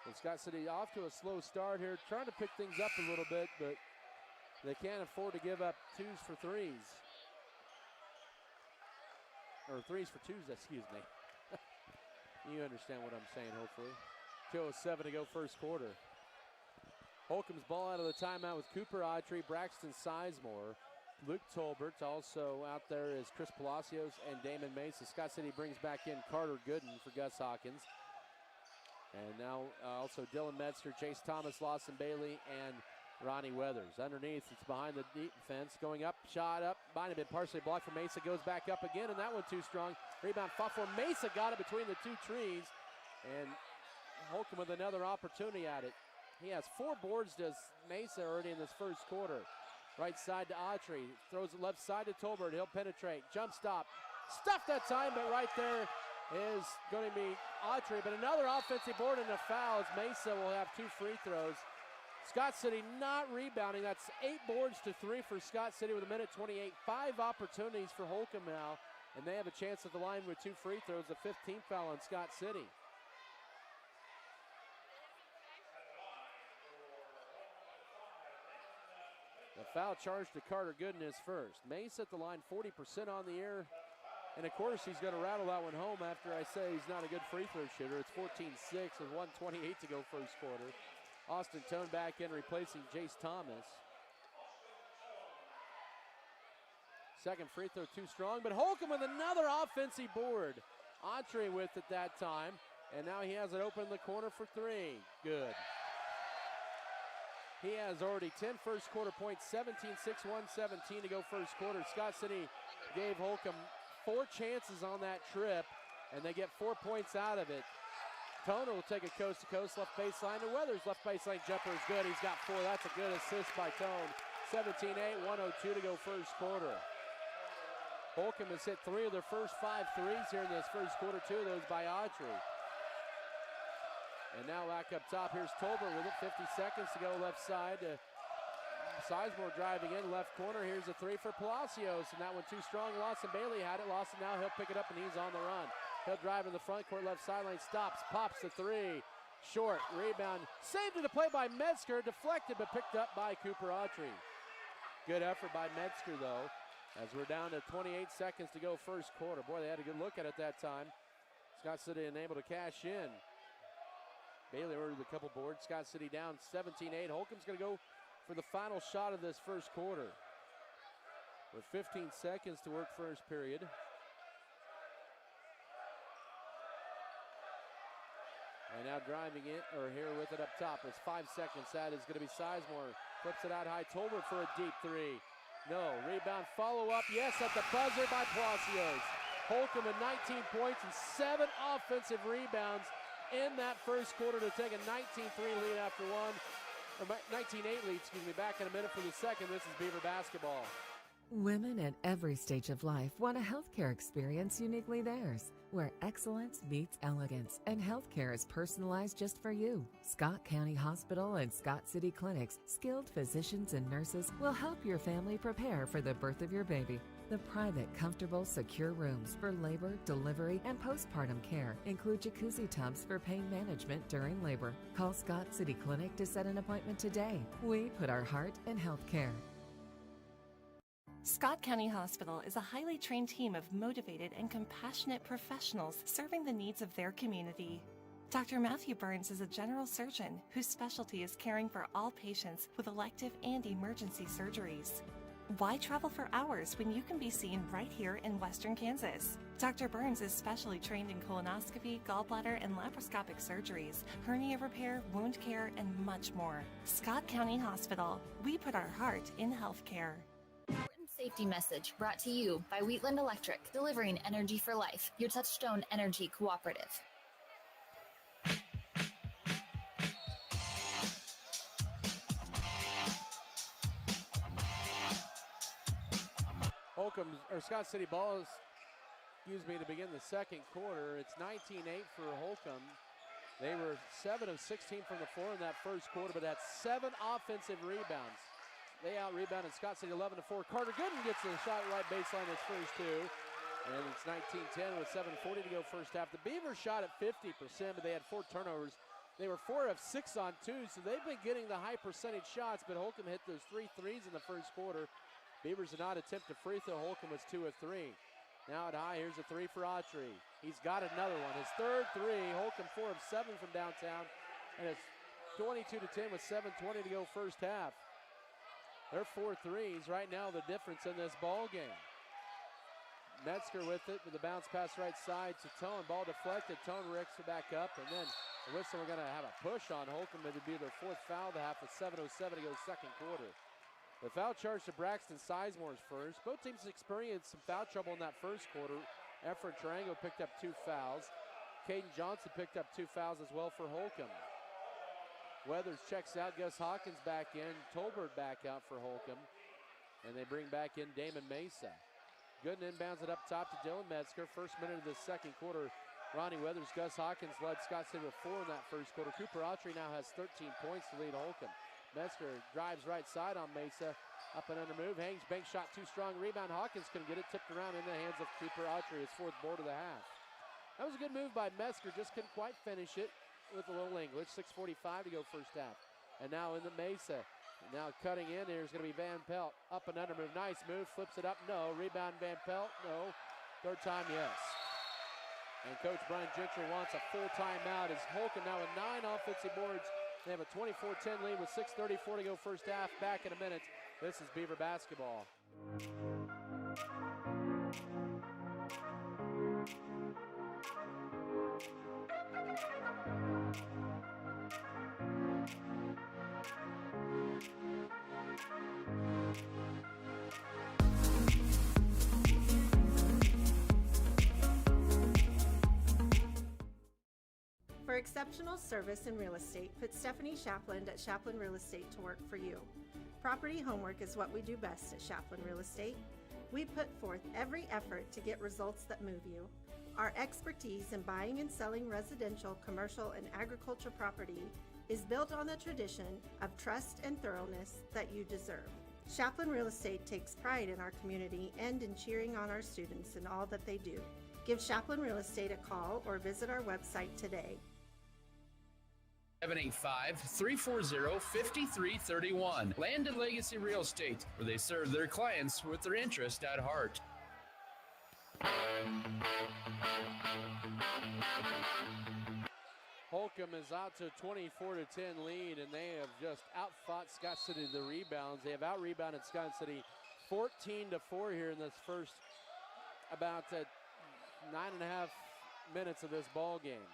And Scott City off to a slow start here, trying to pick things up a little bit, but they can't afford to give up 2s for 3s. Or 3s for 2s, excuse me. You understand what I'm saying, hopefully. 2:07 to go first quarter. Holcomb's ball out of the timeout with Cooper Autry, Braxton Sizemore, Luke Tolbert. Also out there is Chris Palacios and Damon Mesa. Scott City brings back in Carter Gooden for Gus Hawkins. And now also Dylan Metzger, Chase Thomas, Lawson Bailey, and Ronnie Weathers. Underneath, it's behind the defense. Going up, shot up. Might have been partially blocked for Mesa. Goes back up again, and that one too strong. Rebound fought for Mesa. Got it between the 2 trees. And Holcomb with another opportunity at it. He has 4 boards, does Mesa, already in this first quarter. Right side to Autry. Throws it left side to Tolbert. He'll penetrate. Jump stop. Stuffed that time, but right there is going to be Autry. But another offensive board and a foul as Mesa will have 2 free throws. Scott City not rebounding. That's 8 boards to 3 for Scott City with 1:28. 5 opportunities for Holcomb now, and they have a chance at the line with 2 free throws. A 15th foul on Scott City. The foul charge to Carter Gooden is first. Mace at the line, 40% on the air. And of course, he's going to rattle that one home after I say he's not a good free throw shooter. It's 14-6 with 1:28 to go first quarter. Austin Tone back in, replacing Jace Thomas. Second free throw too strong, but Holcomb with another offensive board. Autry with it that time, and now he has it open in the corner for 3. Good. He has already 10 first quarter points, 17-6, 1:17 to go first quarter. Scott City gave Holcomb 4 chances on that trip, and they get 4 points out of it. Toner will take a coast-to-coast left baseline. The Weathers left baseline jumper is good. He's got 4. That's a good assist by Tone. 17-8, 1:02 to go first quarter. Holcomb has hit 3 of their first 5 threes here in this first quarter, 2 of those by Autry. And now back up top, here's Tolbert with it, 50 seconds to go left side. Sizemore driving in, left corner. Here's a 3 for Palacios, and that one too strong. Lawson Bailey had it. Lawson now, he'll pick it up, and he's on the run. He'll drive in the front court, left sideline, stops, pops the 3. Short, rebound, saved to the play by Metzger, deflected but picked up by Cooper Autry. Good effort by Metzger, though, as we're down to 28 seconds to go first quarter. Boy, they had a good look at it that time. Scott City unable to cash in. Bailey ordered a couple boards. Scott City down 17-8. Holcomb's going to go for the final shot of this first quarter with 15 seconds to work first period. And now driving it, or here with it up top, is 5 seconds. That is going to be Sizemore. Flips it out high. Tolbert for a deep 3. No. Rebound follow-up. Yes, at the buzzer by Palacios. Holcomb with 19 points and 7 offensive rebounds in that first quarter to take a 19-3 lead after 19-8 lead, excuse me. Back in a minute for the second. This is Beaver basketball. Women at every stage of life want a healthcare experience uniquely theirs, where excellence meets elegance and healthcare is personalized just for you. Scott County Hospital and Scott City Clinics, skilled physicians and nurses will help your family prepare for the birth of your baby. The private, comfortable, secure rooms for labor, delivery, and postpartum care include jacuzzi tubs for pain management during labor. Call Scott City Clinic to set an appointment today. We put our heart in healthcare. Scott County Hospital is a highly trained team of motivated and compassionate professionals serving the needs of their community. Dr. Matthew Burns is a general surgeon whose specialty is caring for all patients with elective and emergency surgeries. Why travel for hours when you can be seen right here in Western Kansas? Dr. Burns is specially trained in colonoscopy, gallbladder, and laparoscopic surgeries, hernia repair, wound care, and much more. Scott County Hospital. We put our heart in healthcare. Safety message brought to you by Wheatland Electric, delivering energy for life, your Touchstone Energy Cooperative. Scott City ball is, to begin the second quarter. It's 19-8 for Holcomb. They were 7 of 16 from the floor in that first quarter, but that's 7 offensive rebounds. They out-rebounded Scott City 11-4. Carter Gooden gets a shot right baseline his first 2. And it's 19-10 with 7:40 to go first half. The Beavers shot at 50%, but they had 4 turnovers. They were 4 of 6 on 2, so they've been getting the high percentage shots, but Holcomb hit those 3 threes in the first quarter. Beavers did not attempt a free throw. Holcomb was 2 of 3. Now at high, here's a 3 for Autry. He's got another one. His third 3. Holcomb 4 of 7 from downtown, and it's 22-10 with 7:20 to go first half. They're 4 threes right now, the difference in this ball game. Metzger with it with the bounce pass right side to Tone. Ball deflected. Tone ricks it back up, and then the whistle. We're going to have a push on Holcomb. It would be their 4th foul of the half with 7:07 to go second quarter. The foul charge to Braxton Sizemore's first. Both teams experienced some foul trouble in that first quarter. Efren Tarango picked up 2 fouls. Caden Johnson picked up 2 fouls as well for Holcomb. Weathers checks out. Gus Hawkins back in. Tolbert back out for Holcomb. And they bring back in Damon Mesa. Gooden inbounds it up top to Dylan Metzger. First minute of the second quarter. Ronnie Weathers, Gus Hawkins led Scott City with 4 in that first quarter. Cooper Autry now has 13 points to lead Holcomb. Metzger drives right side on Mesa. Up and under move. Hangs, bank shot too strong. Rebound. Hawkins couldn't get it. Tipped around in the hands of Cooper Autry. His 4th board of the half. That was a good move by Metzger. Just couldn't quite finish it with a little English. 6:45 to go first half. And now in the Mesa. Now cutting in here is going to be Van Pelt. Up and under move. Nice move. Flips it up. No. Rebound Van Pelt. No. Third time, yes. And Coach Brian Gentry wants a full timeout as Holcomb now with 9 offensive boards. They have a 24-10 lead with 6:34 to go first half. Back in a minute. This is Beaver basketball. exceptional service in real estate, put Stephanie Shapland at Shapland Real Estate to work for you. Property homework is what we do best at Shapland Real Estate. We put forth every effort to get results that move you. Our expertise in buying and selling residential, commercial, and agriculture property is built on the tradition of trust and thoroughness that you deserve. Shapland Real Estate takes pride in our community and in cheering on our students in all that they do. Give Shapland Real Estate a call or visit our website today. 785-340-5331. Land and Legacy Real Estate, where they serve their clients with their interest at heart. Holcomb is out to a 24-10 lead, and they have just outfought Scott City to the rebounds. They have out-rebounded Scott City 14-4 here in this first about 9.5 minutes of this ball game.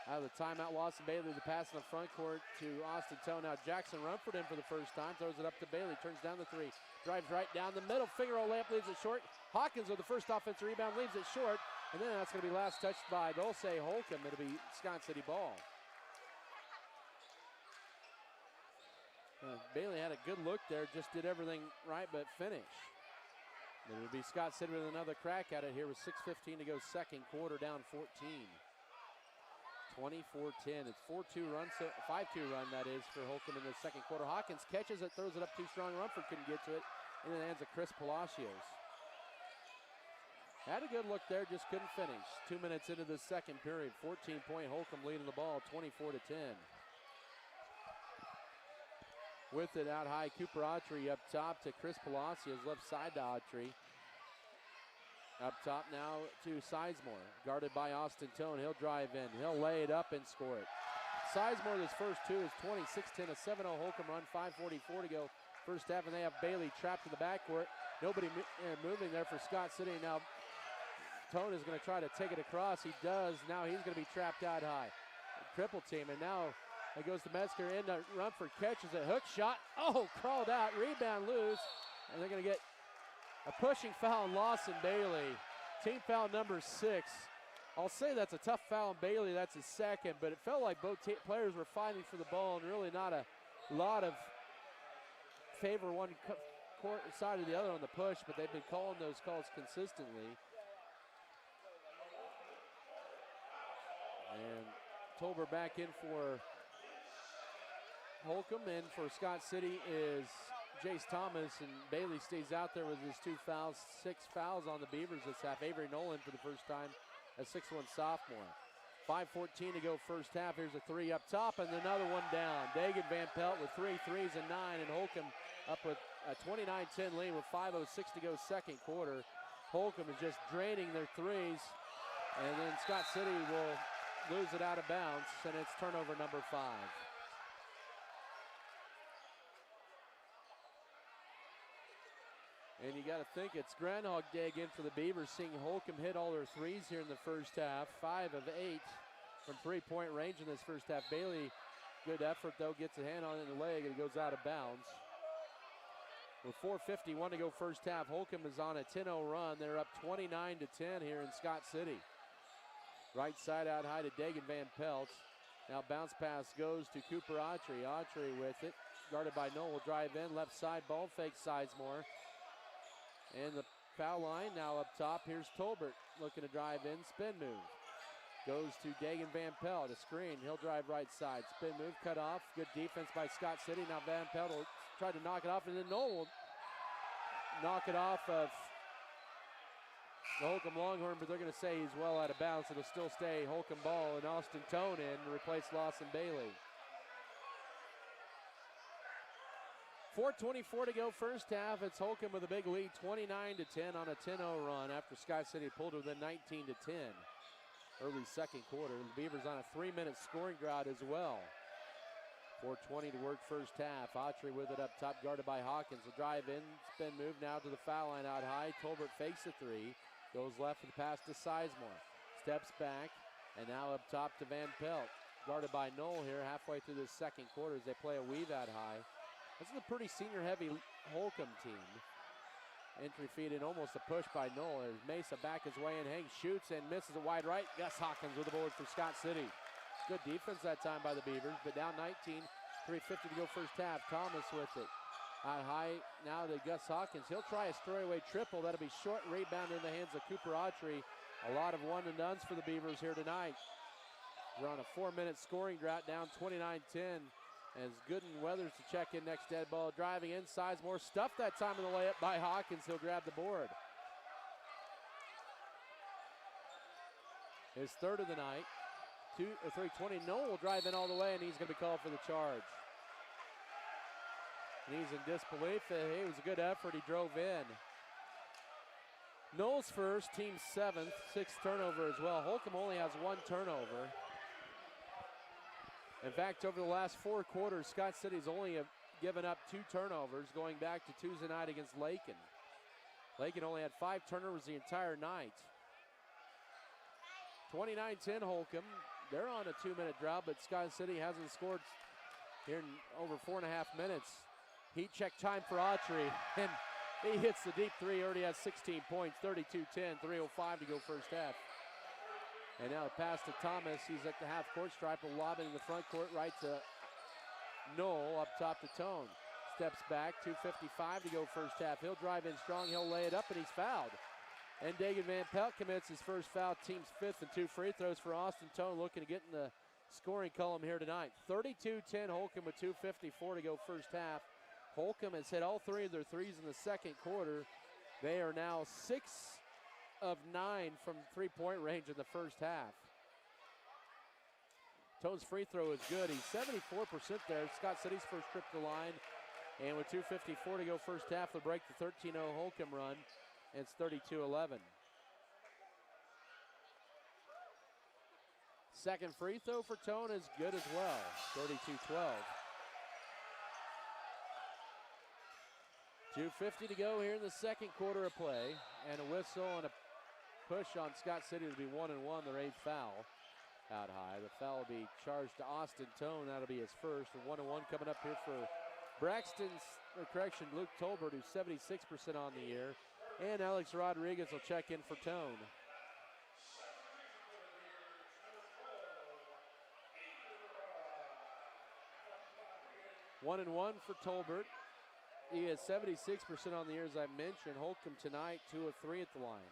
Out of the timeout, Lawson Bailey, the pass in the front court to Austin Toe. Now Jackson Rumford in for the first time, throws it up to Bailey, turns down the three, drives right down the middle, finger roll layup, leaves it short. Hawkins with the first offensive rebound, leaves it short, and then that's going to be last touched by, they'll say Holcomb. It'll be Scott City ball. Bailey had a good look there, just did everything right but finish. Then it'll be Scott City with another crack at it here with 6:15 to go second quarter, down 14. 24-10. It's 4-2 run, 5-2 run that is for Holcomb in the second quarter. Hawkins catches it, throws it up too strong. Rumford couldn't get to it in the hands of Chris Palacios. Had a good look there, just couldn't finish. 2 minutes into the second period, 14-point Holcomb leading the ball, 24-10. With it out high, Cooper Autry up top to Chris Palacios, left side to Autry. Up top now to Sizemore, guarded by Austin Tone. He'll drive in, he'll lay it up and score it. Sizemore, his first two is 26-10, a 7-0 Holcomb run, 5:44 to go first half, and they have Bailey trapped in the backcourt. Nobody moving there for Scott City. Now Tone is going to try to take it across. He does. Now he's going to be trapped out high. Triple team, and now it goes to Metzger. Into Rumford, catches it, hook shot. Oh, crawled out, rebound loose, and they're going to get a pushing foul on Lawson Bailey. Team foul number 6. I'll say that's a tough foul on Bailey. That's his second, but it felt like both players were fighting for the ball and really not a lot of favor one court side or the other on the push, but they've been calling those calls consistently. And Tolbert back in for Holcomb, and for Scott City is Jace Thomas, and Bailey stays out there with his 2 fouls, 6 fouls on the Beavers this half. Avery Nolan for the first time, a 6'1" sophomore. 5:14 to go first half. Here's a three up top and another one down. Dagan Van Pelt with 3 threes and 9, and Holcomb up with a 29-10 lead with 5:06 to go second quarter. Holcomb is just draining their threes, and then Scott City will lose it out of bounds, and it's turnover number 5. And you got to think it's Groundhog Day again for the Beavers, seeing Holcomb hit all their threes here in the first half. 5 of 8 from three-point range in this first half. Bailey, good effort though, gets a hand on it in the leg and it goes out of bounds. With 4:51 to go first half, Holcomb is on a 10-0 run. They're up 29-10 here in Scott City. Right side out high to Dagan Van Pelt. Now bounce pass goes to Cooper Autry. Autry with it, guarded by Noel, will drive in. Left side ball fake Sizemore. And the foul line now up top. Here's Tolbert looking to drive in. Spin move. Goes to Dagan Van Pelt. A screen. He'll drive right side. Spin move. Cut off. Good defense by Scott City. Now Van Pelt will try to knock it off. And then Noel will knock it off of the Holcomb Longhorn. But they're going to say he's well out of bounds. It'll still stay Holcomb ball. And Austin Tone in to replace Lawson Bailey. 4:24 to go first half. It's Holcomb with a big lead, 29-10 on a 10-0 run after Scott City pulled it within 19-10. Early second quarter. The Beavers on a 3-minute scoring drought as well. 4:20 to work first half. Autry with it up top, guarded by Hawkins. A drive in, spin move now to the foul line out high. Tolbert fakes a three. Goes left for the pass to Sizemore. Steps back, and now up top to Van Pelt. Guarded by Noel here halfway through the second quarter as they play a weave out high. This is a pretty senior-heavy Holcomb team. Entry feed in, almost a push by Knoll. As Mesa back his way in, Hanks shoots and misses a wide right. Gus Hawkins with the board for Scott City. Good defense that time by the Beavers, but down 19, 3:50 to go first half. Thomas with it. Out high now to Gus Hawkins. He'll try a straightaway triple. That'll be short rebound in the hands of Cooper Autry. A lot of one and dones for the Beavers here tonight. They're on a 4-minute scoring drought, down 29-10. As Gooden Weathers to check in next dead ball. Driving in, Sizemore stuffed that time in the layup by Hawkins. He'll grab the board. His third of the night. 3:20. Knoll will drive in all the way, and he's going to be called for the charge. And he's in disbelief. Hey, it was a good effort. He drove in. Knoll's first, team 7th, 6th turnover as well. Holcomb only has 1 turnover. In fact, over the last 4 quarters, Scott City's only given up 2 turnovers going back to Tuesday night against Lakin. Lakin only had 5 turnovers the entire night. 29-10 Holcomb. They're on a 2-minute drought, but Scott City hasn't scored here in over 4.5 minutes. Heat check time for Autry, and he hits the deep three. Already has 16 points, 32-10, 3:05 to go first half. And now the pass to Thomas. He's at the half-court stripe, a lob in the front court, right to Knoll, up top to Tone. Steps back, 2:55 to go first half. He'll drive in strong, he'll lay it up, and he's fouled. And Dagan Van Pelt commits his first foul, team's 5th, and 2 free throws for Austin Tone, looking to get in the scoring column here tonight. 32-10 Holcomb with 2:54 to go first half. Holcomb has hit all 3 of their threes in the second quarter. They are now 6 of 9 from three-point range in the first half. Tone's free throw is good. He's 74% there. Scott City's first trip to the line. And with 2:54 to go first half, they'll break the 13-0 Holcomb run. It's 32-11. Second free throw for Tone is good as well, 32-12. 2:50 to go here in the second quarter of play. And a whistle and a push on Scott City to be 1-1, their 8th foul out high. The foul will be charged to Austin Tone. That'll be his first. And 1-1 coming up here for Luke Tolbert, who's 76% on the year. And Alex Rodriguez will check in for Tone. One and one for Tolbert. He is 76% on the year, as I mentioned. Holcomb tonight, 2 of 3 at the line.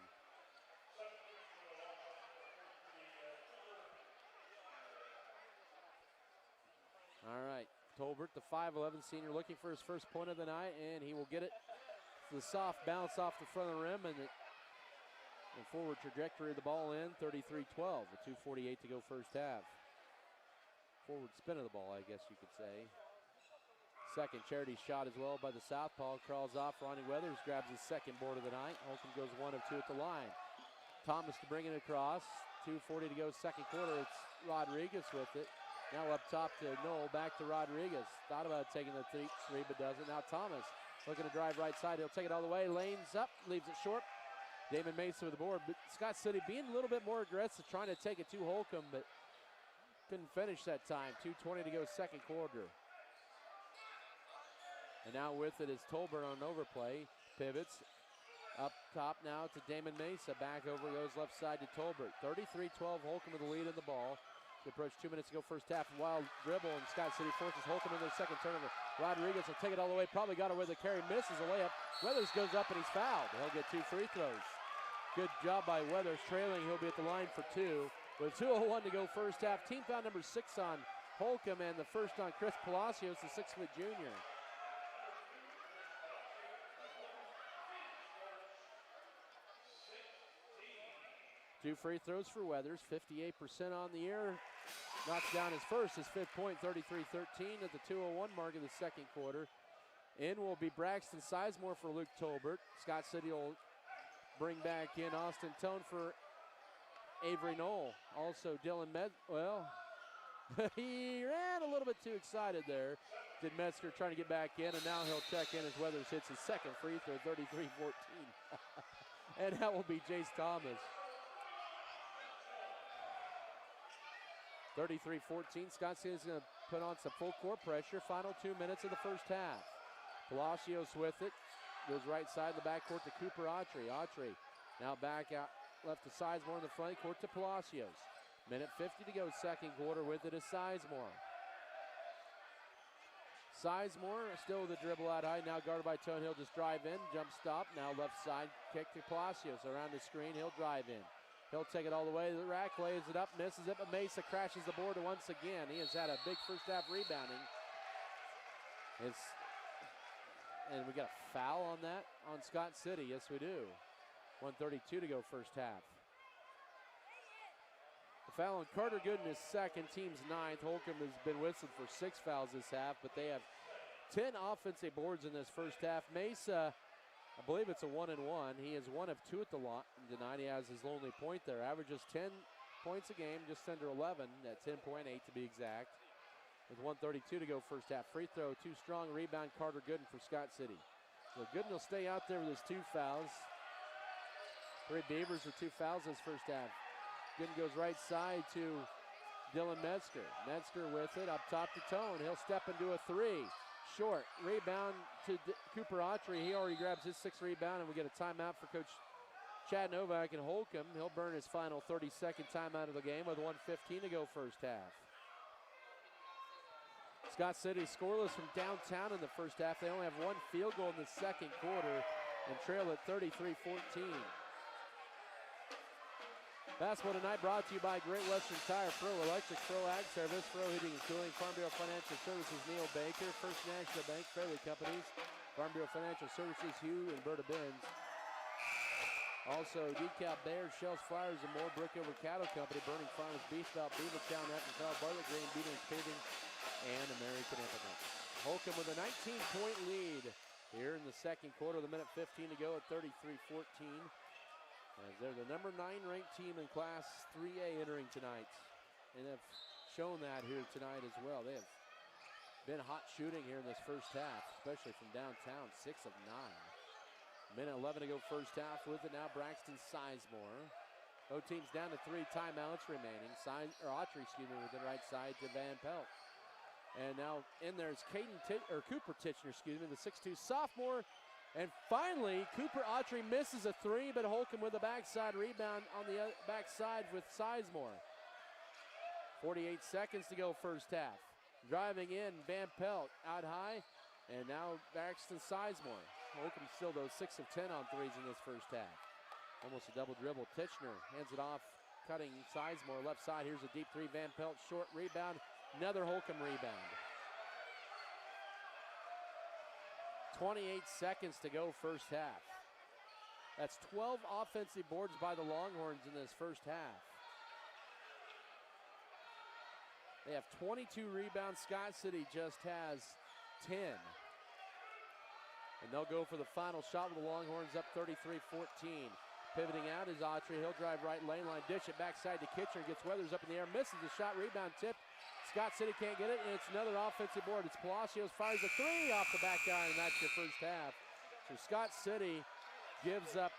All right, Tolbert, the 5'11 senior, looking for his first point of the night, and he will get it. The soft bounce off the front of the rim, and the forward trajectory of the ball in, 33-12 with 2:48 to go first half. Forward spin of the ball, I guess you could say. Second charity shot as well by the southpaw. Crawls off. Ronnie Weathers grabs his second board of the night. Holcomb goes 1 of 2 at the line. Thomas to bring it across. 2:40 to go second quarter. It's Rodriguez with it. Now up top to Knoll. Back to Rodriguez. Thought about taking the three, but doesn't. Now Thomas looking to drive right side. He'll take it all the way. Lanes up. Leaves it short. Damon Mason with the board. But Scott City being a little bit more aggressive, trying to take it to Holcomb, but couldn't finish that time. 2:20 to go second quarter. And now with it is Tolbert on an overplay. Pivots up top now to Damon Mesa. Back over goes left side to Tolbert. 33-12 Holcomb with the lead in the ball. To approach 2 minutes to go first half. Wild dribble, and Scott City forces Holcomb in their second turnover. Rodriguez will take it all the way. Probably got away with the carry. Misses a layup. Weathers goes up and he's fouled. He'll get 2 free throws. Good job by Weathers. Trailing, he'll be at the line for 2. With 2:01 to go first half. Team foul number 6 on Holcomb, and the first on Chris Palacios, the 6-foot junior. Two free throws for Weathers, 58% on the year. Knocks down his first, his 5th point, 33-13 at the 2:01 mark of the second quarter. In will be Braxton Sizemore for Luke Tolbert. Scott City will bring back in Austin Tone for Avery Knoll. Also Dylan he ran a little bit too excited there. Did Metzger trying to get back in, and now he'll check in as Weathers hits his second free throw, 33-14. And that will be Jace Thomas. 33-14. Scott City is going to put on some full court pressure. Final 2 minutes of the first half. Palacios with it. Goes right side of the backcourt to Cooper Autry. Autry now back out left to Sizemore in the front court to Palacios. Minute 50 to go, second quarter. With it is Sizemore. Sizemore still with a dribble out high. Now guarded by Tone. He'll just drive in. Jump stop. Now left side kick to Palacios. Around the screen. He'll drive in. He'll take it all the way to the rack. Lays it up. Misses it. But Mesa crashes the board once again. He has had a big first half rebounding. And we got a foul on that on Scott City. Yes, we do. 1:32 to go first half. The foul on Carter Gooden is second, team's ninth. Holcomb has been whistled for 6 fouls this half, but they have 10 offensive boards in this first half. Mesa, I believe it's a 1-and-1. He is 1 of 2 at the line tonight. He has his lonely point there. Averages 10 points a game, just under 11 at 10.8 to be exact. With 1:32 to go first half. Free throw, too strong. Rebound, Carter Gooden for Scott City. So Gooden will stay out there with his 2 fouls. 3 Beavers with 2 fouls this first half. Gooden goes right side to Dylan Metzger. Metzger with it, up top to Tone. He'll step into a 3. Short. Rebound to Cooper Autry. He already grabs his 6th rebound, and we get a timeout for Coach Chad Novak and Holcomb. He'll burn his final 30-second timeout of the game with 1:15 to go first half. Scott City scoreless from downtown in the first half. They only have 1 field goal in the second quarter and trail at 33-14. Basketball tonight brought to you by Great Western Tire, Pro Electric, Pro Ag Service, Pro Heating and Cooling, Farm Bureau Financial Services, Neil Baker, First National Bank, Fairleigh Companies, Farm Bureau Financial Services, Hugh and Berta Benz. Also, DeKalb Bears, Shells Flyers, and more. Brickover Cattle Company, Burning Farms, Beef Belt, Beavertown, Ettenfeld, Bartlett Green, Beatings Paving, and American Implement. Holcomb with a 19-point lead here in the second quarter. The minute 15 to go at 33-14. As they're the number 9 ranked team in Class 3A entering tonight. And have shown that here tonight as well. They have been hot shooting here in this first half, especially from downtown, 6 of 9. Minute 11 to go first half. With it now, Braxton Sizemore. Both teams down to 3 timeouts remaining. Autry, with the right side to Van Pelt. And now in there is Cooper Titchener, the 6'2 sophomore. And finally, Cooper Autry misses a 3, but Holcomb with a backside rebound on the backside with Sizemore. 48 seconds to go first half. Driving in, Van Pelt out high, and now Braxton Sizemore. Holcomb still those 6 of 10 on threes in this first half. Almost a double dribble. Titchener hands it off, cutting Sizemore left side. Here's a deep 3, Van Pelt short rebound. Another Holcomb rebound. 28 seconds to go first half. That's 12 offensive boards by the Longhorns in this first half. They have 22 rebounds. Scott City just has 10. And they'll go for the final shot with the Longhorns up 33-14. Pivoting out is Autry. He'll drive right lane line, dish it backside to Kitchener. Gets Weathers up in the air, misses the shot, rebound tip. Scott City can't get it, and it's another offensive board. It's Palacios, fires a 3 off the back iron, and that's your first half. So Scott City gives up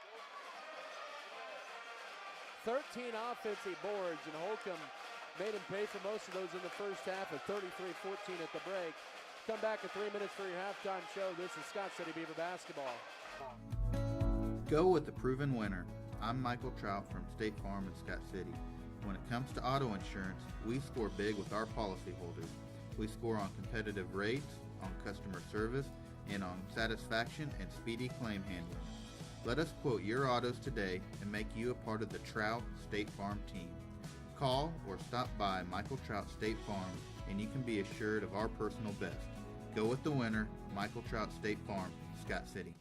13 offensive boards, and Holcomb made him pay for most of those in the first half at 33-14 at the break. Come back in 3 minutes for your halftime show. This is Scott City Beaver basketball. Go with the proven winner. I'm Michael Trout from State Farm in Scott City. When it comes to auto insurance, we score big with our policyholders. We score on competitive rates, on customer service, and on satisfaction and speedy claim handling. Let us quote your autos today and make you a part of the Trout State Farm team. Call or stop by Michael Trout State Farm and you can be assured of our personal best. Go with the winner, Michael Trout State Farm, Scott City.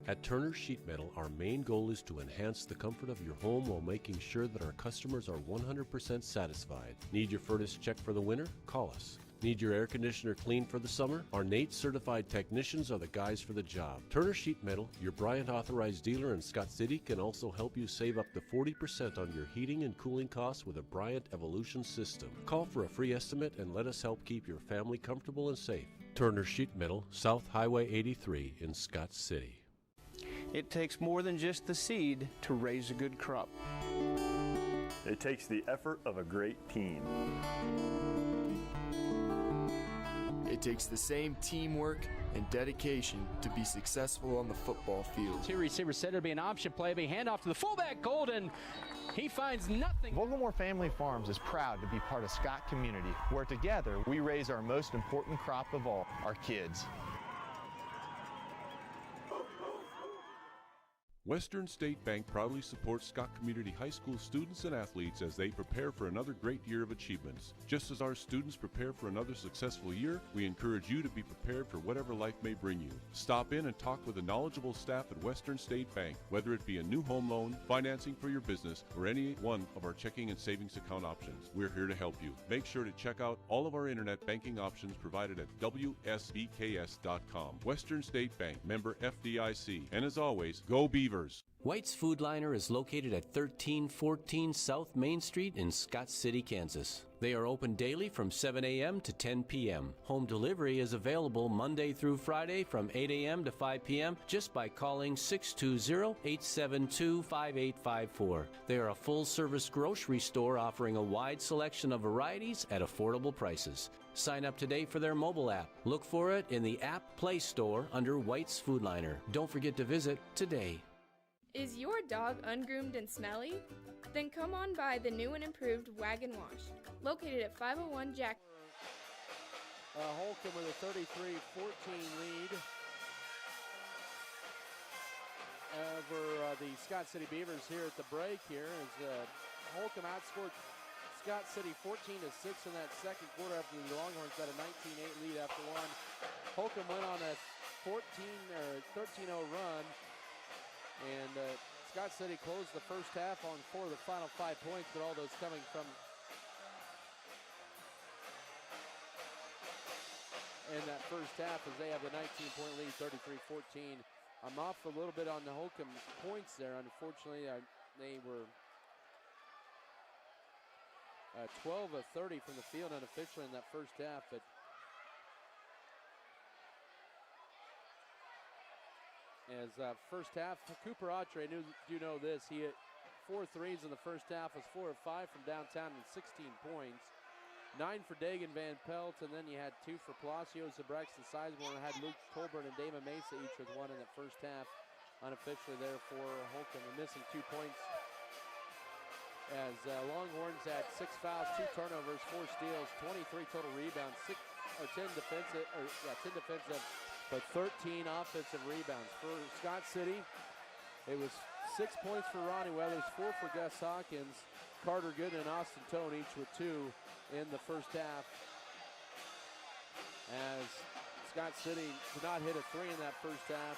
At Turner Sheet Metal, our main goal is to enhance the comfort of your home while making sure that our customers are 100% satisfied. Need your furnace checked for the winter? Call us. Need your air conditioner cleaned for the summer? Our NATE certified technicians are the guys for the job. Turner Sheet Metal, your Bryant authorized dealer in Scott City, can also help you save up to 40% on your heating and cooling costs with a Bryant Evolution system. Call for a free estimate and let us help keep your family comfortable and safe. Turner Sheet Metal, South Highway 83 in Scott City. It takes more than just the seed to raise a good crop. It takes the effort of a great team. It takes the same teamwork and dedication to be successful on the football field. Two receivers set to be an option play, being handoff to the fullback, Golden. He finds nothing. Vogelmore Family Farms is proud to be part of Scott community, where together we raise our most important crop of all, our kids. Western State Bank proudly supports Scott Community High School students and athletes as they prepare for another great year of achievements. Just as our students prepare for another successful year, we encourage you to be prepared for whatever life may bring you. Stop in and talk with the knowledgeable staff at Western State Bank, whether it be a new home loan, financing for your business, or any one of our checking and savings account options. We're here to help you. Make sure to check out all of our internet banking options provided at WSBKS.com. Western State Bank, member FDIC. And as always, go Beavers! White's Food Liner is located at 1314 South Main Street in Scott City, Kansas. They are open daily from 7 a.m. to 10 p.m. Home delivery is available Monday through Friday from 8 a.m. to 5 p.m. just by calling 620-872-5854. They are a full-service grocery store offering a wide selection of varieties at affordable prices. Sign up today for their mobile app. Look for it in the app Play Store under White's Food Liner. Don't forget to visit today. Is your dog ungroomed and smelly? Then come on by the new and improved Wag and Wash, located at 501 Jack. Holcomb with a 33-14 lead over the Scott City Beavers here at the break here as Holcomb outscored Scott City 14-6 in that second quarter after the Longhorns got a 19-8 lead after one. Holcomb went on a 13-0 run. And Scott City closed the first half on 4 of the final 5 points, but all those coming from in that first half as they have the 19-point lead, 33-14. I'm off a little bit on the Holcomb points there. Unfortunately, they were 12 of 30 from the field unofficially in that first half, but as first half, Cooper Autre, you know this, he hit 4 threes in the first half, was 4 of 5 from downtown and 16 points. 9 for Dagan Van Pelt, and then you had 2 for Palacios, Braxton Sizemore, and had Luke Colburn and Damon Mesa each with 1 in the first half. Unofficially there for Holcomb, and missing 2 points as Longhorns had 6 fouls, 2 turnovers, 4 steals, 23 total rebounds, 10 defensive, but 13 offensive rebounds. For Scott City, it was 6 points for Ronnie Weathers, 4 for Gus Hawkins, Carter Gooden and Austin Tone each with 2 in the first half. As Scott City did not hit a 3 in that first half.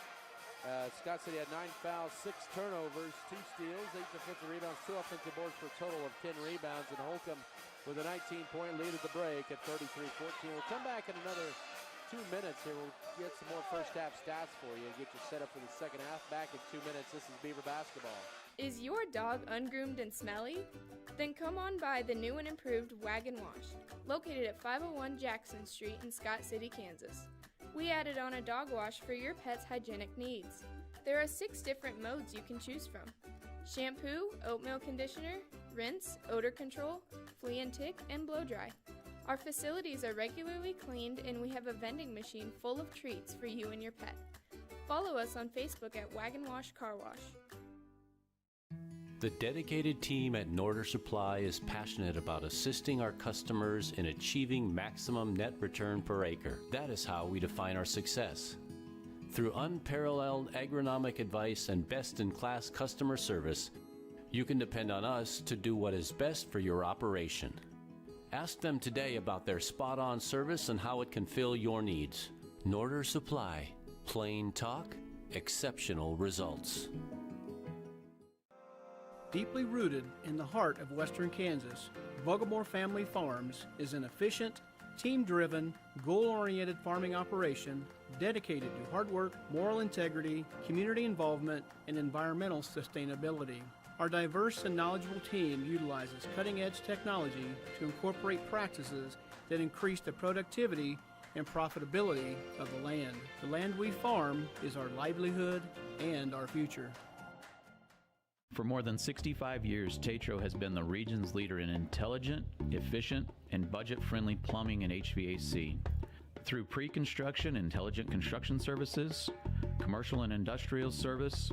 Scott City had 9 fouls, 6 turnovers, 2 steals, 8 defensive rebounds, 2 offensive boards for a total of 10 rebounds. And Holcomb with a 19-point lead at the break at 33-14. We'll come back in another 2 minutes here. We'll get some more first half stats for you and get you set up for the second half. Back in 2 minutes. This is Beaver Basketball. Is your dog ungroomed and smelly? Then come on by the new and improved Wag and Wash, located at 501 Jackson Street in Scott City, Kansas. We added on a dog wash for your pet's hygienic needs. There are 6 different modes you can choose from: shampoo, oatmeal conditioner, rinse, odor control, flea and tick, and blow dry. Our facilities are regularly cleaned, and we have a vending machine full of treats for you and your pet. Follow us on Facebook at Wag and Wash Car Wash. The dedicated team at Norder Supply is passionate about assisting our customers in achieving maximum net return per acre. That is how we define our success. Through unparalleled agronomic advice and best-in-class customer service, you can depend on us to do what is best for your operation. Ask them today about their spot-on service and how it can fill your needs. Norder Supply. Plain talk exceptional results. Deeply rooted in the heart of western Kansas, Bugamore Family Farms is an efficient, team-driven, goal-oriented farming operation dedicated to hard work, moral integrity, community involvement, and environmental sustainability. Our diverse and knowledgeable team utilizes cutting-edge technology to incorporate practices that increase the productivity and profitability of the land. The land we farm is our livelihood and our future. For more than 65 years, Tetro has been the region's leader in intelligent, efficient, and budget-friendly plumbing and HVAC. Through pre-construction intelligent construction services, commercial and industrial service,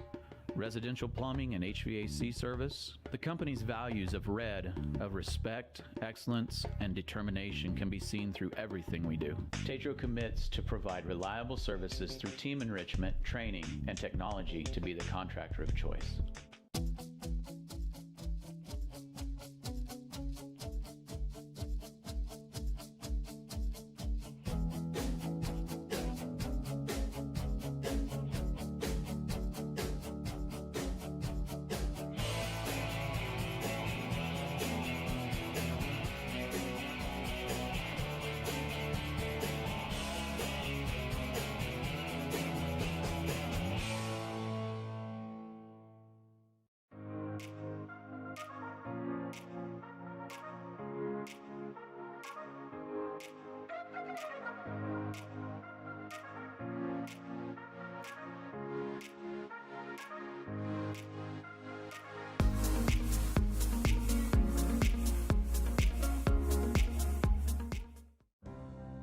residential plumbing and HVAC service, the company's values of RED, of respect, excellence, and determination can be seen through everything we do. Tetro commits to provide reliable services through team enrichment, training, and technology to be the contractor of choice.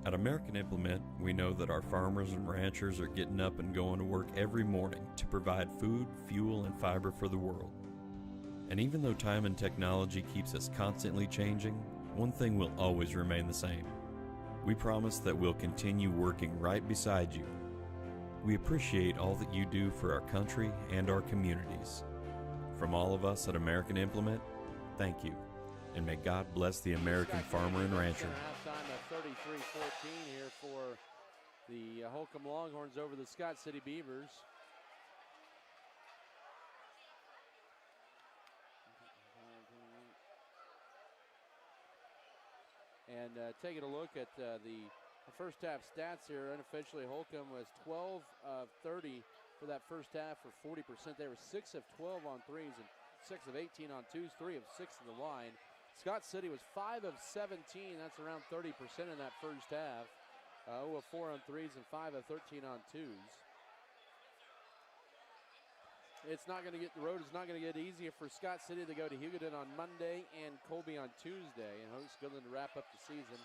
At American Implement, we know that our farmers and ranchers are getting up and going to work every morning to provide food, fuel, and fiber for the world. And even though time and technology keeps us constantly changing, one thing will always remain the same. We promise that we'll continue working right beside you. We appreciate all that you do for our country and our communities. From all of us at American Implement, thank you. And may God bless the American farmer and rancher. Halftime at 33-14 here for the Holcomb Longhorns over the Scott City Beavers. And taking a look at the first half stats here, unofficially Holcomb was 12 of 30 for that first half for 40%. They were 6 of 12 on threes and 6 of 18 on twos, 3 of 6 in the line. Scott City was 5 of 17. That's around 30% in that first half. 0 of 4 on threes and 5 of 13 on twos. It's not going to get, the road is not going to get easier for Scott City. They go to Hugoton on Monday and Colby on Tuesday and host Goodland to wrap up the season.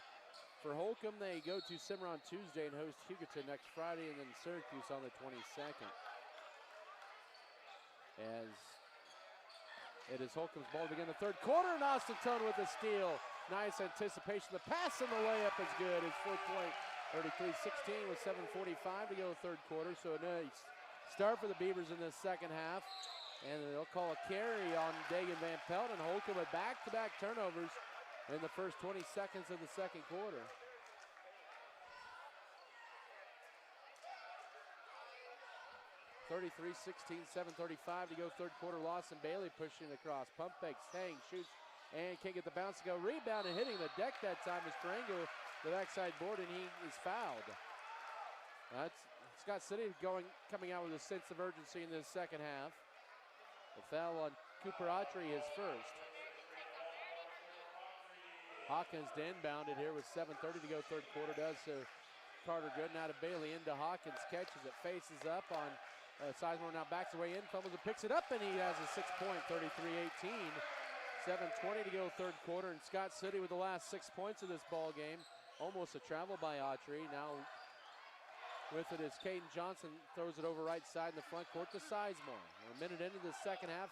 For Holcomb, they go to Cimarron on Tuesday and host Hugoton next Friday and then Syracuse on the 22nd. As it is Holcomb's ball to begin the third quarter, and Austin Tone with a steal. Nice anticipation. The pass and the layup is good. It's 4-point, 33-16 with 7:45 to go third quarter. So a nice start for the Beavers in this second half. And they'll call a carry on Dagan Van Pelt, and Holcomb with back-to-back turnovers in the first 20 seconds of the second quarter. (33-16, 7:35 to go third quarter. Lawson Bailey pushing across. Pump fakes, hangs, shoots, and can't get the bounce to go. Rebound and hitting the deck that time is Durango, the backside board, and he is fouled. That's Scott City coming out with a sense of urgency in this second half. The foul on Cooper Autry is first. Hawkins to inbound it here with 7:30 to go third quarter. Does so. Carter Gooden out of Bailey into Hawkins, catches it, faces up on Sizemore, now backs away in, fumbles and picks it up, and he has a 6-point, 33-18. 7:20 to go third quarter, and Scott City with the last 6 points of this ball game. Almost a travel by Autry. Now with it is Caden Johnson, throws it over right side in the front court to Sizemore. We're a minute into the second half.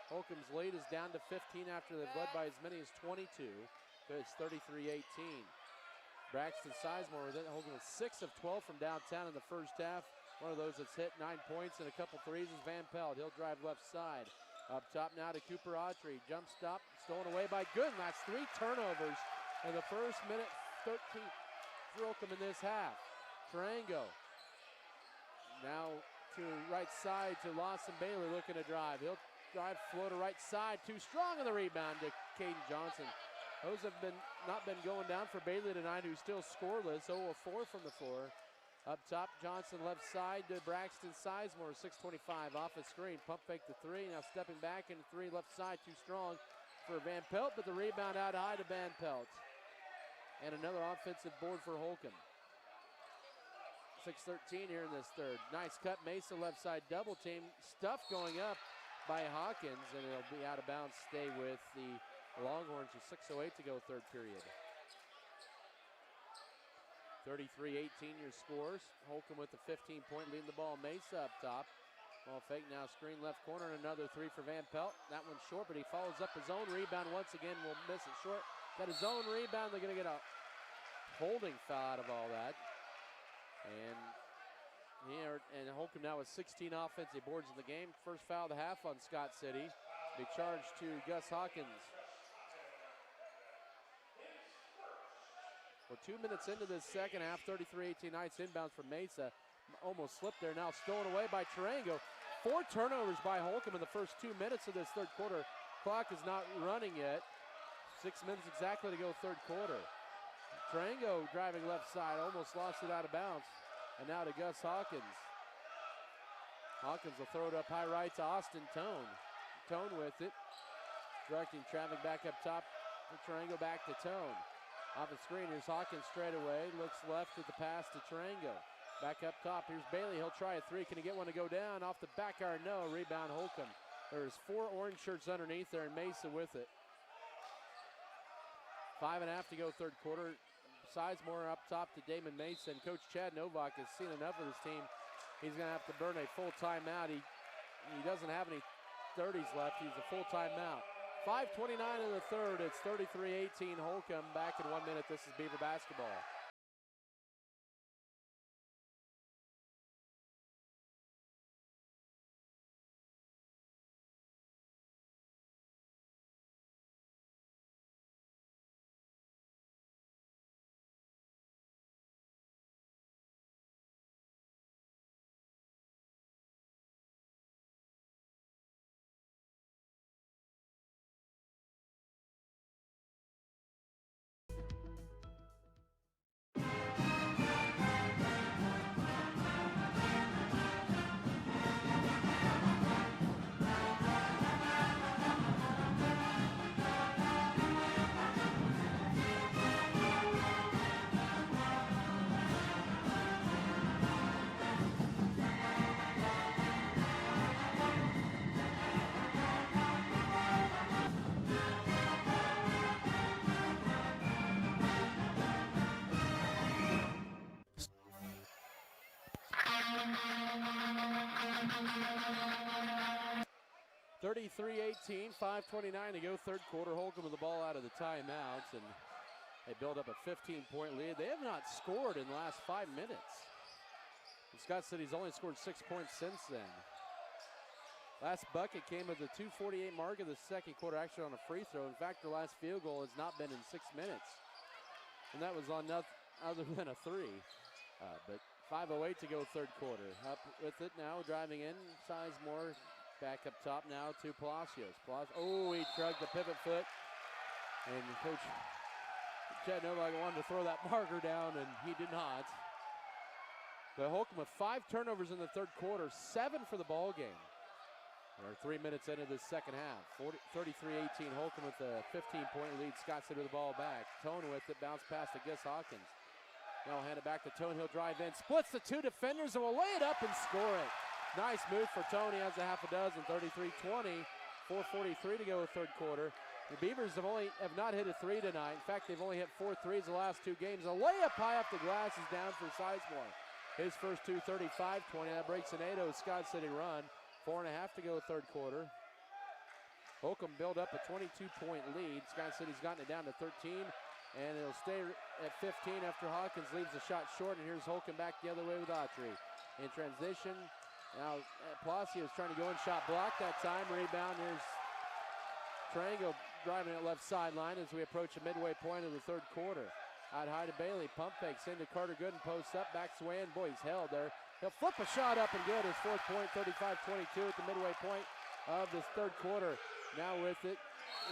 Holcomb's lead is down to 15 after they've led by as many as 22. It's 33-18. Braxton Sizemore with it. Holcomb was 6 of 12 from downtown in the first half. One of those that's hit 9 points and a couple threes is Van Pelt. He'll drive left side. Up top now to Cooper Autry. Jump stop, stolen away by Gooden. That's 3 turnovers in the first minute, 13 for Holcomb in this half. Durango now to right side to Lawson Bailey looking to drive. He'll drive, flow to right side, too strong on the rebound to Caden Johnson. Those have not been going down for Bailey tonight, who's still scoreless, 0 of 4 from the floor. Up top, Johnson left side to Braxton Sizemore, 6:25 off a screen. Pump fake to three, now stepping back into three, left side, too strong for Van Pelt, but the rebound out high to Van Pelt. And another offensive board for Holcomb. 6:13 here in this third. Nice cut, Mesa left side double team. Stuff going up by Hawkins, and it'll be out of bounds, stay with the Longhorns with 6:08 to go third period. 33-18 your scores. Holcomb with the 15-point lead in the ball. Mesa up top. Ball fake now, screen left corner, and another three for Van Pelt. That one's short, but he follows up his own rebound once again. Will miss it short. Got his own rebound. They're going to get a holding foul out of all that. And Holcomb now with 16 offensive boards in the game. First foul of the half on Scott City. Big charge to Gus Hawkins. We're 2 minutes into this second half. 33-18 Knights inbounds from Mesa. Almost slipped there. Now stolen away by Tarango. 4 turnovers by Holcomb in the first 2 minutes of this third quarter. Clock is not running yet. 6 minutes exactly to go third quarter. Tarango driving left side. Almost lost it out of bounds. And now to Gus Hawkins. Hawkins will throw it up high right to Austin Tone. Tone with it. Directing traffic back up top. Tarango back to Tone. Off the screen, here's Hawkins straight away. Looks left with the pass to Tarango. Back up top, here's Bailey. He'll try a three. Can he get one to go down? Off the back iron, no. Rebound Holcomb. There's 4 orange shirts underneath there, and Mesa with it. 5.5 to go third quarter. Sizemore up top to Damon Mason. Coach Chad Novak has seen enough of this team. He's going to have to burn a full timeout. He doesn't have any 30s left. He's a full timeout. 5:29 in the third. It's 33-18 Holcomb. Back in 1 minute. This is Beaver basketball. (33-18), 5:29 to go third quarter. Holcomb with the ball out of the timeouts, and they build up a 15-point lead. They have not scored in the last 5 minutes. And Scott City's only scored 6 points since then. Last bucket came at the 2:48 mark of the second quarter, actually on a free throw. In fact, their last field goal has not been in 6 minutes, and that was on nothing other than a three. But 5:08 to go third quarter. Up with it now, driving in, Sizemore. Back up top now to Palacios. Oh, he drugged the pivot foot. And Coach Chad Novak wanted to throw that marker down, and he did not. But Holcomb with 5 turnovers in the third quarter, 7 for the ball game. We're 3 minutes into the second half. 33-18, Holcomb with a 15-point lead. Scott City with the ball back. Tone with it, bounce pass to Gus Hawkins. Now hand it back to Tone. He'll drive in, splits the 2 defenders, and will lay it up and score it. Nice move for Tony. Has a half a dozen. 33-20. 4:43 to go third quarter. The Beavers have not hit a three tonight. In fact, they've only hit 4 threes the last 2 games. A layup high up the glass is down for Sizemore. His first 2, 35-20. That breaks an 8-0 Scott City run. 4.5 to go third quarter. Holcomb built up a 22-point lead. Scott City's gotten it down to 13, and it'll stay at 15 after Hawkins leaves the shot short. And here's Holcomb back the other way with Autry. In transition, now Palacios trying to go in, shot blocked that time. Rebound, here's Tarango driving it left sideline as we approach the midway point of the third quarter. Out high to Bailey. Pump fakes into Carter Gooden. Posts up. Backs away. And boy, he's held there. He'll flip a shot up and good. His fourth point, 35-22 at the midway point of this third quarter. Now with it.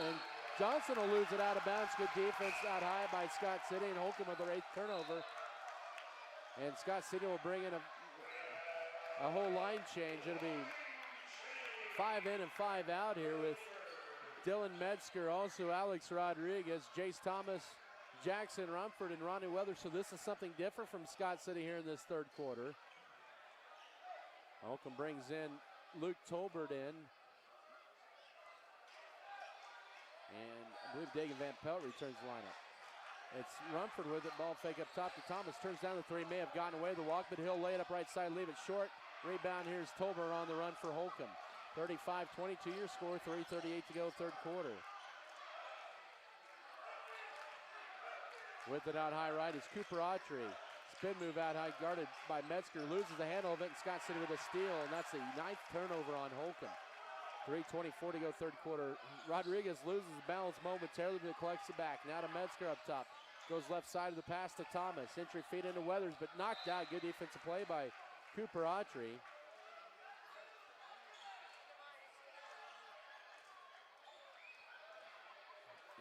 And Johnson will lose it out of bounds. Good defense out high by Scott City. And Holcomb with their 8th turnover. And Scott City will bring in a whole line change. It'll be 5 in and 5 out here with Dylan Metzger, also Alex Rodriguez, Jace Thomas, Jackson Rumford, and Ronnie Weathers. So this is something different from Scott City here in this third quarter. Holcomb brings in Luke Tolbert in. And I believe Dagan Van Pelt returns the lineup. It's Rumford with it, ball fake up top to Thomas, turns down the three, may have gotten away the walk, but he'll lay it up right side, leave it short. Rebound, here's Tolbert on the run for Holcomb. 35-22 your score, 3:38 to go third quarter. With it out high right is Cooper Autry. Spin move out high, guarded by Metzger, loses the handle of it, and Scott City with a steal, and that's the 9th turnover on Holcomb. 3:24 to go third quarter. Rodriguez loses the balance momentarily, but collects it back. Now to Metzger up top. Goes left side of the pass to Thomas. Entry feed into Weathers, but knocked out. Good defensive play by Cooper Autry.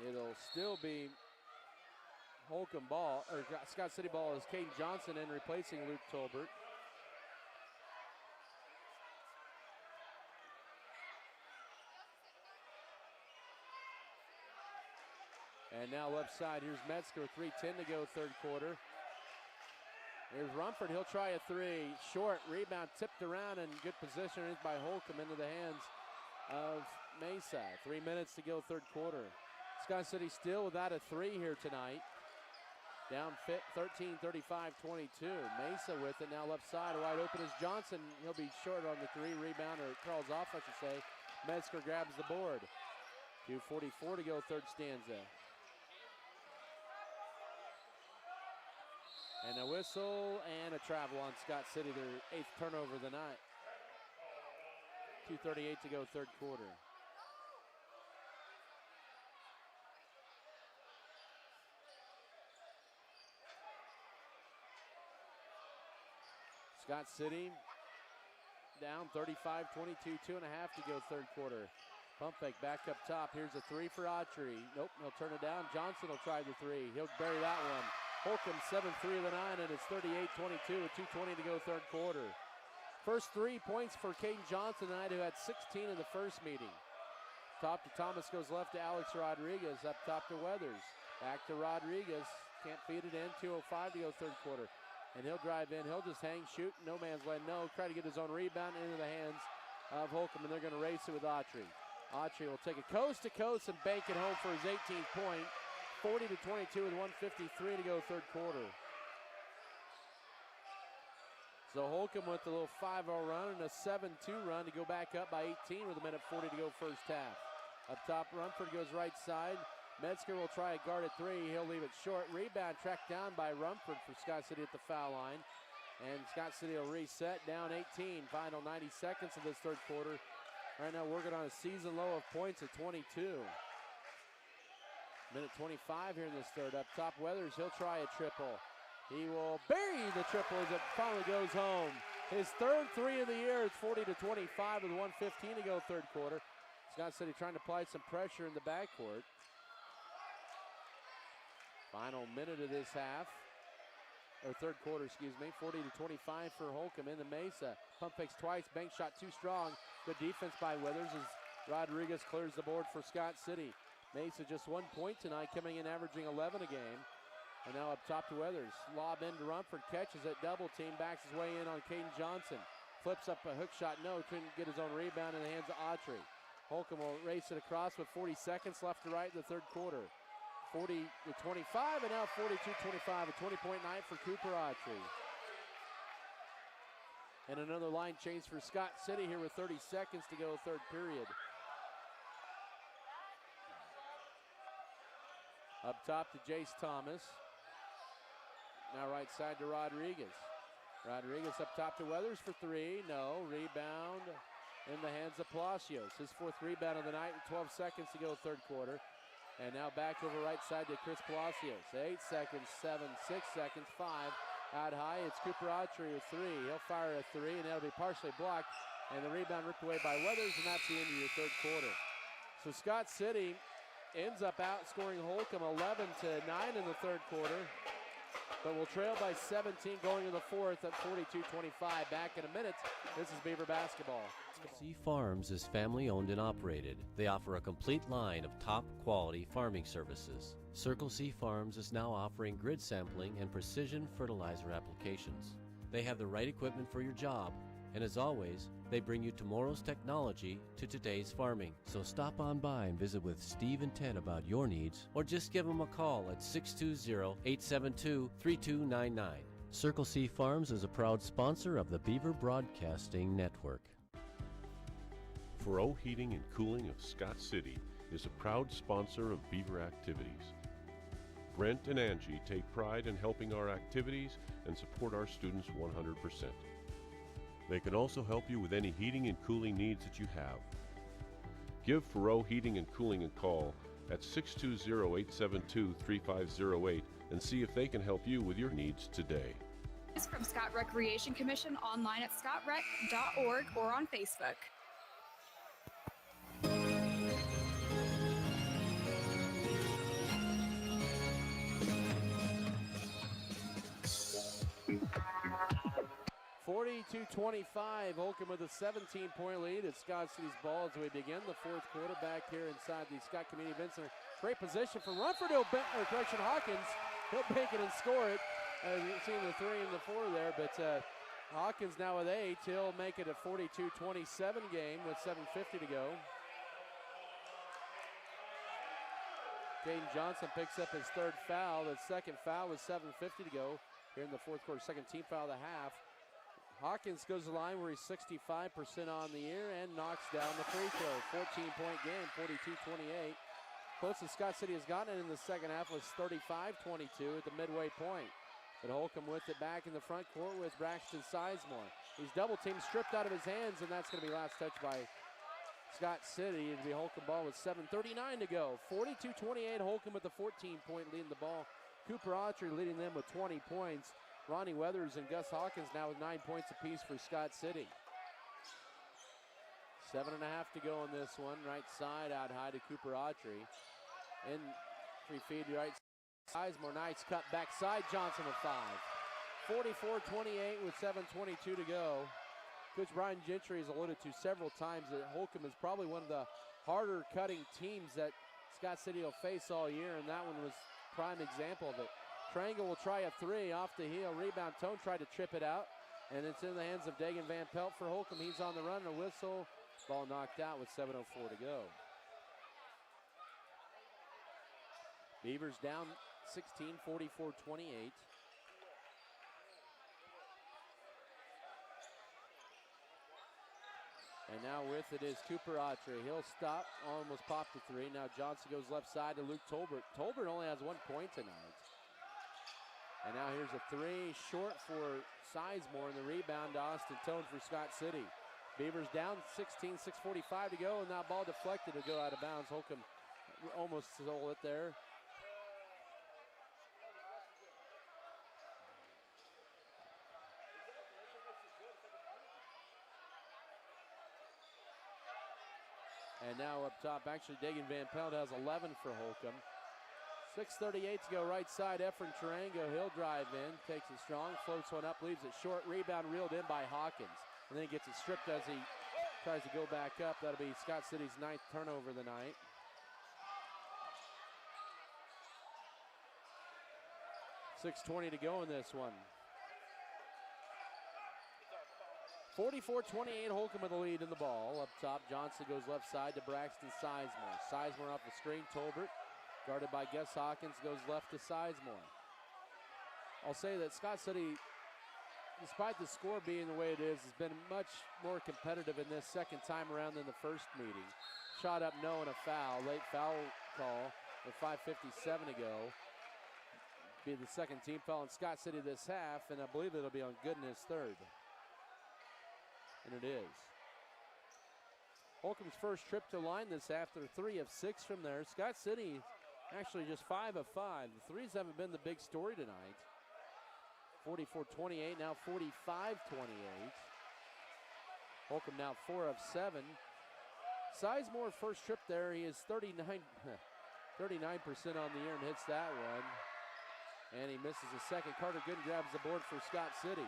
It'll still be Holcomb ball, or Scott City ball is Caden Johnson in replacing Luke Tolbert. And now left side, here's Metzger, 3:10 to go third quarter. Here's Rumford, he'll try a three. Short, rebound tipped around, and good position is by Holcomb into the hands of Mesa. 3 minutes to go third quarter. Scott City still without a three here tonight. Down 13-35-22. Mesa with it now left side. Wide open is Johnson. He'll be short on the three. Rebound, or crawls off, I should say. Metzger grabs the board. 2:44 to go third stanza. And a whistle and a travel on Scott City, their 8th turnover of the night. 2:38 to go third quarter. Scott City down 35-22, 2.5 to go third quarter. Pump fake back up top. Here's a three for Autry. Nope, he'll turn it down. Johnson will try the three. He'll bury that one. Holcomb 7-3 of the 9, and it's 38-22 with 2:20 to go third quarter. First 3 points for Caden Johnson tonight, who had 16 in the first meeting. Top to Thomas, goes left to Alex Rodriguez, up top to Weathers. Back to Rodriguez, can't feed it in, 2:05 to go third quarter. And he'll drive in, he'll just hang, shoot, no man's land, no. Try to get his own rebound into the hands of Holcomb, and they're gonna race it with Autry. Autry will take it coast to coast and bank it home for his 18th point. 40-22 with 1:53 to go third quarter. So Holcomb with a little 5-0 run and a 7-2 run to go back up by 18 with 1:40 to go first half. Up top, Rumford goes right side. Metzger will try a guarded three. He'll leave it short. Rebound tracked down by Rumford for Scott City at the foul line. And Scott City will reset, down 18. Final 90 seconds of this third quarter. Right now working on a season low of points at 22. Minute 25 here in this third. Up top, Weathers, he'll try a triple. He will bury the triple as it finally goes home. His third three of the year. It's 40-25 with 1:15 to go third quarter. Scott City trying to apply some pressure in the backcourt. Final minute of this half, or third quarter, excuse me. 40-25 for Holcomb in the Mesa. Pump fakes twice, bank shot too strong. Good defense by Weathers as Rodriguez clears the board for Scott City. Mesa just 1 point tonight, coming in averaging 11 a game. And now up top to Weathers. Lob into Rumford, catches it, double team, backs his way in on Caden Johnson. Flips up a hook shot, no, couldn't get his own rebound in the hands of Autry. Holcomb will race it across with 40 seconds left to right in the third quarter. 40-25, and now 42-25, a 20-point night for Cooper Autry. And another line change for Scott City here with 30 seconds to go third period. Up top to Jace Thomas. Now right side to Rodriguez. Rodriguez up top to Weathers for three. No, rebound in the hands of Palacios. His fourth rebound of the night with 12 seconds to go third quarter. And now back over right side to Chris Palacios. 8 seconds, 7, 6 seconds, 5. Out high, it's Cooper Autry with 3. He'll fire a 3, and that'll be partially blocked. And the rebound ripped away by Weathers, and that's the end of your third quarter. So Scott City ends up outscoring Holcomb 11-9 in the third quarter, but will trail by 17 going in the fourth at 42-25. Back in a minute, this is Beaver basketball. C Farms is family owned and operated. They offer a complete line of top quality farming services. Circle C Farms is now offering grid sampling and precision fertilizer applications. They have the right equipment for your job, and as always, they bring you tomorrow's technology to today's farming. So stop on by and visit with Steve and Ted about your needs, or just give them a call at 620-872-3299. Circle C Farms is a proud sponsor of the Beaver Broadcasting Network. Furrow Heating and Cooling of Scott City is a proud sponsor of Beaver activities. Brent and Angie take pride in helping our activities and support our students 100%. They can also help you with any heating and cooling needs that you have. Give Furrow Heating and Cooling a call at 620-872-3508 and see if they can help you with your needs today. It's from Scott Recreation Commission online at scottrec.org or on Facebook. Holcomb with a 17-point lead at Scott City's ball as we begin the fourth quarter back here inside the Scott Community Event Center. Great position for Rumford. Hawkins. He'll bank it and score it. You've seen the 3 and the 4 there, but Hawkins now with 8. He'll make it a 42-27 game with 7:50 to go. Caden Johnson picks up his third foul. The second foul with 7:50 to go here in the fourth quarter. Second team foul of the half. Hawkins goes to the line where he's 65% on the year and knocks down the free throw. 14-point game, 42-28. Closest Scott City has gotten in the second half was 35-22 at the midway point. But Holcomb with it back in the front court with Braxton Sizemore. He's double teamed, stripped out of his hands, and that's going to be last touch by Scott City. It'll be Holcomb ball with 7:39 to go. 42-28, Holcomb with the 14-point lead in the ball. Cooper Autry leading them with 20 points. Ronnie Weathers and Gus Hawkins now with 9 points apiece for Scott City. 7.5 to go in this one. Right side out high to Cooper Autry. In free feed to right Sizemore. Nice cut backside. Johnson with 5. 44-28 with 7:22 to go. Coach Brian Gentry has alluded to several times that Holcomb is probably one of the harder cutting teams that Scott City will face all year, and that one was prime example of it. Triangle will try a 3 off the heel. Rebound. Tone tried to trip it out, and it's in the hands of Dagan Van Pelt for Holcomb. He's on the run. A whistle. Ball knocked out with 7:04 to go. Beavers down 16, 44-28. And now with it is Cooper Autry. He'll stop, almost popped the 3. Now Johnson goes left side to Luke Tolbert. Tolbert only has 1 point tonight. And now here's a 3 short for Sizemore, and the rebound to Austin Tone for Scott City. Beavers down 16, 6:45 to go, and that ball deflected to go out of bounds. Holcomb almost stole it there. And now up top, actually Dagan Van Pelt has 11 for Holcomb. 6:38 to go right side. Efren Tarango, he'll drive in, takes it strong, floats one up, leaves it short. Rebound reeled in by Hawkins. And then he gets it stripped as he tries to go back up. That'll be Scott City's 9th turnover of the night. .620 to go in this one. 44-28, Holcomb with the lead in the ball. Up top, Johnson goes left side to Braxton Sizemore. Sizemore off the screen, Tolbert, guarded by Gus Hawkins, goes left to Sizemore. I'll say that Scott City, despite the score being the way it is, has been much more competitive in this second time around than the first meeting. Shot up, no, and a foul. Late foul call with 5:57 to go. Be the second team foul in Scott City this half, and I believe it'll be on Goodness third. And it is. Holcomb's first trip to line this after 3 of 6 from there. Scott City Actually, just 5 of 5. The threes haven't been the big story tonight. 44-28, now 45-28. Holcomb now 4 of 7. Sizemore first trip there, he is 39% on the year and hits that one. And he misses a second. Carter Gooden grabs the board for Scott City.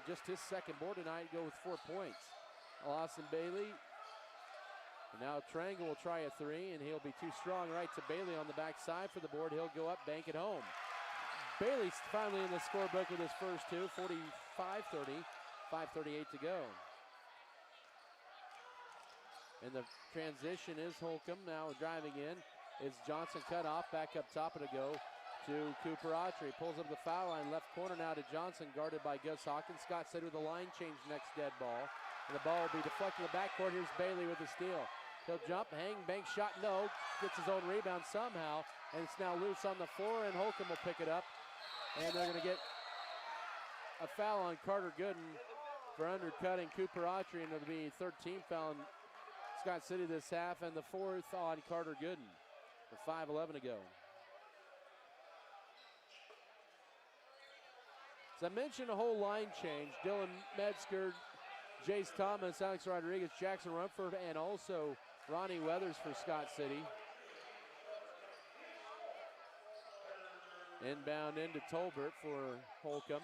Just his second board tonight, go with 4 points. Lawson Bailey. And now Triangle will try a three, and he'll be too strong. Right to Bailey on the backside for the board. He'll go up, bank it home. Bailey's finally in the scorebook with his first two, 45-30, 5:38 to go. And the transition is Holcomb now driving in. It's Johnson cut off, back up top and a go to Cooper Autry. Pulls up the foul line, left corner now to Johnson, guarded by Gus Hawkins. Scott City with a line change next dead ball. And the ball will be deflected in the backcourt. Here's Bailey with the steal. He'll jump, hang, bank shot, no. Gets his own rebound somehow. And it's now loose on the floor, and Holcomb will pick it up. And they're going to get a foul on Carter Gooden for undercutting Cooper Autry, and it'll be 13 foul on Scott City this half, and the 4th on Carter Gooden with 5:11 to go. As I mentioned, a whole line change. Dylan Metzger, Jace Thomas, Alex Rodriguez, Jackson Rumford, and also Ronnie Weathers for Scott City. Inbound into Tolbert for Holcomb.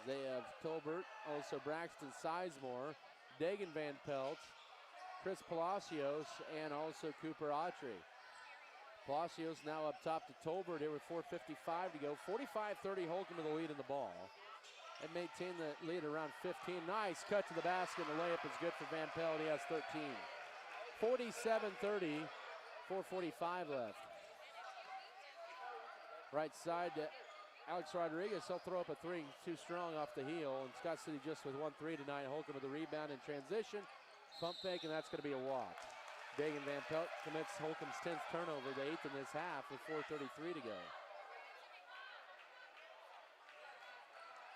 They have Tolbert, also Braxton Sizemore, Dagan Van Pelt, Chris Palacios, and also Cooper Autry. Palacios now up top to Tolbert here with 4:55 to go. 45-30 Holcomb with the lead in the ball. And maintain the lead around 15. Nice cut to the basket, and the layup is good for Van Pelt. He has 13. 47-30, 4:45 left. Right side to Alex Rodriguez. He'll throw up a three, too strong off the heel. And Scott City just with 1-3 tonight. Holcomb with a rebound in transition. Pump fake, and that's going to be a walk. Dagan Van Pelt commits Holcomb's 10th turnover, the 8th in this half, with 4:33 to go.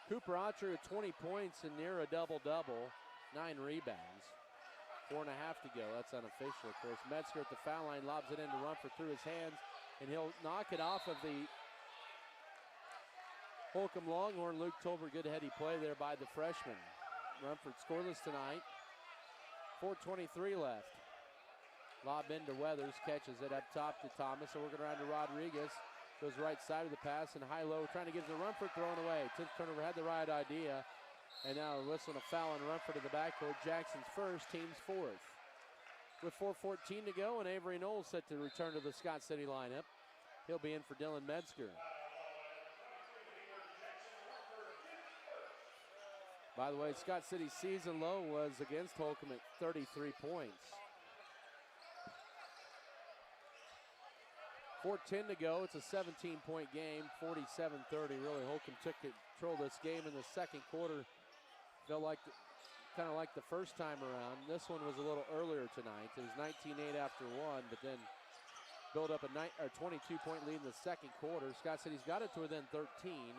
Cooper Autry with 20 points and near a double-double, 9 rebounds. 4.5 to go. That's unofficial, of course. Metzger at the foul line, lobs it into Rumford through his hands, and he'll knock it off of the Holcomb Longhorn. Luke Tolbert, good heady play there by the freshman. Rumford scoreless tonight. 4:23 left. Lob into Weathers, catches it up top to Thomas, so working around to Rodriguez. Goes right side of the pass and high-low, trying to get to Rumford, thrown away. 10th turnover, had the right idea. And now whistling a foul on Rumford in the backcourt. Jackson's first, team's 4th. With 4:14 to go, and Avery Knowles set to return to the Scott City lineup. He'll be in for Dylan Metzger. By the way, Scott City's season low was against Holcomb at 33 points. 4:10 to go. It's a 17-point game, 47-30. Really, Holcomb took control of this game in the second quarter. Felt like kind of like the first time around. This one was a little earlier tonight. It was 19-8 after one, but then built up a 22-point lead in the second quarter. Scott City's got it to within 13.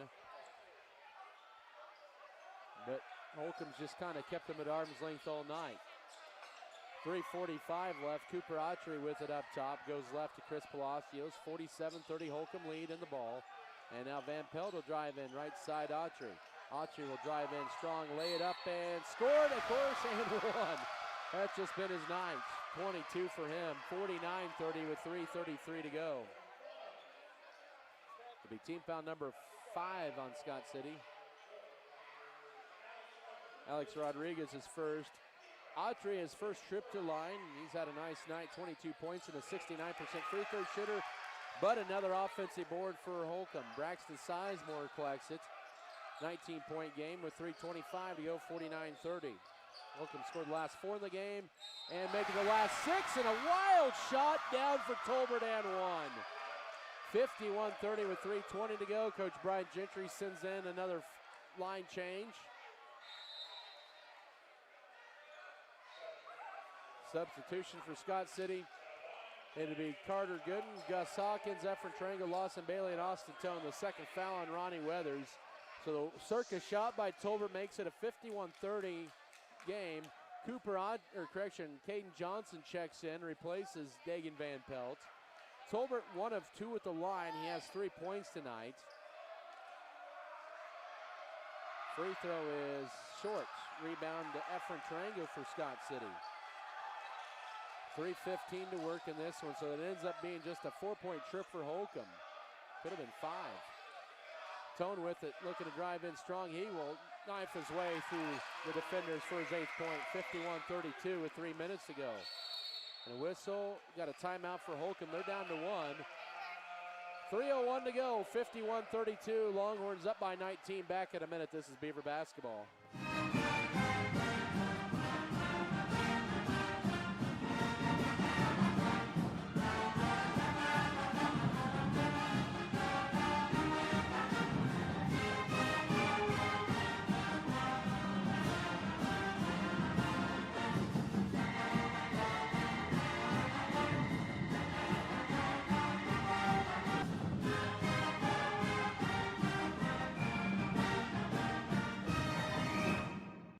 But Holcomb's just kind of kept them at arm's length all night. 3:45 left. Cooper Autry with it up top. Goes left to Chris Palacios. 47-30 Holcomb lead in the ball. And now Van Pelt will drive in right side Autry. Autry will drive in strong, lay it up, and scored, of course, and one. That's just been his night. 22 for him. 49-30 with 3:33 to go. It'll be team foul number 5 on Scott City. Alex Rodriguez is first. Autry, his first trip to line. He's had a nice night, 22 points and a 69% free throw shooter. But another offensive board for Holcomb. Braxton Sizemore collects it. 19-point game with 3:25 to go, 49-30. Holcomb scored the last 4 in the game and making the last 6, and a wild shot down for Tolbert and one. 51-30 with 3:20 to go. Coach Brian Gentry sends in another line change. Substitution for Scott City. It'll be Carter Gooden, Gus Hawkins, Efren Triangle, Lawson Bailey, and Austin Tone. The second foul on Ronnie Weathers. So the circus shot by Tolbert makes it a 51-30 game. Caden Johnson checks in, replaces Dagan Van Pelt. Tolbert 1 of 2 at the line. He has 3 points tonight. Free throw is short. Rebound to Efren Tarango for Scott City. 3:15 to work in this one, so it ends up being just a 4-point trip for Holcomb. Could have been 5. Tone with it, looking to drive in strong. He will knife his way through the defenders for his 8th point. 51-32 with 3 minutes to go. And a whistle, got a timeout for Holcomb. They're down to 1. 3:01 to go, 51-32. Longhorns up by 19. Back in a minute. This is Beaver basketball.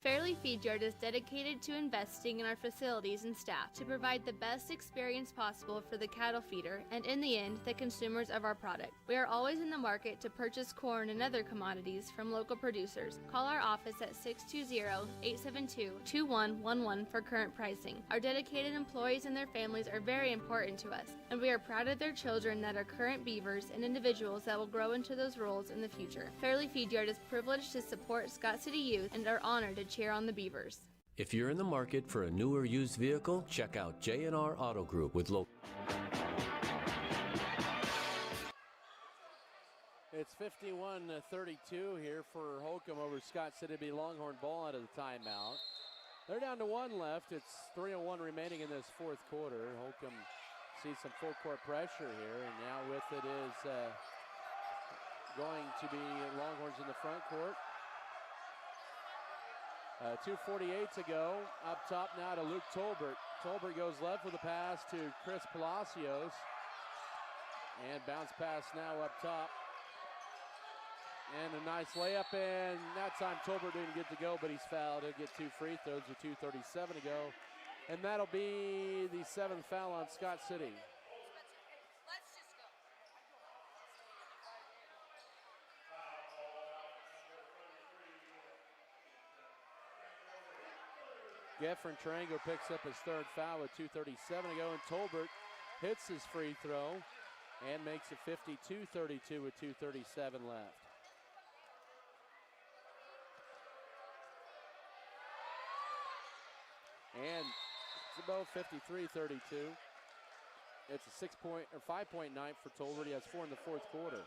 Fairleigh Feed Yard is dedicated to investing in our facilities and staff to provide the best experience possible for the cattle feeder and, in the end, the consumers of our product. We are always in the market to purchase corn and other commodities from local producers. Call our office at 620-872-2111 for current pricing. Our dedicated employees and their families are very important to us, and we are proud of their children that are current Beavers and individuals that will grow into those roles in the future. Fairleigh Feed Yard is privileged to support Scott City youth and are honored to cheer on the Beavers. If you're in the market for a new or used vehicle, check out J&R Auto Group with local. It's 51-32 here for Holcomb over Scott City. Be Longhorn ball out of the timeout. They're down to 1 left. It's 3:01 remaining in this 4th quarter. Holcomb sees some full court pressure here, and now with it is going to be Longhorns in the front court. 2:48 to go. Up top now to Luke Tolbert. Tolbert goes left with a pass to Chris Palacios. And bounce pass now up top. And a nice layup, and that time Tolbert didn't get to go, but he's fouled. He'll get 2 free throws with 2:37 to go. And that'll be the 7th foul on Scott City. Efren Tarango picks up his 3rd foul with 2:37 to go, and Tolbert hits his free throw and makes it 52-32 with 2:37 left. And it's about 53-32. It's a 5-point night for Tolbert. He has 4 in the 4th quarter.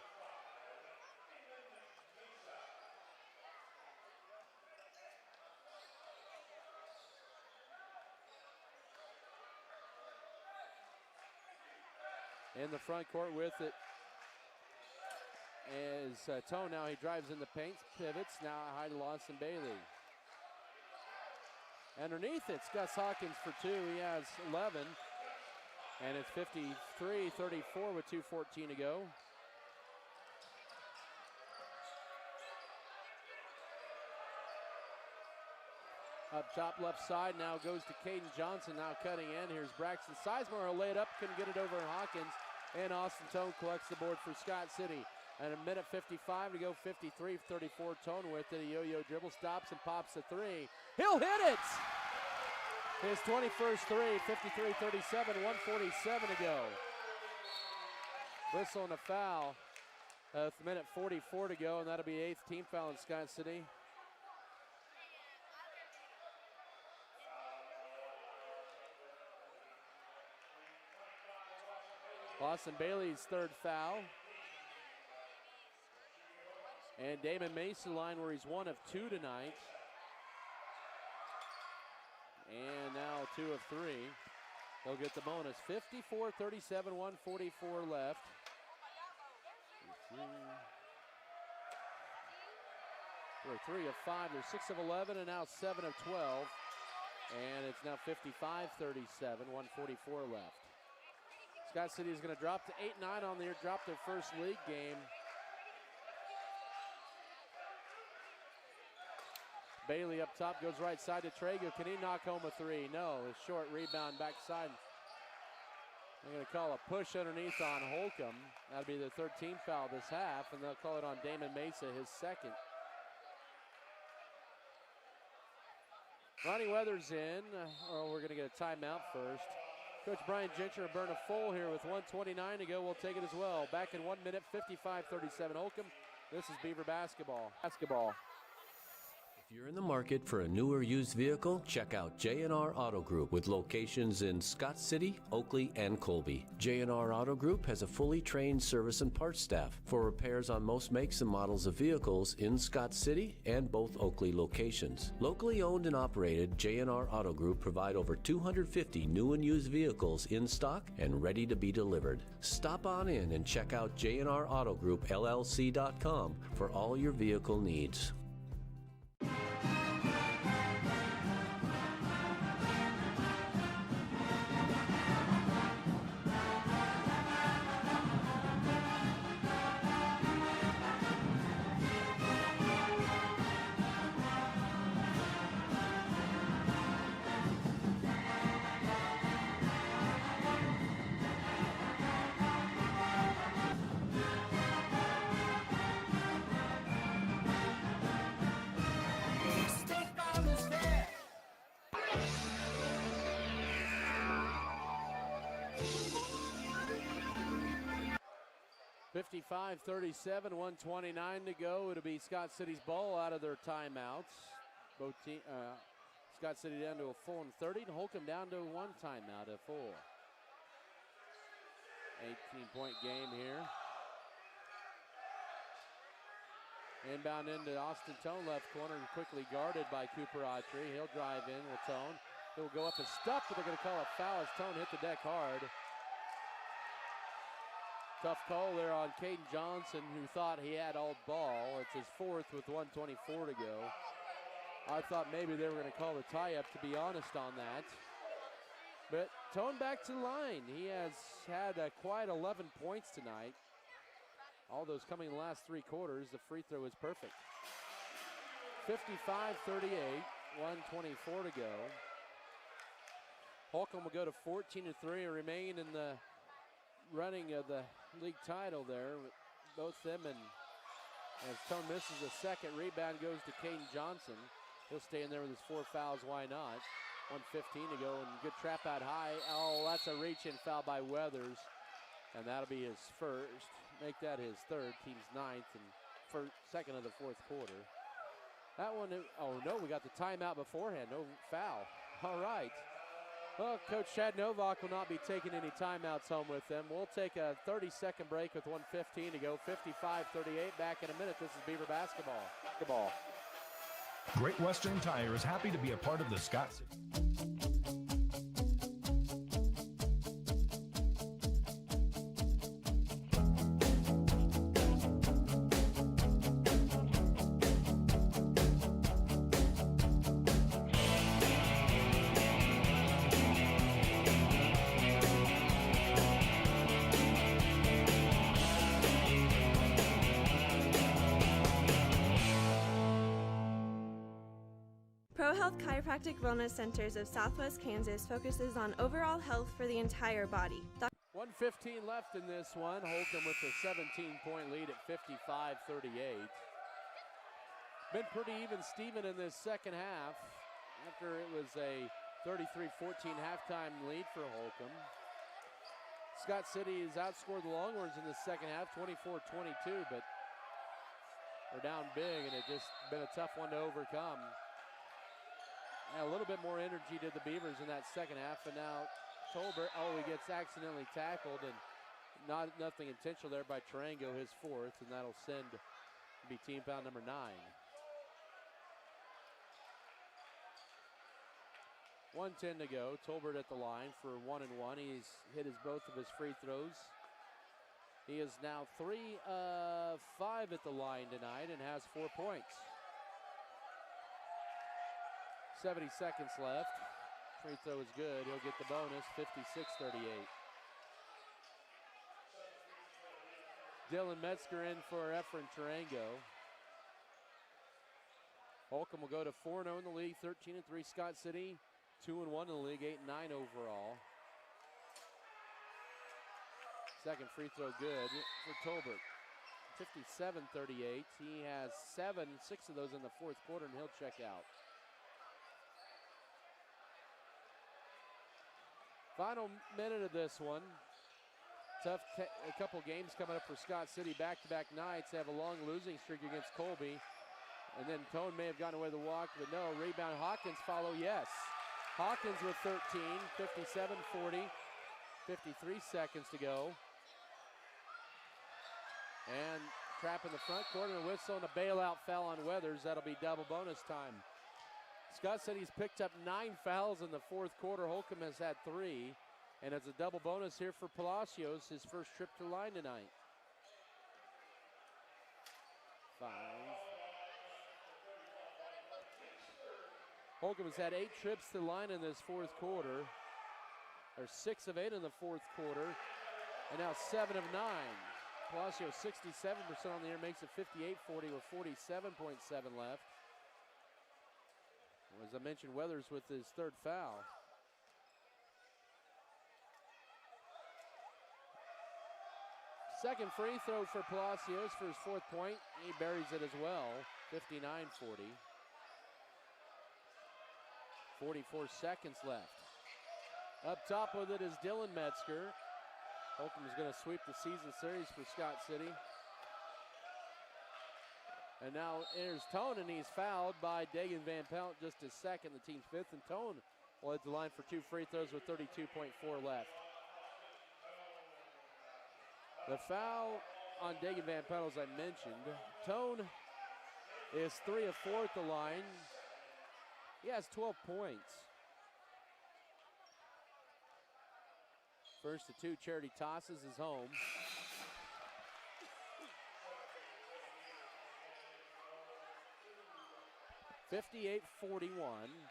In the front court with it is Tone. Now he drives in the paint, pivots. Now high to Lawson Bailey. Underneath it's Gus Hawkins for 2. He has 11. And it's 53-34 with 2:14 to go. Up top left side now goes to Caden Johnson, now cutting in. Here's Braxton Sizemore, will lay it up, couldn't get it over Hawkins. And Austin Tone collects the board for Scott City. And a minute 55 to go, 53-34. Tone with it, a yo-yo dribble, stops and pops a 3. He'll hit it! His 21st 3, 53-37, 1:47 to go. Whistle and a foul. Minute 44 to go, and that'll be 8th team foul in Scott City. Lawson Bailey's 3rd foul. And Damon Mason line where he's 1 of 2 tonight. And now 2 of 3. He'll get the bonus. 54-37, 1:44 left. We're 3 of 5. They're 6 of 11 and now 7 of 12. And it's now 55-37, 1:44 left. Scott City is going to drop to 8-9 on the year, drop their first league game. Bailey up top, goes right side to Trago. Can he knock home a 3? No, a short rebound backside. They're going to call a push underneath on Holcomb. That'll be the 13th foul this half, and they'll call it on Damon Mesa, his second. Ronnie Weathers in, or we're going to get a timeout first. Coach Brian Gentry will burn a full here with 1:29 to go. We'll take it as well. Back in 1 minute, 55-37 Holcomb. This is Beaver basketball. If you're in the market for a new or used vehicle, check out J&R Auto Group with locations in Scott City, Oakley, and Colby. J&R Auto Group has a fully trained service and parts staff for repairs on most makes and models of vehicles in Scott City and both Oakley locations. Locally owned and operated, J&R Auto Group provide over 250 new and used vehicles in stock and ready to be delivered. Stop on in and check out J&R Auto Group LLC.com for all your vehicle needs. $55-37, 1:29 to go. It'll be Scott City's ball out of their timeouts. Both Scott City down to a full and 30, and Holcomb down to one timeout, a full. 18-point game here. Inbound into Austin Tone, left corner, quickly guarded by Cooper Autry. He'll drive in with Tone. He'll go up and stuff, but they're going to call a foul as Tone hit the deck hard. Tough call there on Caden Johnson, who thought he had all ball. It's his fourth with 1:24 to go. I thought maybe they were going to call the tie-up, to be honest on that. But Tone back to the line. He has had quite 11 points tonight. All those coming in the last three quarters. The free throw is perfect. 55-38, 1:24 to go. Holcomb will go to 14-3 and remain in the running of the league title there. Both them, and as Tone misses a second, rebound goes to Caden Johnson. He'll stay in there with his 4 fouls, why not? 1:15 to go, and good trap out high. Oh, that's a reach-in foul by Weathers, and that'll be his first. Make that his third, team's ninth, and second of the fourth quarter. That one, oh no, we got the timeout beforehand, no foul. All right. Well, Coach Chad Novak will not be taking any timeouts home with them. We'll take a 30-second break with 1:15 to go. 55-38, back in a minute. This is Beaver basketball. Great Western Tire is happy to be a part of the Scott City. ProHealth Chiropractic Wellness Centers of Southwest Kansas focuses on overall health for the entire body. 1:15 left in this one. Holcomb with a 17-point lead at 55-38. Been pretty even Steven in this second half after it was a 33-14 halftime lead for Holcomb. Scott City has outscored the Longhorns in the second half, 24-22, but they're down big, and it just been a tough one to overcome. A little bit more energy did the Beavers in that second half, and now Tolbert, he gets accidentally tackled, and nothing intentional there by Tarango, his fourth, and that'll send be team foul number 9. 1:10 to go. Tolbert at the line for 1 and 1. He's hit both of his free throws. He is now 3 of 5 at the line tonight and has 4 points. 70 seconds left. Free throw is good. He'll get the bonus, 56-38. Dylan Metzger in for Efren Tarango. Holcomb will go to 4-0 in the league, 13-3. Scott City, 2-1 in the league, 8-9 overall. Second free throw good for Tolbert. 57-38. He has 6 of those in the fourth quarter, and he'll check out. Final minute of this one. Tough a couple games coming up for Scott City. Back-to-back nights. They have a long losing streak against Colby. And then Tone may have gotten away with the walk, but no. Rebound. Hawkins follow, yes. Hawkins with 13, 57-40. 53 seconds to go. And trap in the front corner, a whistle and a bailout foul on Weathers. That'll be double bonus time. Scott City's picked up 9 fouls in the fourth quarter. Holcomb has had 3. And it's a double bonus here for Palacios, his first trip to the line tonight. 5. Holcomb has had 8 trips to the line in this fourth quarter. There's 6 of 8 in the fourth quarter. And now 7 of 9. Palacios 67% on the year, makes it 58-40 with 47.7 left. As I mentioned, Weathers with his third foul. Second free throw for Palacios for his fourth point. He buries it as well, 59-40. 44 seconds left. Up top with it is Dylan Metzger. Holcomb is going to sweep the season series for Scott City. And now enters Tone, and he's fouled by Dagan Van Pelt, just his second, the team's 5th. And Tone will hit the line for 2 free throws with 32.4 left. The foul on Dagan Van Pelt, as I mentioned. Tone is 3 of 4 at the line. He has 12 points. First of 2 charity tosses is home. (58-41),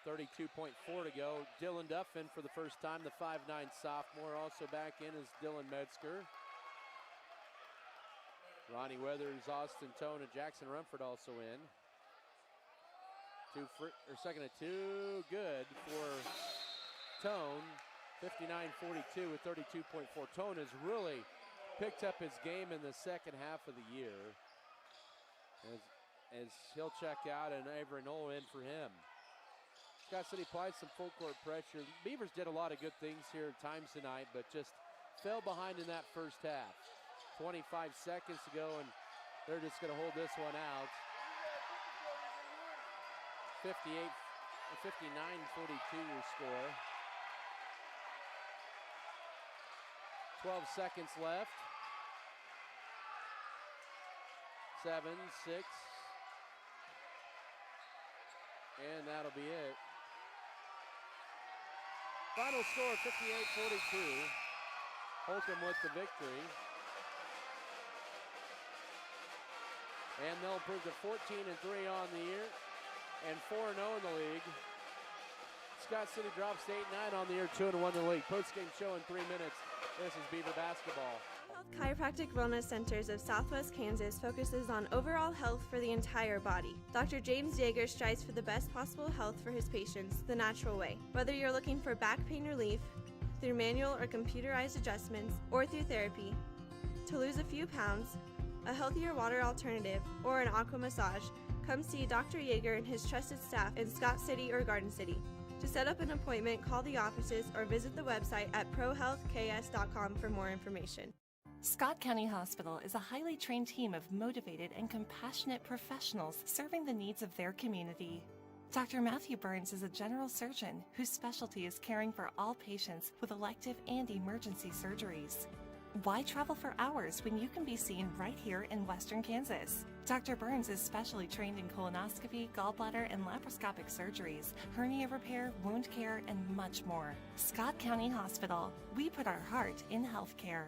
32.4 to go. Dylan Duff in for the first time, the 5'9" sophomore. Also back in is Dylan Metzger. Ronnie Weathers, Austin Tone, and Jackson Rumford also in. Second of 2, good for Tone. 59-42 with 32.4. Tone has really picked up his game in the second half of the year. As he'll check out, and Avery Knoll in for him. Scott City applied some full court pressure. Beavers did a lot of good things here at times tonight, but just fell behind in that first half. 25 seconds to go, and they're just going to hold this one out. 59-42 your score. 12 seconds left. 7, 6. And that'll be it. Final score 58-42. Holcomb with the victory. And they'll improve to 14-3 on the year and 4-0 in the league. Scott City drops to 8-9 on the year, 2-1 in the league. Post-game show in 3 minutes. This is Beaver basketball. Chiropractic Wellness Centers of Southwest Kansas focuses on overall health for the entire body. Dr. James Yeager strives for the best possible health for his patients the natural way. Whether you're looking for back pain relief, through manual or computerized adjustments, or through therapy, to lose a few pounds, a healthier water alternative, or an aqua massage, come see Dr. Yeager and his trusted staff in Scott City or Garden City. To set up an appointment, call the offices or visit the website at prohealthks.com for more information. Scott County Hospital is a highly trained team of motivated and compassionate professionals serving the needs of their community. Dr. Matthew Burns is a general surgeon whose specialty is caring for all patients with elective and emergency surgeries. Why travel for hours when you can be seen right here in Western Kansas? Dr. Burns is specially trained in colonoscopy, gallbladder, and laparoscopic surgeries, hernia repair, wound care, and much more. Scott County Hospital. We put our heart in healthcare.